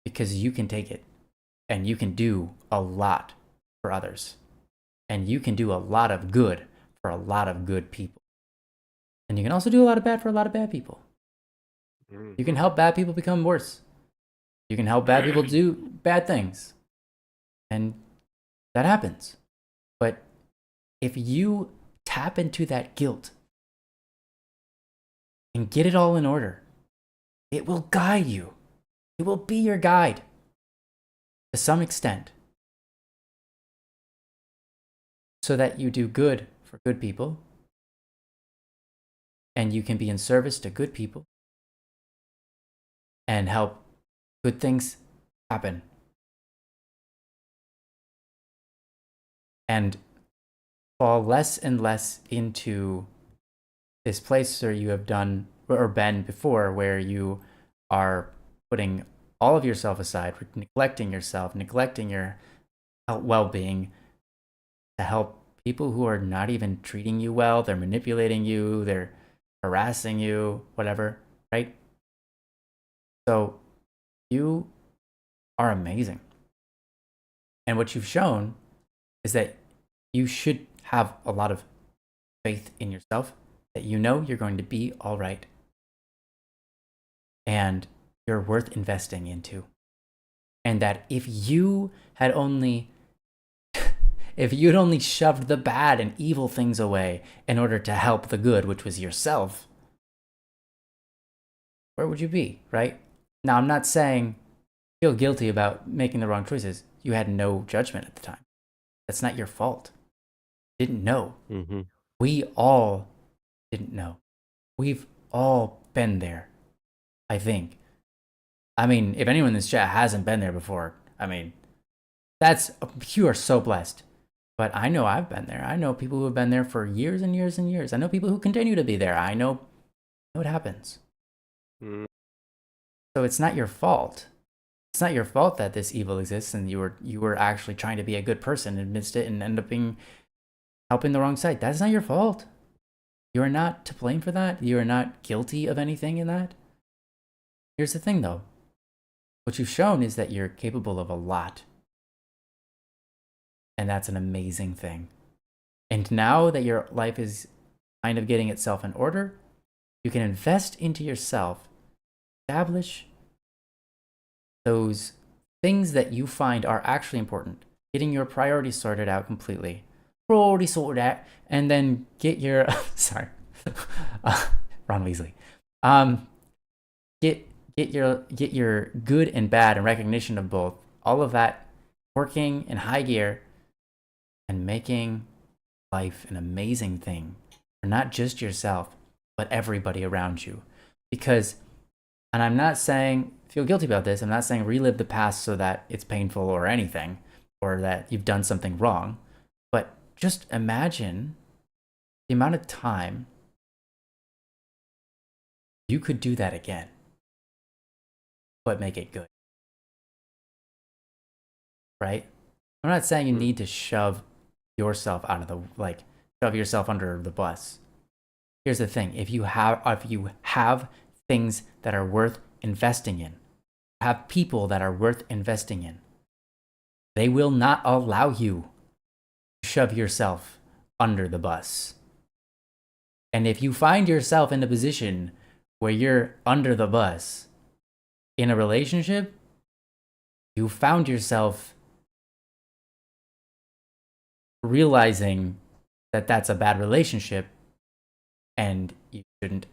because you can take it and you can do a lot for others, and you can do a lot of good for a lot of good people, and you can also do a lot of bad for a lot of bad people. You can help bad people become worse. You can help bad people do bad things, and that happens. But if you tap into that guilt and get it all in order, it will guide you. It will be your guide to some extent, so that you do good for good people and you can be in service to good people and help good things happen. And fall less and less into this place where you have done or been before, where you are putting all of yourself aside, neglecting yourself, neglecting your well-being to help people who are not even treating you well. They're manipulating you, they're harassing you, whatever, right? So you are amazing. And what you've shown is that you should have a lot of faith in yourself, that you know you're going to be all right. And you're worth investing into. And that if you had only if you'd only shoved the bad and evil things away in order to help the good, which was yourself, where would you be, right? Now, I'm not saying feel guilty about making the wrong choices. You had no judgment at the time. That's not your fault. Didn't know. Mm-hmm. We all didn't know. We've all been there, I think. I mean, if anyone in this chat hasn't been there before, I mean, you are so blessed. But I know I've been there. I know people who have been there for years and years and years. I know people who continue to be there. I know what happens. Mm. So it's not your fault. It's not your fault that this evil exists and you were actually trying to be a good person amidst it and end up helping the wrong side. That's not your fault. You are not to blame for that. You are not guilty of anything in that. Here's the thing, though. What you've shown is that you're capable of a lot. And that's an amazing thing. And now that your life is kind of getting itself in order, you can invest into yourself, establish those things that you find are actually important, getting your priorities sorted out completely. Priority sorted out, and then get your sorry, Ron Weasley. Get your good and bad and recognition of both. All of that working in high gear and making life an amazing thing for not just yourself, but everybody around you. Because, and I'm not saying feel guilty about this, I'm not saying relive the past so that it's painful or anything, or that you've done something wrong, but just imagine the amount of time you could do that again, but make it good. Right? I'm not saying you need to shove yourself out of shove yourself under the bus. Here's the thing. If you have things that are worth investing in, have people that are worth investing in, they will not allow you to shove yourself under the bus. And if you find yourself in a position where you're under the bus in a relationship, you found yourself realizing that that's a bad relationship and you shouldn't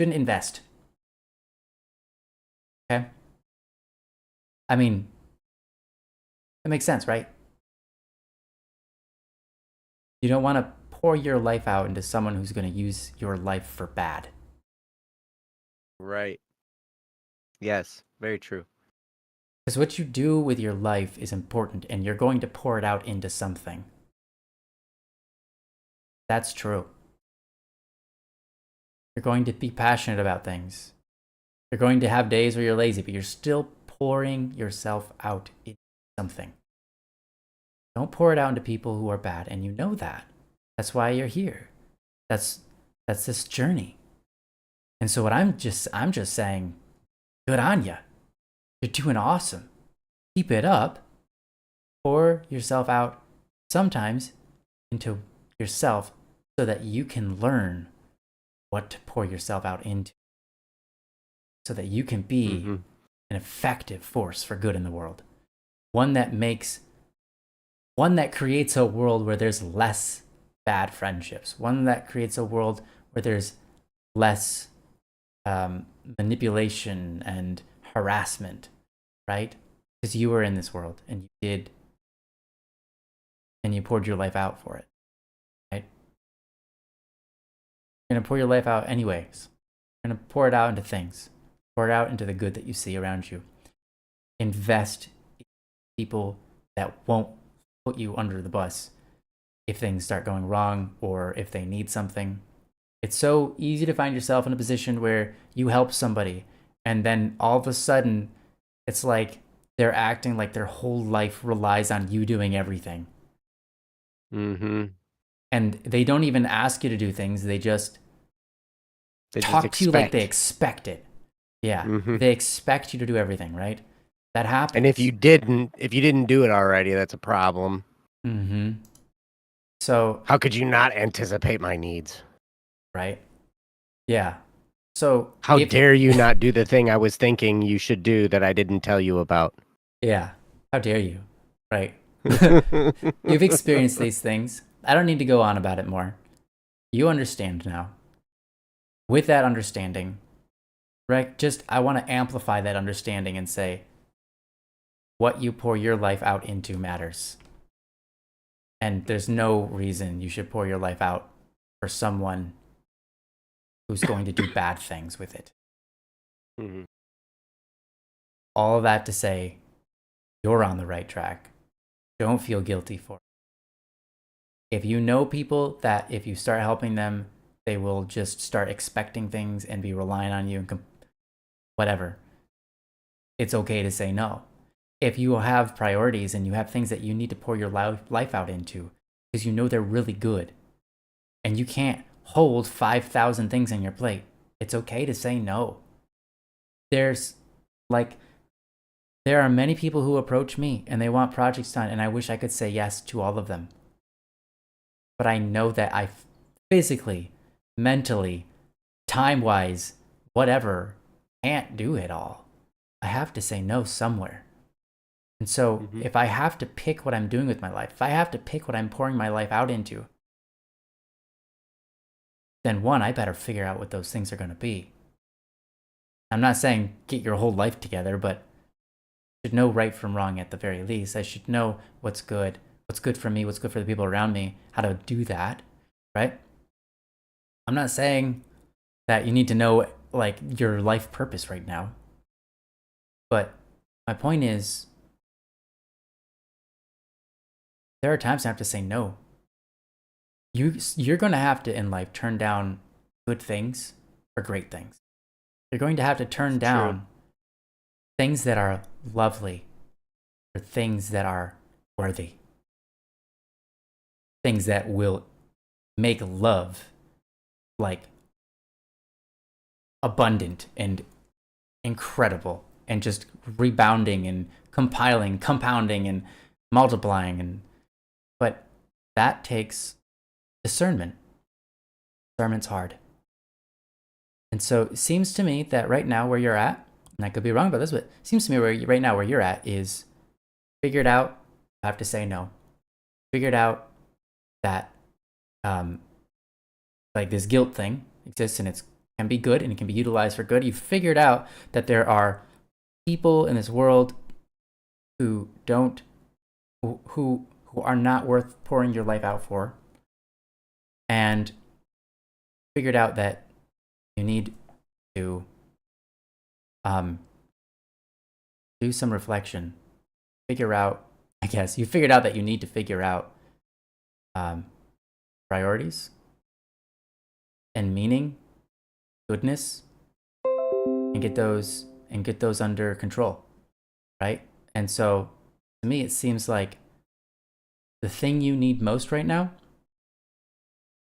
invest. Okay? I mean, It makes sense, right? You don't want to pour your life out into someone who's going to use your life for bad. Right. Yes, very true. Because what you do with your life is important, and you're going to pour it out into something. That's true. You're going to be passionate about things. You're going to have days where you're lazy, but you're still pouring yourself out into something. Don't pour it out into people who are bad, and you know that. That's why you're here. That's this journey. And so what I'm just saying, good on ya. You're doing awesome. Keep it up. Pour yourself out sometimes into yourself so that you can learn what to pour yourself out into. So that you can be an effective force for good in the world. One that creates a world where there's less bad friendships. One that creates a world where there's less manipulation and harassment, right? Because you were in this world and you poured your life out for it, right? You're going to pour your life out anyways. You're going to pour it out into things. Pour it out into the good that you see around you. Invest in people that won't put you under the bus if things start going wrong or if they need something. It's so easy to find yourself in a position where you help somebody and then all of a sudden it's like they're acting like their whole life relies on you doing everything. And they don't even ask you to do things. They just talk to you like they expect it. Yeah. They expect you to do everything, right? That happens. And if you didn't do it already, that's a problem. So how could you not anticipate my needs? Right? Yeah. So how dare you not do the thing I was thinking you should do that I didn't tell you about? Yeah. How dare you? Right. You've experienced these things. I don't need to go on about it more. You understand now. With that understanding, right? I want to amplify that understanding and say, what you pour your life out into matters. And there's no reason you should pour your life out for someone who's going to do bad things with it. All of that to say, you're on the right track. Don't feel guilty for it. If you know people that if you start helping them, they will just start expecting things and be relying on you and whatever, it's okay to say no. If you have priorities and you have things that you need to pour your life out into because you know they're really good and you can't hold 5,000 things on your plate, it's okay to say no. There are many people who approach me and they want projects done, and I wish I could say yes to all of them. But I know that I physically, mentally, time-wise, whatever, can't do it all. I have to say no somewhere. And so if I have to pick what I'm doing with my life, if I have to pick what I'm pouring my life out into, then one, I better figure out what those things are going to be. I'm not saying get your whole life together, but I should know right from wrong at the very least. I should know what's good for me, what's good for the people around me, how to do that, right? I'm not saying that you need to know like your life purpose right now. But my point is, there are times I have to say no. You're going to have to in life turn down good things for great things. You're going to have to turn down things that are lovely for things that are worthy. Things that will make love like abundant and incredible and just rebounding and compounding and multiplying. But that takes discernment. Discernment's hard. And so it seems to me that right now where you're at, and I could be wrong about this, but it seems to me right now where you're at is figured out I have to say no. Figured out that like this guilt thing exists and it can be good and it can be utilized for good. You've figured out that there are people in this world who don't who are not worth pouring your life out for, and figured out that you need to do some reflection, figure out, I guess you figured out that you need to figure out priorities and meaning, goodness, and get those under control, right? And so to me, it seems like the thing you need most right now,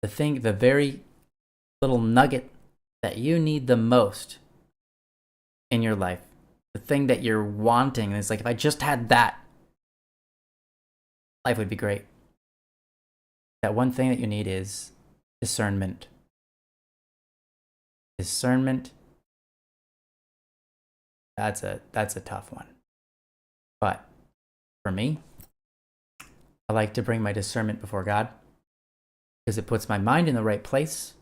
the very little nugget that you need the most in your life, the thing that you're wanting, and it's like, if I just had that, life would be great. That one thing that you need is discernment. Discernment, that's a tough one. But for me, I like to bring my discernment before God because it puts my mind in the right place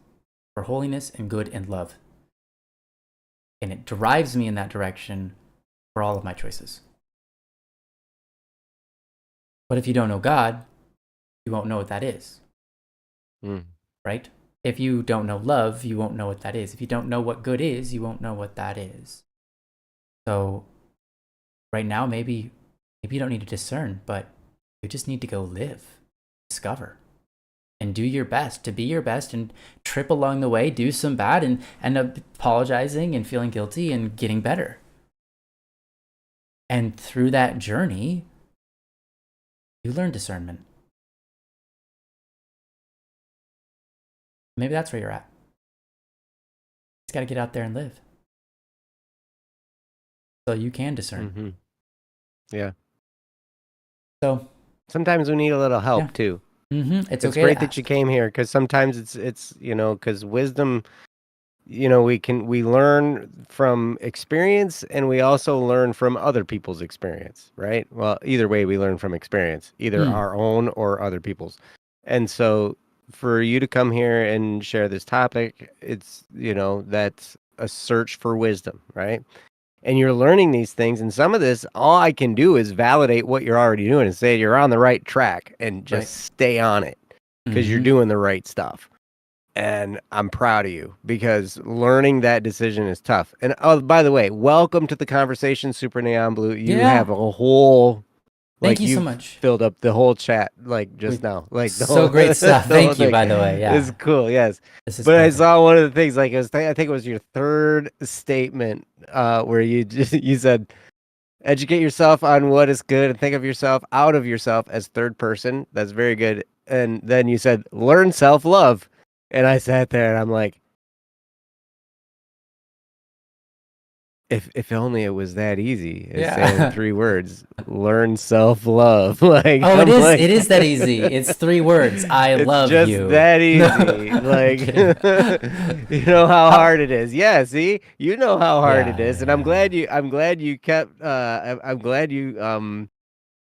for holiness and good and love. And it drives me in that direction for all of my choices. But if you don't know God, you won't know what that is. Right? If you don't know love, you won't know what that is. If you don't know what good is, you won't know what that is. So right now, maybe you don't need to discern, but you just need to go live, discover, and do your best to be your best, and trip along the way, do some bad, and end up apologizing and feeling guilty and getting better. And through that journey, you learn discernment. Maybe that's where you're at. Just got to get out there and live. So you can discern. Mm-hmm. Yeah. So sometimes we need a little help too. Mm-hmm. It's okay. Great that you came here, because sometimes it's because wisdom, we learn from experience, and we also learn from other people's experience, right? Well, either way, we learn from experience, either our own or other people's. And so for you to come here and share this topic, it's, that's a search for wisdom, right? And you're learning these things, and some of this, all I can do is validate what you're already doing and say you're on the right track, and just stay on it, because you're doing the right stuff. And I'm proud of you, because learning that decision is tough. And oh, by the way, welcome to the conversation, Super Neon Blue. You have a whole Thank you so much. Filled up the whole chat just now. So great stuff. Thank you, by the way. Yeah, it's cool. Yes, but perfect. I saw one of the things, like, I think it was your third statement, where you said, educate yourself on what is good and think of yourself out of yourself as third person. That's very good. And then you said, learn self-love. And I sat there and I'm like, if only it was that easy as saying 3 words, learn self-love. Like, it is that easy. It's 3 words. I love you. It's just that easy. Like, you know how hard it is. Yeah, see? You know how hard it is. And I'm glad you kept I'm glad you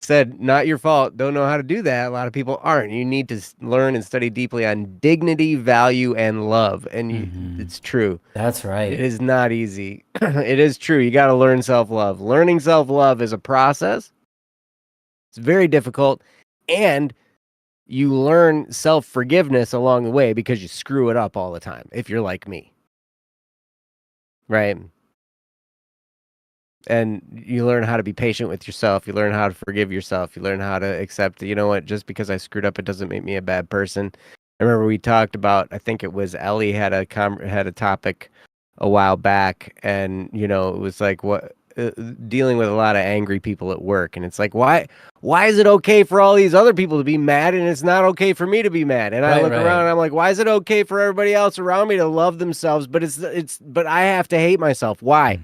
said, not your fault, don't know how to do that. A lot of people aren't. You need to learn and study deeply on dignity, value, and love. And it's true. That's right. It is not easy. It is true. You got to learn self-love. Learning self-love is a process. It's very difficult. And you learn self-forgiveness along the way, because you screw it up all the time, if you're like me. Right? And you learn how to be patient with yourself. You learn how to forgive yourself. You learn how to accept, just because I screwed up, it doesn't make me a bad person. I remember we talked about, I think it was Ellie had a topic a while back, and, it was like, dealing with a lot of angry people at work. And it's like, why is it okay for all these other people to be mad, and it's not okay for me to be mad? And I look around and I'm like, why is it okay for everybody else around me to love themselves, but I have to hate myself? Why?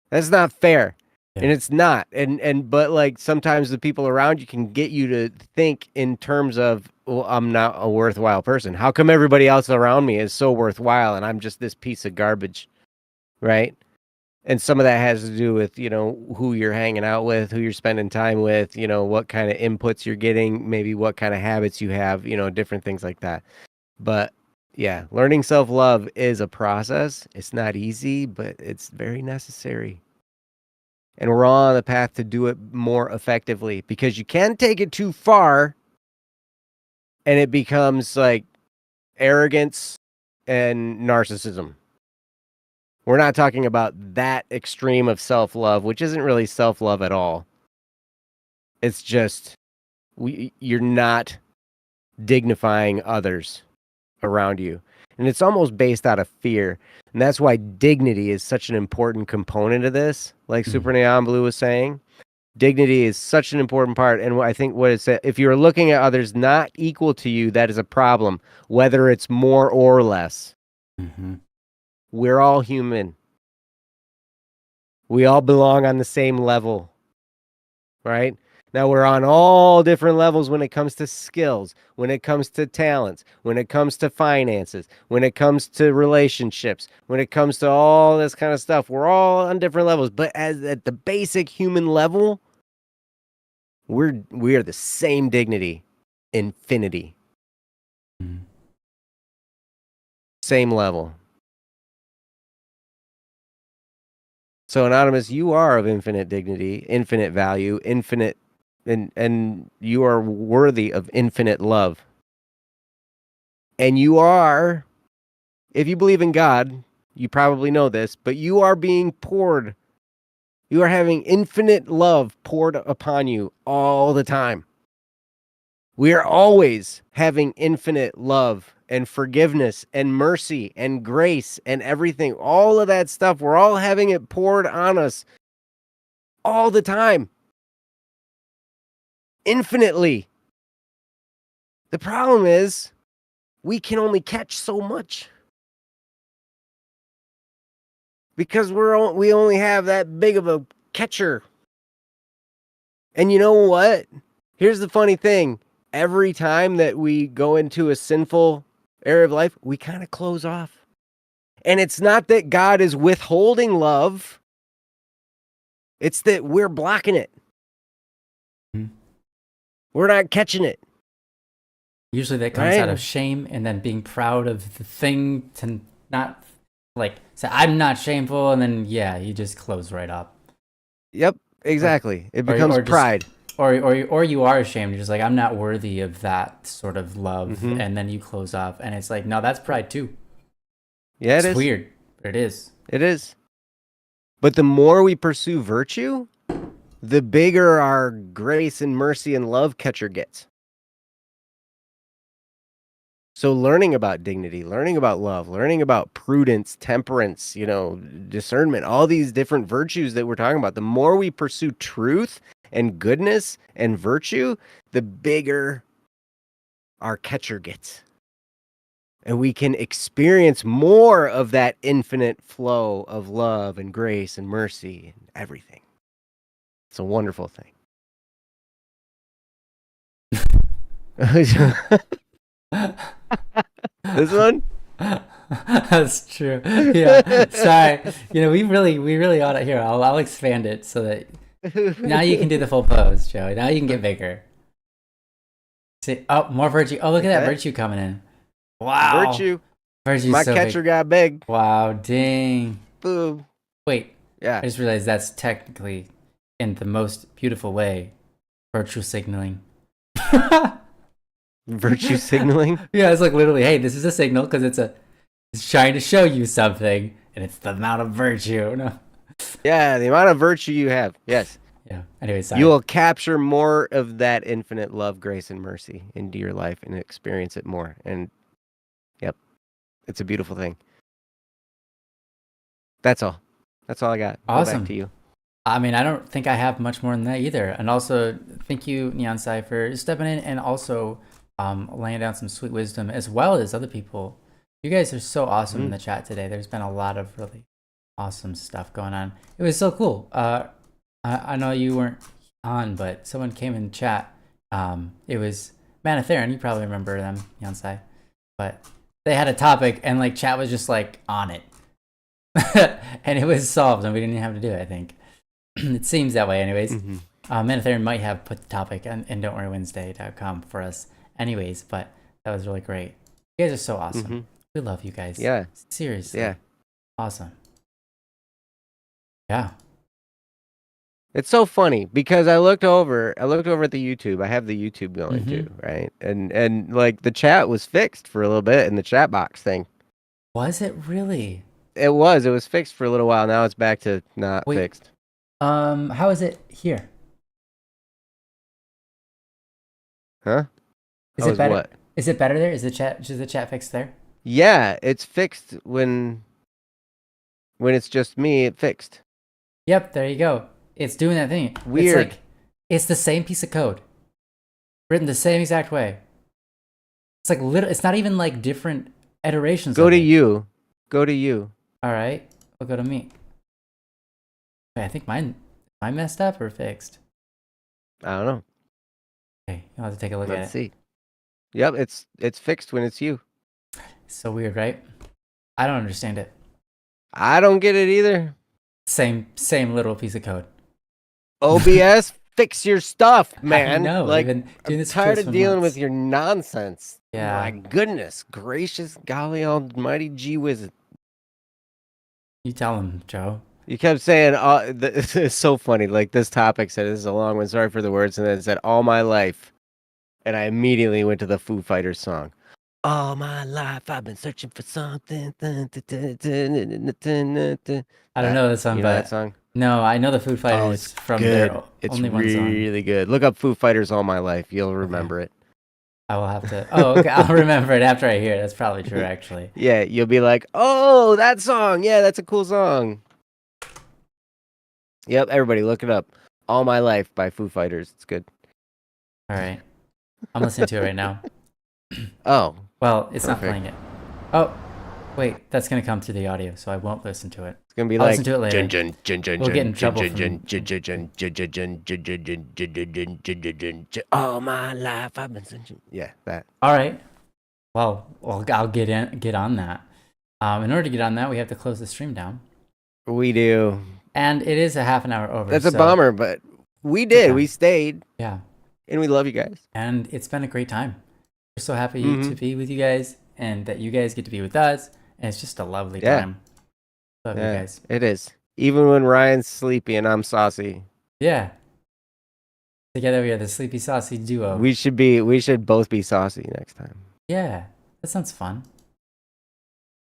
That's not fair. And it's not. But like, sometimes the people around you can get you to think in terms of, well, I'm not a worthwhile person. How come everybody else around me is so worthwhile and I'm just this piece of garbage? Right? And some of that has to do with, who you're hanging out with, who you're spending time with, what kind of inputs you're getting, maybe what kind of habits you have, different things like that. But yeah, learning self-love is a process. It's not easy, but it's very necessary. And we're all on the path to do it more effectively, because you can take it too far and it becomes like arrogance and narcissism. We're not talking about that extreme of self-love, which isn't really self-love at all. It's just you're not dignifying others around you. And it's almost based out of fear. And that's why dignity is such an important component of this. Like Super Neon Blue was saying, dignity is such an important part. And I think what it said, if you're looking at others not equal to you, that is a problem, whether it's more or less. Mm-hmm. We're all human. We all belong on the same level, right? Now, we're on all different levels when it comes to skills, when it comes to talents, when it comes to finances, when it comes to relationships, when it comes to all this kind of stuff. We're all on different levels, but at the basic human level, we are the same dignity, infinity, same level. So, Anonymous, you are of infinite dignity, infinite value, infinite, and you are worthy of infinite love. And you are, if you believe in God, you probably know this, but you are being poured. You are having infinite love poured upon you all the time. We are always having infinite love and forgiveness and mercy and grace and everything. All of that stuff, we're all having it poured on us all the time. Infinitely. The problem is we can only catch so much, because we only have that big of a catcher. And you know what? Here's the funny thing. Every time that we go into a sinful area of life, we kind of close off. And it's not that God is withholding love. It's that we're blocking it. Mm-hmm. We're not catching it. Usually that comes out of shame and then being proud of the thing, to not like say, I'm not shameful. And then, yeah, you just close right up. Yep, exactly. It becomes pride. Or you are ashamed. You're just like, I'm not worthy of that sort of love. Mm-hmm. And then you close off. And it's like, no, that's pride too. Yeah, it's weird, but it is. It is. But the more we pursue virtue, the bigger our grace and mercy and love catcher gets. So learning about dignity, learning about love, learning about prudence, temperance, discernment, all these different virtues that we're talking about, the more we pursue truth and goodness and virtue, the bigger our catcher gets. And we can experience more of that infinite flow of love and grace and mercy and everything. It's a wonderful thing. This one? That's true. Yeah. Sorry. We really ought to here. I'll expand it so that now you can do the full pose, Joey. Now you can get bigger. See, oh, more virtue. Oh, look at that virtue coming in. Wow. Virtue's My so catcher big. got big. Wow, dang. Boom. Wait. Yeah. I just realized that's technically, in the most beautiful way, virtue signaling. Virtue signaling? Yeah, it's like literally, hey, this is a signal because it's trying to show you something, and it's the amount of virtue. No. Yeah, the amount of virtue you have. Yes. Yeah. Anyway, sorry. You will capture more of that infinite love, grace, and mercy into your life and experience it more. And yep, it's a beautiful thing. That's all. That's all I got. Awesome. Go back to you. I mean, I don't think I have much more than that either. And also, thank you, Neon Sai, for stepping in and also laying down some sweet wisdom, as well as other people. You guys are so awesome in the chat today. There's been a lot of really awesome stuff going on. It was so cool. I know you weren't on, but someone came in chat. It was Manatharan. You probably remember them, Neon Sai. But they had a topic, and like chat was just like on it. And it was solved, and we didn't even have to do it, I think. It seems that way anyways. Manatharan might have put the topic on don'tworrywednesday.com for us anyways, but that was really great. You guys are so awesome. We love you guys. Yeah. Seriously. Yeah. Awesome. Yeah. It's so funny because I looked over at the YouTube. I have the YouTube going Mm-hmm. too, right? And like the chat was fixed for a little bit in the chat box thing. Was it really? It was fixed for a little while. Now it's back to not Wait, fixed. how is it here? Huh? Is I it was better? what? Is it better there? Is the chat fixed there? Yeah, it's fixed when it's just me, it fixed. Yep, there you go. It's doing that thing. It's Weird. like, it's the same piece of code. Written the same exact way. It's like it's not even like different iterations Go of to it. you. Go to you. Alright, we'll go to me. Wait, I think mine messed up or fixed. I don't know. Okay, you'll have to take a look Let's at it. see. Yep, it's fixed when it's you. It's so weird, right? I don't understand it. I don't get it either. Same little piece of code. OBS, fix your stuff, man. I know. Like, I've been doing I'm this tired for of dealing months. with your nonsense. Yeah. My goodness gracious, golly almighty gee whiz. You tell him, Joe. You kept saying, it's so funny. Like, this topic said, this is a long one. Sorry for the words. And then it said, all my life. And I immediately went to the Foo Fighters song. All my life, I've been searching for something. I don't know this song, You know but that song? no, I know the Foo Fighters it's from good. their It's only one song. really good. Look up Foo Fighters All My Life. You'll remember it. I will have to. Oh, okay. I'll remember it after I hear it. That's probably true, actually. Yeah, you'll be like, oh, that song. Yeah, that's a cool song. Yep, everybody look it up. All My Life by Foo Fighters. It's good. All right. I'm listening to it right now. Oh. Well, it's not Perfect. playing it. Oh, wait. That's going to come through the audio, so I won't listen to it. It's going to be I'll like listen to it later. We'll get in trouble all my life I've been searching. Yeah, that. All right. Well, I'll get on that. In order to get on that, we have to close the stream down. We do. And it is a half an hour over. That's a bummer, but we did. We stayed. Yeah. And we love you guys. And it's been a great time. We're so happy to be with you guys and that you guys get to be with us. And it's just a lovely time. Love you guys. It is. Even when Ryan's sleepy and I'm saucy. Yeah. Together we are the sleepy saucy duo. We should both be saucy next time. Yeah. That sounds fun.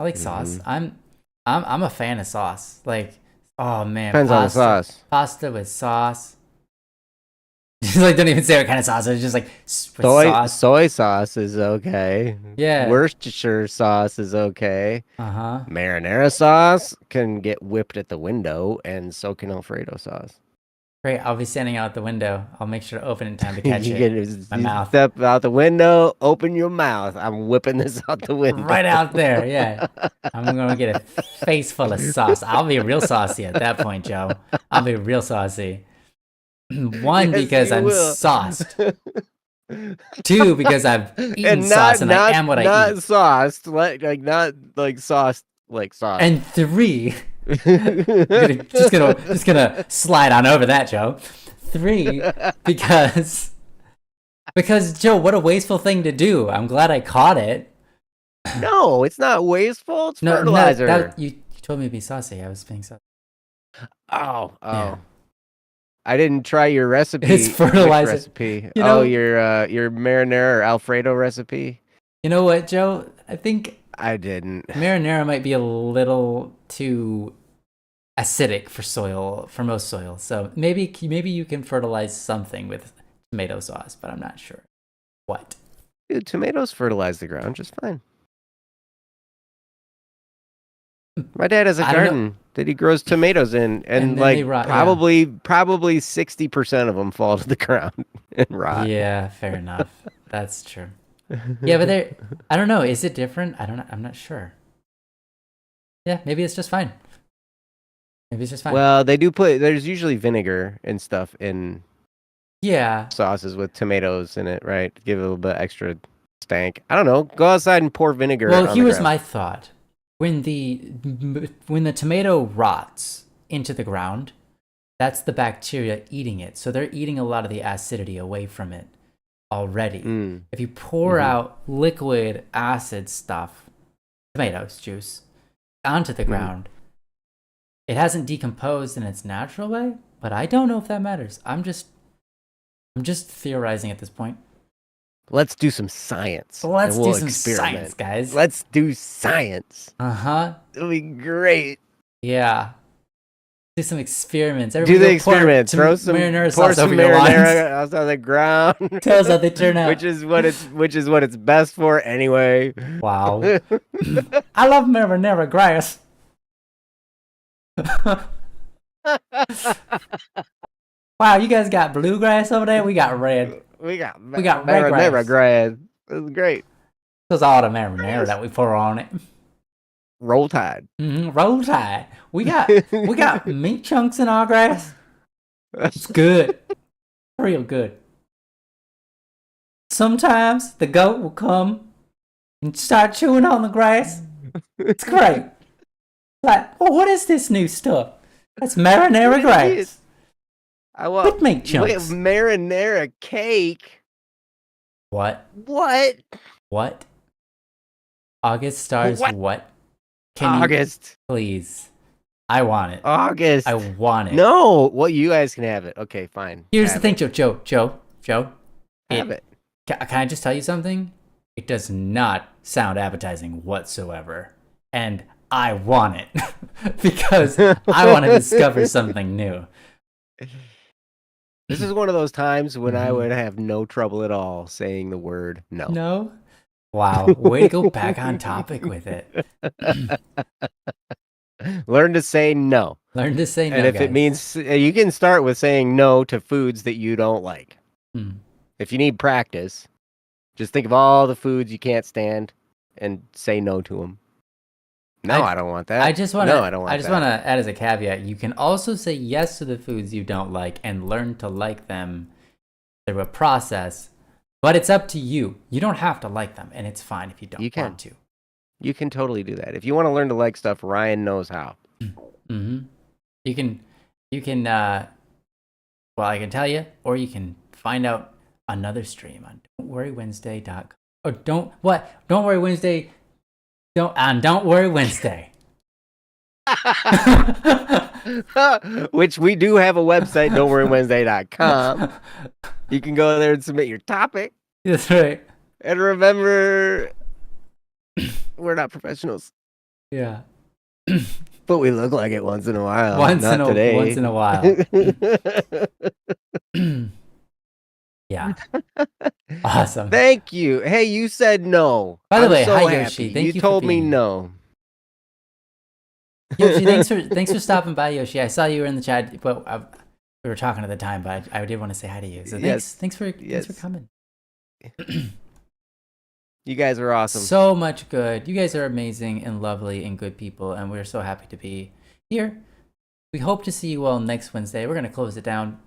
I like sauce. I'm a fan of sauce. Like, oh man. Depends on the sauce. Pasta with sauce. Like, don't even say what kind of sauce. It's just like sauce. Soy sauce is okay. Yeah. Worcestershire sauce is okay. Marinara sauce can get whipped at the window, and so can Alfredo sauce. Great. I'll be standing out the window. I'll make sure to open in time to catch it. My mouth. Step out the window, open your mouth. I'm whipping this out the window. Right out there, yeah. I'm going to get a face full of sauce. I'll be real saucy at that point, Joe. I'll be real saucy. One, because I'm sauced. Two, because I've eaten sauce and I am what I eat. Not sauced, not like sauce, like sauce. And three, just gonna slide on over that, Joe. Three, because Joe, what a wasteful thing to do. I'm glad I caught it. No, it's not wasteful. It's fertilizer. No, you told me to be saucy. I was being saucy. Oh. Yeah. I didn't try your recipe. It's fertilizer. Recipe. You know, your marinara or Alfredo recipe. You know what, Joe? I think I didn't. Marinara might be a little too acidic for most soil. So maybe you can fertilize something with tomato sauce, but I'm not sure what. Dude, tomatoes fertilize the ground just fine. My dad has a garden that he grows tomatoes in, and like probably 60% of them fall to the ground and rot. Yeah, fair enough. That's true. Yeah, but I don't know. Is it different? I'm not sure. Yeah, maybe it's just fine. Well, they do there's usually vinegar and stuff in sauces with tomatoes in it, right? Give it a little bit extra stank. I don't know. Go outside and pour vinegar. Well, here was my thought. When the tomato rots into the ground, that's the bacteria eating it. So they're eating a lot of the acidity away from it already. If you pour out liquid acid stuff, tomatoes juice, onto the ground, it hasn't decomposed in its natural way, but I don't know if that matters. I'm just theorizing at this point. Let's do some science. Let's and we'll do some experiment. science, guys. Let's do science. Uh-huh. It'll be great. Yeah. Do some experiments. Do the experiments. Throw some marinara pour sauce some over your marinara lines. on the ground. Tell us how they turn out. which is what it's best for anyway. Wow. I love marinara grass. Wow, you guys got bluegrass over there? We got red. We got red marinara grass. It was great. That's all the marinara that we pour on it. Roll Tide. Roll Tide. We got meat chunks in our grass. It's good. Real good. Sometimes the goat will come and start chewing on the grass. It's great. Like, oh, what is this new stuff? That's marinara grass. I want with meat chunks. Marinara cake. What? What? August stars what? Can August. You please. I want it. August. I want it. No. Well, you guys can have it. Okay, fine. Here's the thing, Joe. Have it. Can I just tell you something? It does not sound appetizing whatsoever. And I want it. Because I want to discover something new. This is one of those times when I would have no trouble at all saying the word no. No? Wow. Way to go back on topic with it. Learn to say no. Learn to say no, and if guys. it means you can start with saying no to foods that you don't like. If you need practice, just think of all the foods you can't stand and say no to them. No, I don't want that. I just want I don't want I just want to add as a caveat, you can also say yes to the foods you don't like and learn to like them through a process, but it's up to you. You don't have to like them, and it's fine if you don't want to. You can totally do that. If you want to learn to like stuff, Ryan knows how. You can well, I can tell you, or you can find out another stream on don'tworrywednesday.com. Or don't worry Wednesday. Don't worry Wednesday. Which we do have a website, don'tworrywednesday.com. You can go there and submit your topic. That's right. And remember, we're not professionals. Yeah. But we look like it once in a while. Once in a while. Yeah. Awesome. Thank you. Hey, you said no. By the way, so hi happy. Yoshi. Thank you. You told me no. Yoshi, thanks for stopping by, Yoshi. I saw you were in the chat, but we were talking at the time, but I did want to say hi to you. So thanks for coming. You guys are awesome. So much good. You guys are amazing and lovely and good people, and we're so happy to be here. We hope to see you all next Wednesday. We're going to close it down.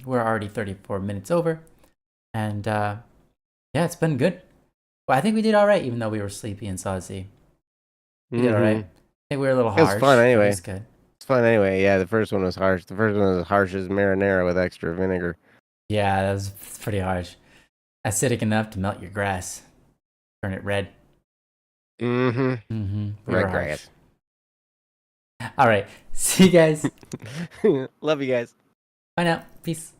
We're already 34 minutes over. And yeah, it's been good. Well, I think we did all right, even though we were sleepy and saucy. We did all right. I think we were a little harsh. It was fun anyway. It was good. It's fun anyway. Yeah, the first one was harsh. The first one was as harsh as marinara with extra vinegar. Yeah, that was pretty harsh. Acidic enough to melt your grass. Turn it red. Red grass. All right. See you guys. Love you guys. Bye now. Peace.